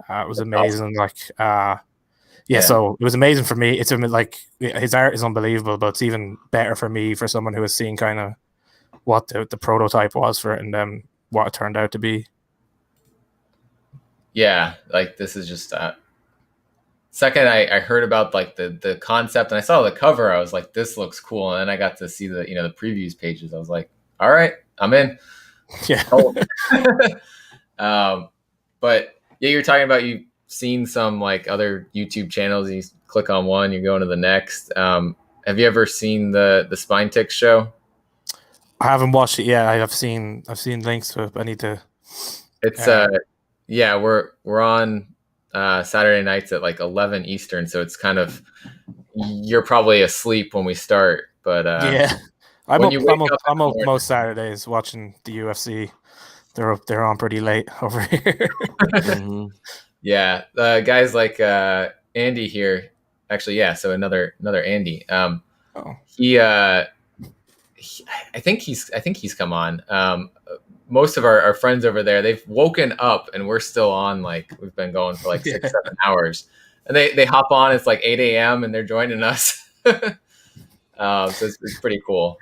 amazing. Like so it was amazing for me. It's like his art is unbelievable, but it's even better for me, for someone who has seen kind of what the prototype was for it and then what it turned out to be. Yeah, like this is just second I heard about like the concept and I saw the cover, I was like, this looks cool. And then I got to see the the previews pages. I was like, all right, I'm in. Yeah. But yeah, you're talking about you've seen some like other YouTube channels. You click on one, you're going to the next. Have you ever seen the Spine Tick show? I haven't watched it yet. I've seen links to it. But I need to. It's yeah, we're on Saturday nights at like 11 Eastern, so it's kind of, you're probably asleep when we start, but yeah, I'm up most Saturdays watching the UFC. They're on pretty late over here. Mm-hmm. Yeah, guys like Andy here, actually, yeah. So another Andy. He I think he's come on. Most of our friends over there, they've woken up and we're still on, like we've been going for like 6-7 hours, and they hop on. It's like 8 a.m. and they're joining us. So it's pretty cool.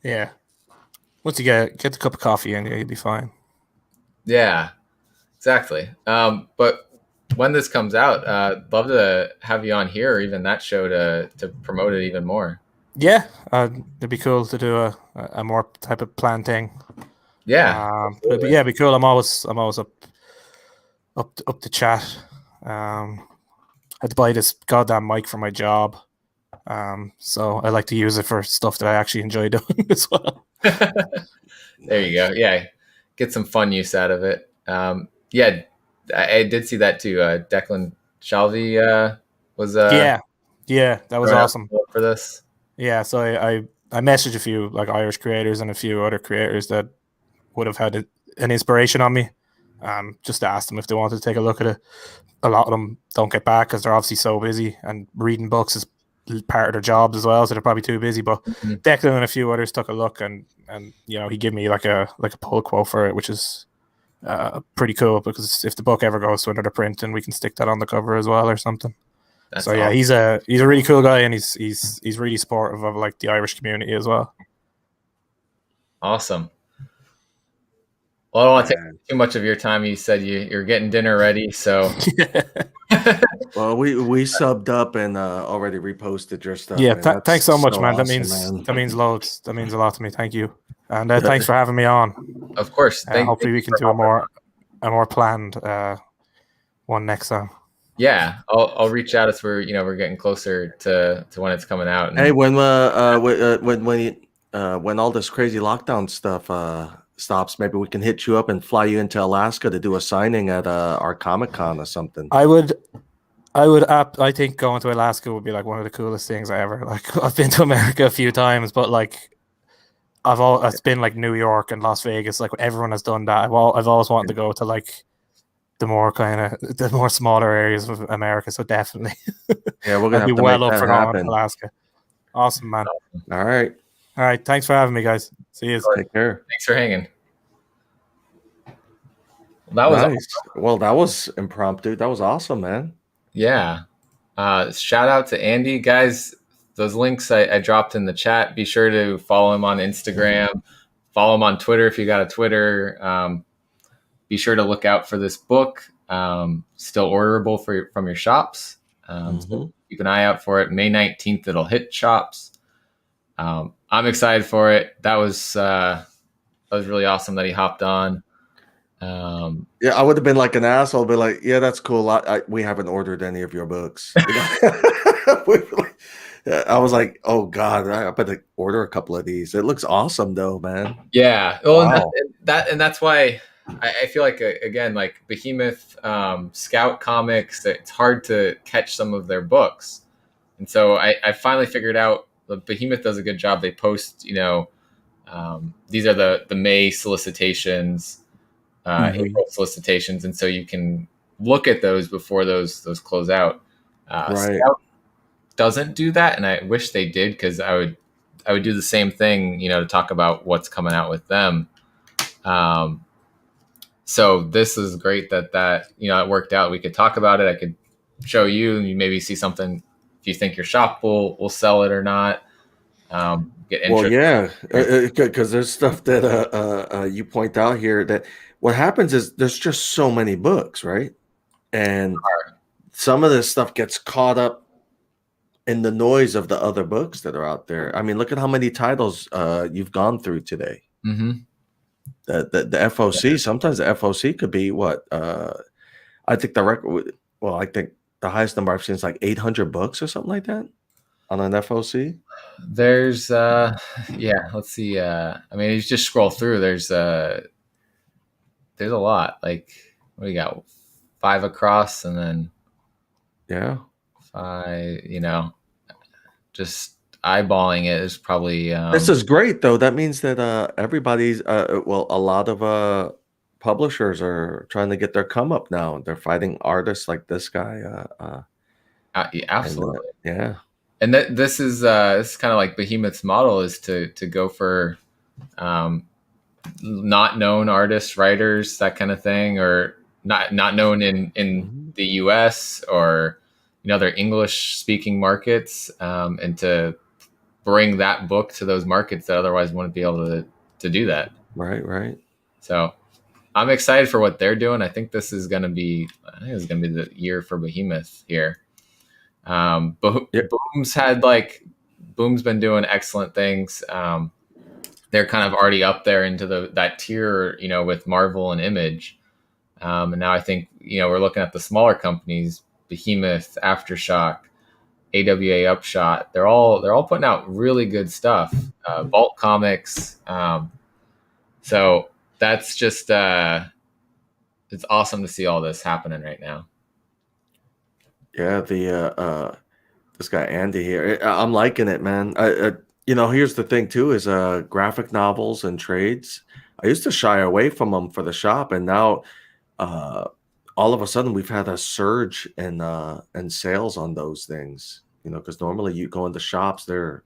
Yeah. Once you get the cup of coffee in, you'll be fine. Yeah, exactly. But when this comes out, love to have you on here or even that show to promote it even more. Yeah, it'd be cool to do a more type of plan thing. Yeah, it'd be cool. I'm always up to chat. I had to buy this goddamn mic for my job, so I like to use it for stuff that I actually enjoy doing as well. There you go. Yeah, get some fun use out of it. Yeah, I did see that too. Declan Shalvey was yeah, that was awesome for this. Yeah, so I messaged a few like Irish creators and a few other creators that would have had an inspiration on me, just to ask them if they wanted to take a look at it. A lot of them don't get back because they're obviously so busy, and reading books is part of their jobs as well, so they're probably too busy. But Declan and a few others took a look, and he gave me like a pull quote for it, which is pretty cool, because if the book ever goes to another print, and we can stick that on the cover as well or something. That's so awesome. Yeah, he's a really cool guy, and he's really supportive of like the Irish community as well. Awesome. Well, I don't want to take too much of your time. You said you're getting dinner ready, so. Well, we subbed up and already reposted your stuff. Yeah, thanks so much, man. Awesome, that means loads. That means a lot to me. Thank you, and thanks for having me on. Of course. Hopefully, we can do a more planned one next time. Yeah, I'll reach out as we're getting closer to when it's coming out. And Hey, when all this crazy lockdown stuff stops, maybe we can hit you up and fly you into Alaska to do a signing at our Comic Con or something. I think going to Alaska would be like one of the coolest things I ever. Like I've been to America a few times, but like it's been like New York and Las Vegas. Like everyone has done that. I've always wanted to go to like the more smaller areas of America. So definitely, Yeah, we're gonna I'd be have to well make up that for going to happen. Alaska. Awesome, man. All right. All right, thanks for having me, guys. See you. Take care. thanks for hanging. That was Nice. Well, that was impromptu. That was awesome, man. Yeah. Shout out to Andy. Guys, those links I dropped in the chat. Be sure to follow him on Instagram. Follow him on Twitter if you got a Twitter. Be sure to look out for this book. Still orderable from your shops. So keep an eye out for it. May 19th, it'll hit shops. I'm excited for it. That was really awesome that he hopped on. Yeah, I would have been like an asshole, be like, "Yeah, that's cool. We haven't ordered any of your books." You know? I was like, "Oh God, I better order a couple of these." It looks awesome, though, man. Yeah. Well, Wow. and that's why I feel like again, like Behemoth, Scout Comics, it's hard to catch some of their books, and so I finally figured out that Behemoth does a good job. They post, these are the May solicitations, April solicitations, and so you can look at those before those close out. Right. Scout doesn't do that, and I wish they did, because I would do the same thing, to talk about what's coming out with them. So this is great that it worked out. We could talk about it. I could show you, and you maybe see something if you think your shop will sell it or not. Get interest. Well, yeah, because there's stuff that you point out here that what happens is there's just so many books, right? And some of this stuff gets caught up in the noise of the other books that are out there. I mean, look at how many titles you've gone through today. Mm-hmm. The FOC, sometimes the FOC could be what? I think the record. Well, I think the highest number I've seen is like 800 books or something like that on an FOC. There's let's see. I mean, you just scroll through. There's a lot. Like, what do you got? 5 across, and then 5. Just eyeballing it is probably. This is great, though. That means that everybody's a lot of publishers are trying to get their come up now. They're fighting artists like this guy. Absolutely, yeah. And this is kind of like Behemoth's model, is to go for not known artists, writers, that kind of thing, or not known in the US or other English speaking markets, and to bring that book to those markets that otherwise wouldn't be able to do that. Right. So I'm excited for what they're doing. I think this is going to be the year for Behemoth here. Boom's been doing excellent things. They're kind of already up there into that tier, with Marvel and Image. And now I think, we're looking at the smaller companies, Behemoth, Aftershock, AWA, Upshot. They're all putting out really good stuff. Vault Comics. So that's just, it's awesome to see all this happening right now. Yeah, this guy Andy here, I'm liking it, man. Here's the thing too: is graphic novels and trades. I used to shy away from them for the shop, and now, all of a sudden, we've had a surge in sales on those things. Because normally you go into shops, their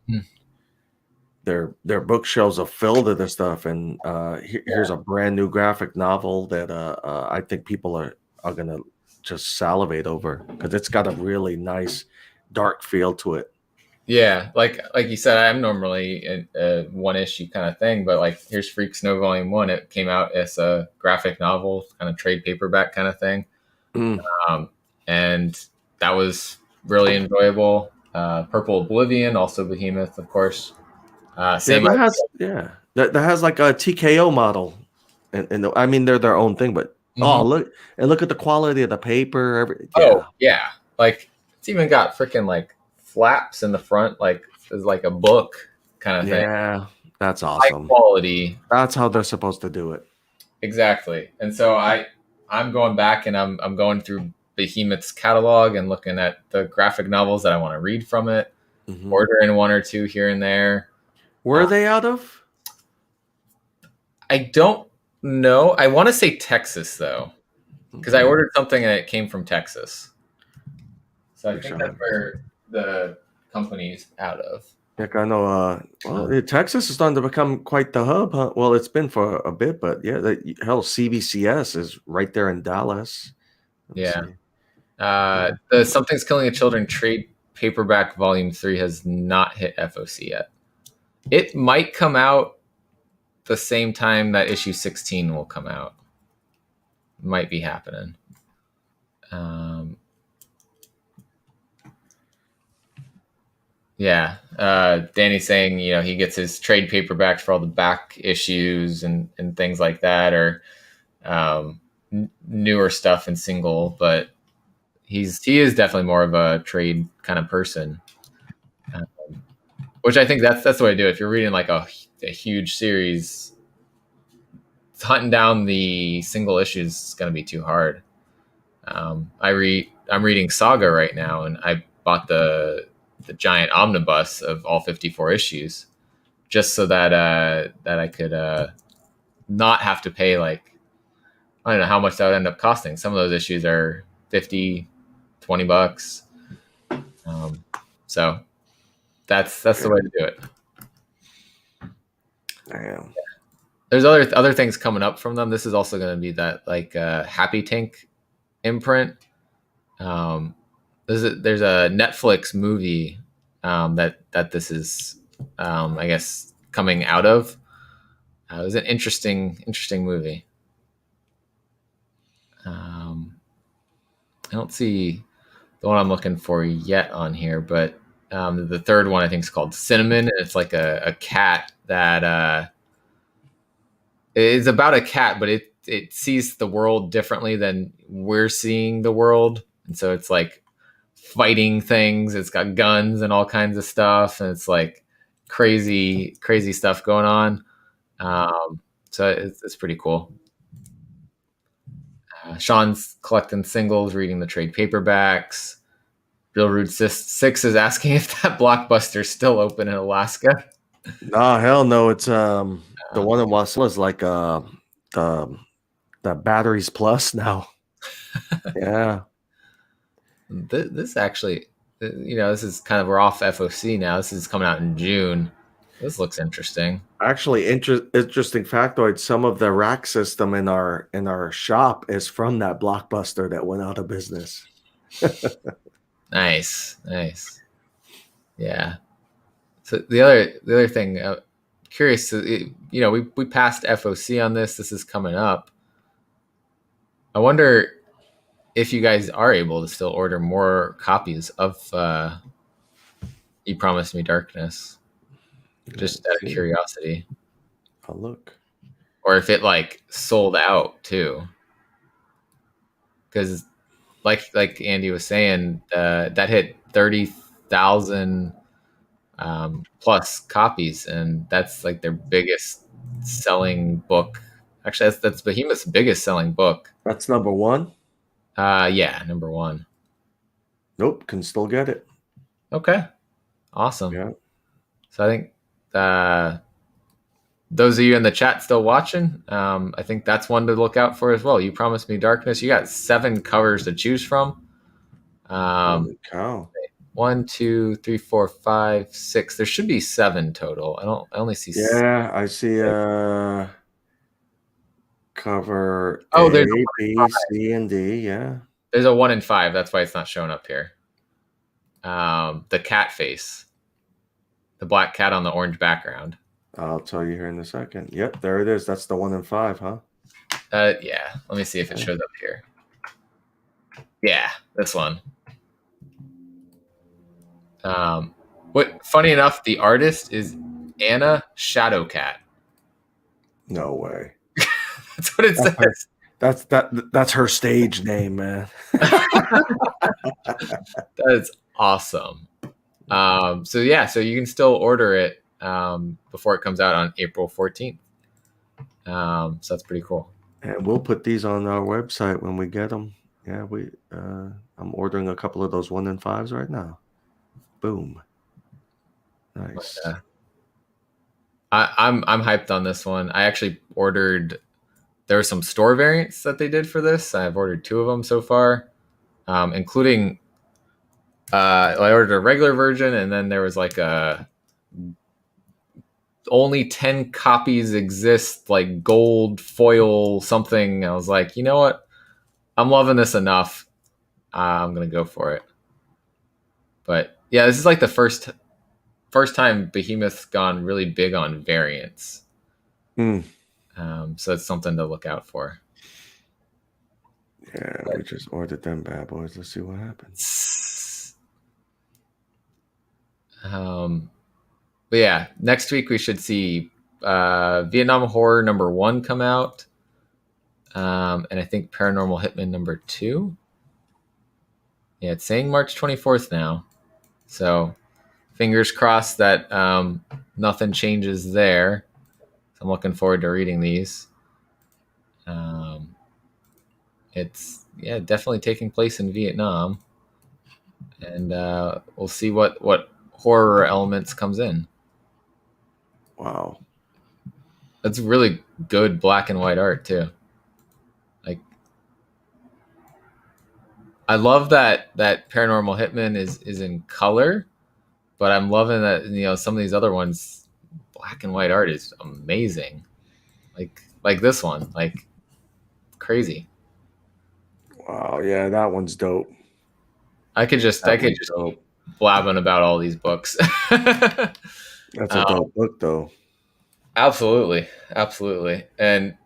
bookshelves are filled with this stuff, and here's a brand new graphic novel that I think people are gonna just salivate over, because it's got a really nice dark feel to it. Yeah, like you said, I'm normally a one issue kind of thing, but like, here's Freak Snow Volume 1. It came out as a graphic novel, kind of trade paperback kind of thing. And that was really enjoyable. Purple Oblivion, also Behemoth, of course. That has like a TKO model, and I mean, they're their own thing, but Oh, look at the quality of the paper. Oh yeah, like it's even got freaking like flaps in the front, like it's like a book kind of thing. Yeah, that's High awesome. quality. That's how they're supposed to do it. Exactly. And so I'm going back and I'm going through Behemoth's catalog and looking at the graphic novels that I want to read from it, ordering one or two here and there. Where are they out of? I don't know. I want to say Texas though, because I ordered something and it came from Texas. So I think that's where the company's out of. Like I know, Texas is starting to become quite the hub. Huh? Well, it's been for a bit, but yeah, hell, CBCS is right there in Dallas. Yeah. The Something's Killing the Children trade paperback volume 3 has not hit FOC yet. It might come out the same time that issue 16 will come out. Might be happening. Yeah. Danny's saying, he gets his trade paperbacks for all the back issues and things like that, or newer stuff in single, but he is definitely more of a trade kind of person, which I think that's the way to do it. If you're reading like a huge series, hunting down the single issues is going to be too hard. I'm reading Saga right now, and I bought the giant omnibus of all 54 issues just so that I could not have to pay, like, I don't know how much that would end up costing. Some of those issues are $50, $20. So that's the way to do it. Damn. There's other things coming up from them. This is also going to be that like Happy Tank imprint. There's a Netflix movie that this is, I guess, coming out of. It was an interesting movie. I don't see the one I'm looking for yet on here, but the third one I think is called Cinnamon, and it's like a cat that is about a cat, but it sees the world differently than we're seeing the world, and so it's like fighting things. It's got guns and all kinds of stuff, and it's like crazy stuff going on. So it's pretty cool. Sean's collecting singles, reading the trade paperbacks. Real Rude 6 is asking if that Blockbuster's still open in Alaska. Nah, hell no. It's the one in Wasilla is like the Batteries Plus now. Yeah. This actually, this is kind of, we're off FOC now. This is coming out in June. This looks interesting. Actually, interesting factoid. Some of the rack system in our shop is from that Blockbuster that went out of business. Nice. Yeah. So the other thing, curious, we passed FOC on this. This is coming up. I wonder if you guys are able to still order more copies of You Promised Me Darkness. Just out of curiosity. I'll look. Or if it like sold out too. Because like Andy was saying, that hit 30,000 plus copies, and that's like their biggest selling book. Actually, that's Behemoth's biggest selling book. That's number one? Yeah, number one. Nope, can still get it. Okay. Awesome. Yeah. So I think those of you in the chat still watching, I think that's one to look out for as well. You Promised Me Darkness. You got 7 covers to choose from. Holy cow. 1, 2, 3, 4, 5, 6. There should be 7 total. I only see. Yeah, I see cover there's A, B, C, and D. Yeah. There's a 1 and 5. That's why it's not showing up here. The cat face. The black cat on the orange background. I'll tell you here in a second. Yep, there it is. That's the 1 and 5, huh? Yeah. Let me see if it shows up here. Yeah, this one. Funny enough, the artist is Anna Shadowcat. No way. That's what it says. That's her stage name, man. That's awesome. So you can still order it before it comes out on April 14th. So that's pretty cool. And we'll put these on our website when we get them. Yeah, I'm ordering a couple of those 1 and 5s right now. Boom. Nice. But, I'm hyped on this one. I actually ordered. There were some store variants that they did for this. I've ordered 2 of them so far, including. I ordered a regular version, and then there was like only 10 copies exist, like gold foil something. I was like, you know what? I'm loving this enough. I'm gonna go for it. But yeah, this is like the first time Behemoth's gone really big on variants. So it's something to look out for. Yeah, we just ordered them bad boys. Let's see what happens. But yeah, next week we should see Vietnam Horror #1 come out. And I think Paranormal Hitman #2. Yeah, it's saying March 24th now. So fingers crossed that nothing changes there. So I'm looking forward to reading these. It's definitely taking place in Vietnam. And we'll see what horror elements comes in. Wow. That's really good black and white art too. Like, I love that Paranormal Hitman is in color, but I'm loving that some of these other ones, black and white art is amazing. Like this one, like crazy. Wow, yeah, that one's dope. I could just keep blabbing about all these books. That's a dope book, though. Absolutely. And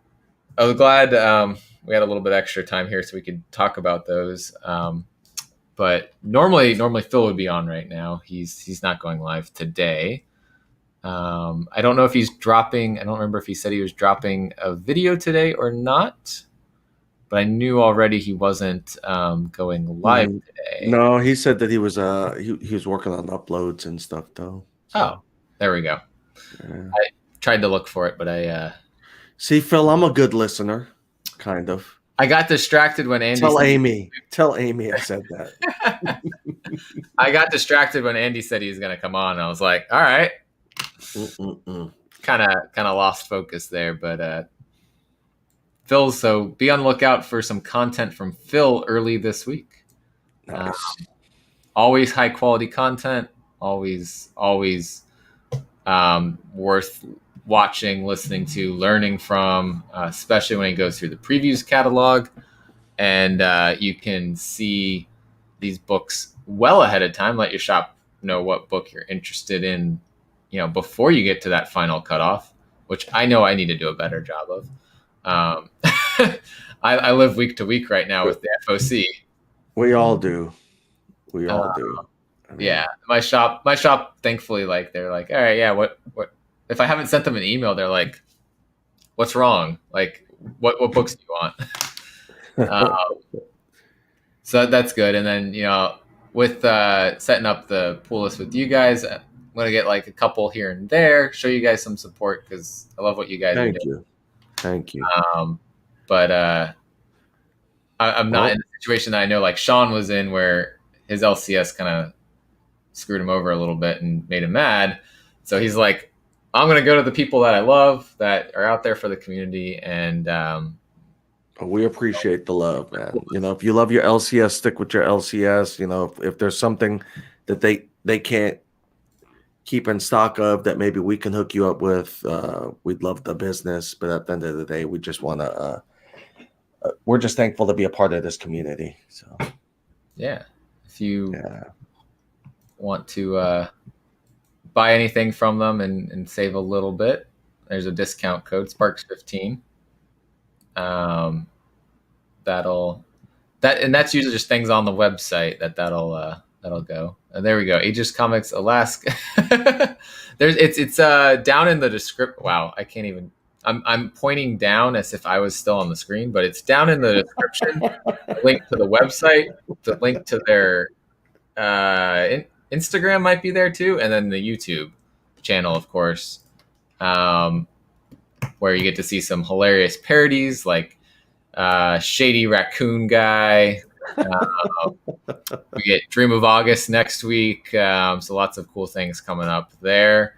I was glad we had a little bit extra time here so we could talk about those. But normally Phil would be on right now. He's not going live today. I don't know if he's dropping. I don't remember if he said he was dropping a video today or not. But I knew already he wasn't going live today. No, he said that he was he was working on uploads and stuff though. So. Oh, there we go. Yeah. I tried to look for it, but I see, Phil, I'm a good listener, kind of. I got distracted when Andy Tell Amy I said that. I got distracted when Andy said he was going to come on. I was like, all right. Kind of lost focus there, but Phil, so be on the lookout for some content from Phil early this week. Nice. Always high quality content. Always worth watching, listening to, learning from, especially when he goes through the previews catalog. And you can see these books well ahead of time. Let your shop know what book you're interested in, before you get to that final cutoff, which I know I need to do a better job of. I live week to week right now with the FOC. We all do. I mean, yeah, my shop, thankfully, like, they're like, all right, yeah, what, if I haven't sent them an email, they're like, what's wrong? Like, what books do you want? So that's good. And then, with setting up the pool list with you guys, I'm going to get like a couple here and there, show you guys some support because I love what you guys are doing. Thank you. But I'm not in a situation that I know like Sean was in where his LCS kind of screwed him over a little bit and made him mad. So he's like, I'm going to go to the people that I love that are out there for the community. And we appreciate the love, man. If you love your LCS, stick with your LCS. If there's something that they can't keep in stock of that maybe we can hook you up with, we'd love the business. But at the end of the day, we just want to we're just thankful to be a part of this community. So yeah, if you want to buy anything from them and save a little bit, there's a discount code, Sparks15. And that's usually just things on the website that'll go. And there we go. Aegis Comics Alaska. It's down in the description. Wow, I can't even. I'm pointing down as if I was still on the screen, but it's down in the description. The link to the website, the link to their Instagram might be there too, and then the YouTube channel, of course, where you get to see some hilarious parodies like Shady Raccoon Guy. We get Dream of August next week, so lots of cool things coming up there.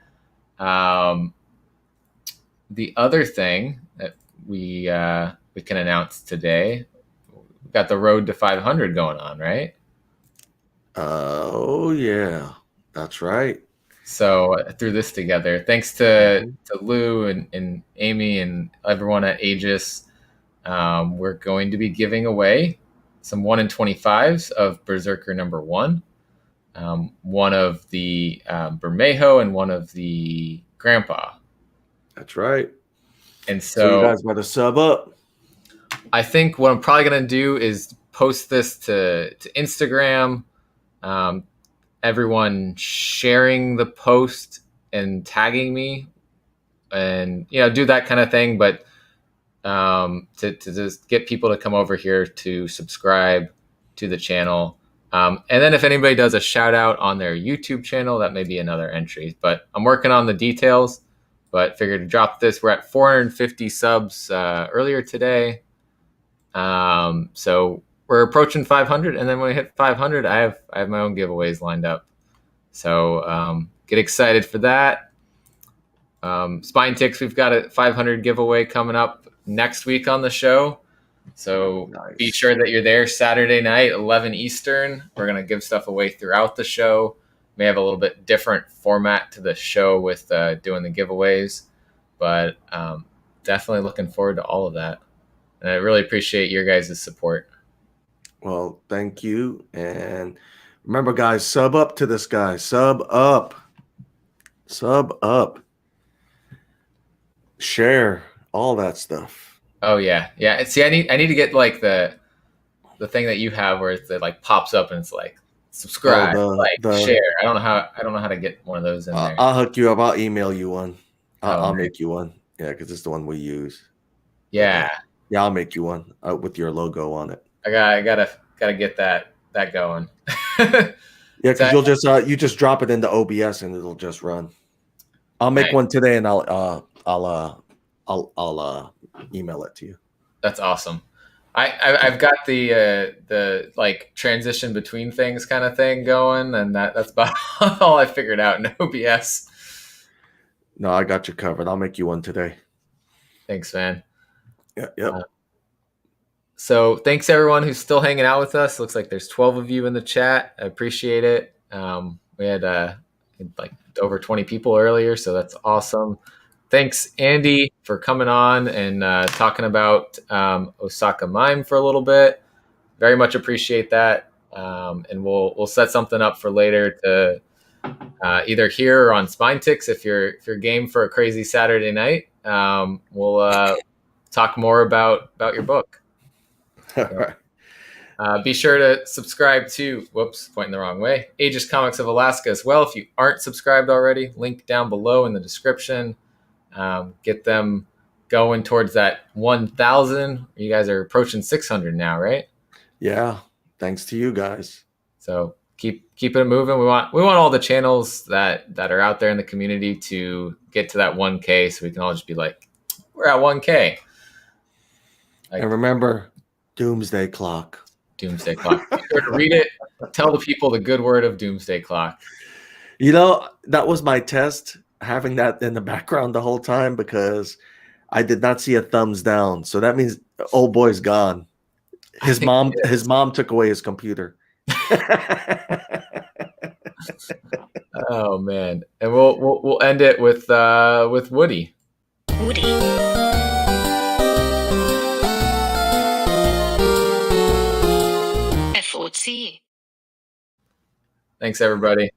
The other thing that we can announce today, we've got the Road to 500 going on, right? Oh yeah, that's right. So I threw this together. Thanks to Lou and Amy and everyone at Aegis. We're going to be giving away some 1 in 25s of Berserker #1, one of the Bermejo, and one of the Grandpa. That's right. And So you guys better sub up. I think what I'm probably going to do is post this to Instagram. Everyone sharing the post and tagging me, and do that kind of thing. But to just get people to come over here to subscribe to the channel, and then if anybody does a shout out on their YouTube channel, that may be another entry. But I'm working on the details. But figured to drop this. We're at 450 subs earlier today. So we're approaching 500, and then when we hit 500, I have my own giveaways lined up. So get excited for that. Spine Ticks, we've got a 500 giveaway coming up next week on the show. So Be sure that you're there Saturday night, 11 Eastern. We're going to give stuff away throughout the show. May have a little bit different format to the show with doing the giveaways, but definitely looking forward to all of that. And I really appreciate your guys' support. Well, thank you. And remember, guys, sub up to this guy. Sub up. Sub up. Share. All that stuff. Oh, yeah. Yeah. See, I need to get like the thing that you have where it like pops up and it's like, subscribe, share. I don't know how to get one of those in there. I'll hook you up. I'll email you one. I'll make you one. Yeah, because it's the one we use. Yeah. Yeah, I'll make you one with your logo on it. I gotta get that going. Yeah, because you just drop it into OBS and it'll just run. I'll make one today and I'll email it to you. That's awesome. I've got the like transition between things kind of thing going, and that's about all I figured out in OBS. No, I got you covered. I'll make you one today. Thanks, man. Yeah. So thanks everyone who's still hanging out with us. Looks like there's 12 of you in the chat. I appreciate it. We had like over 20 people earlier, so that's awesome. Thanks, Andy, for coming on and talking about Osaka Mime for a little bit. Very much appreciate that. And we'll set something up for later to either here or on Spine Ticks if you're game for a crazy Saturday night. We'll talk more about your book. So, be sure to subscribe to, pointing the wrong way, Aegis Comics of Alaska as well. If you aren't subscribed already, link down below in the description. Get them going towards that 1,000. You guys are approaching 600 now, right? Yeah. Thanks to you guys. So keep it moving. We want all the channels that are out there in the community to get to that 1K, so we can all just be like, we're at 1K. And remember, Doomsday Clock. Doomsday Clock. Be sure to read it. Tell the people the good word of Doomsday Clock. That was my test, having that in the background the whole time, because I did not see a thumbs down. So that means old boy's gone. His mom took away his computer. Oh man. And we'll end it with Woody. FOC. Thanks everybody.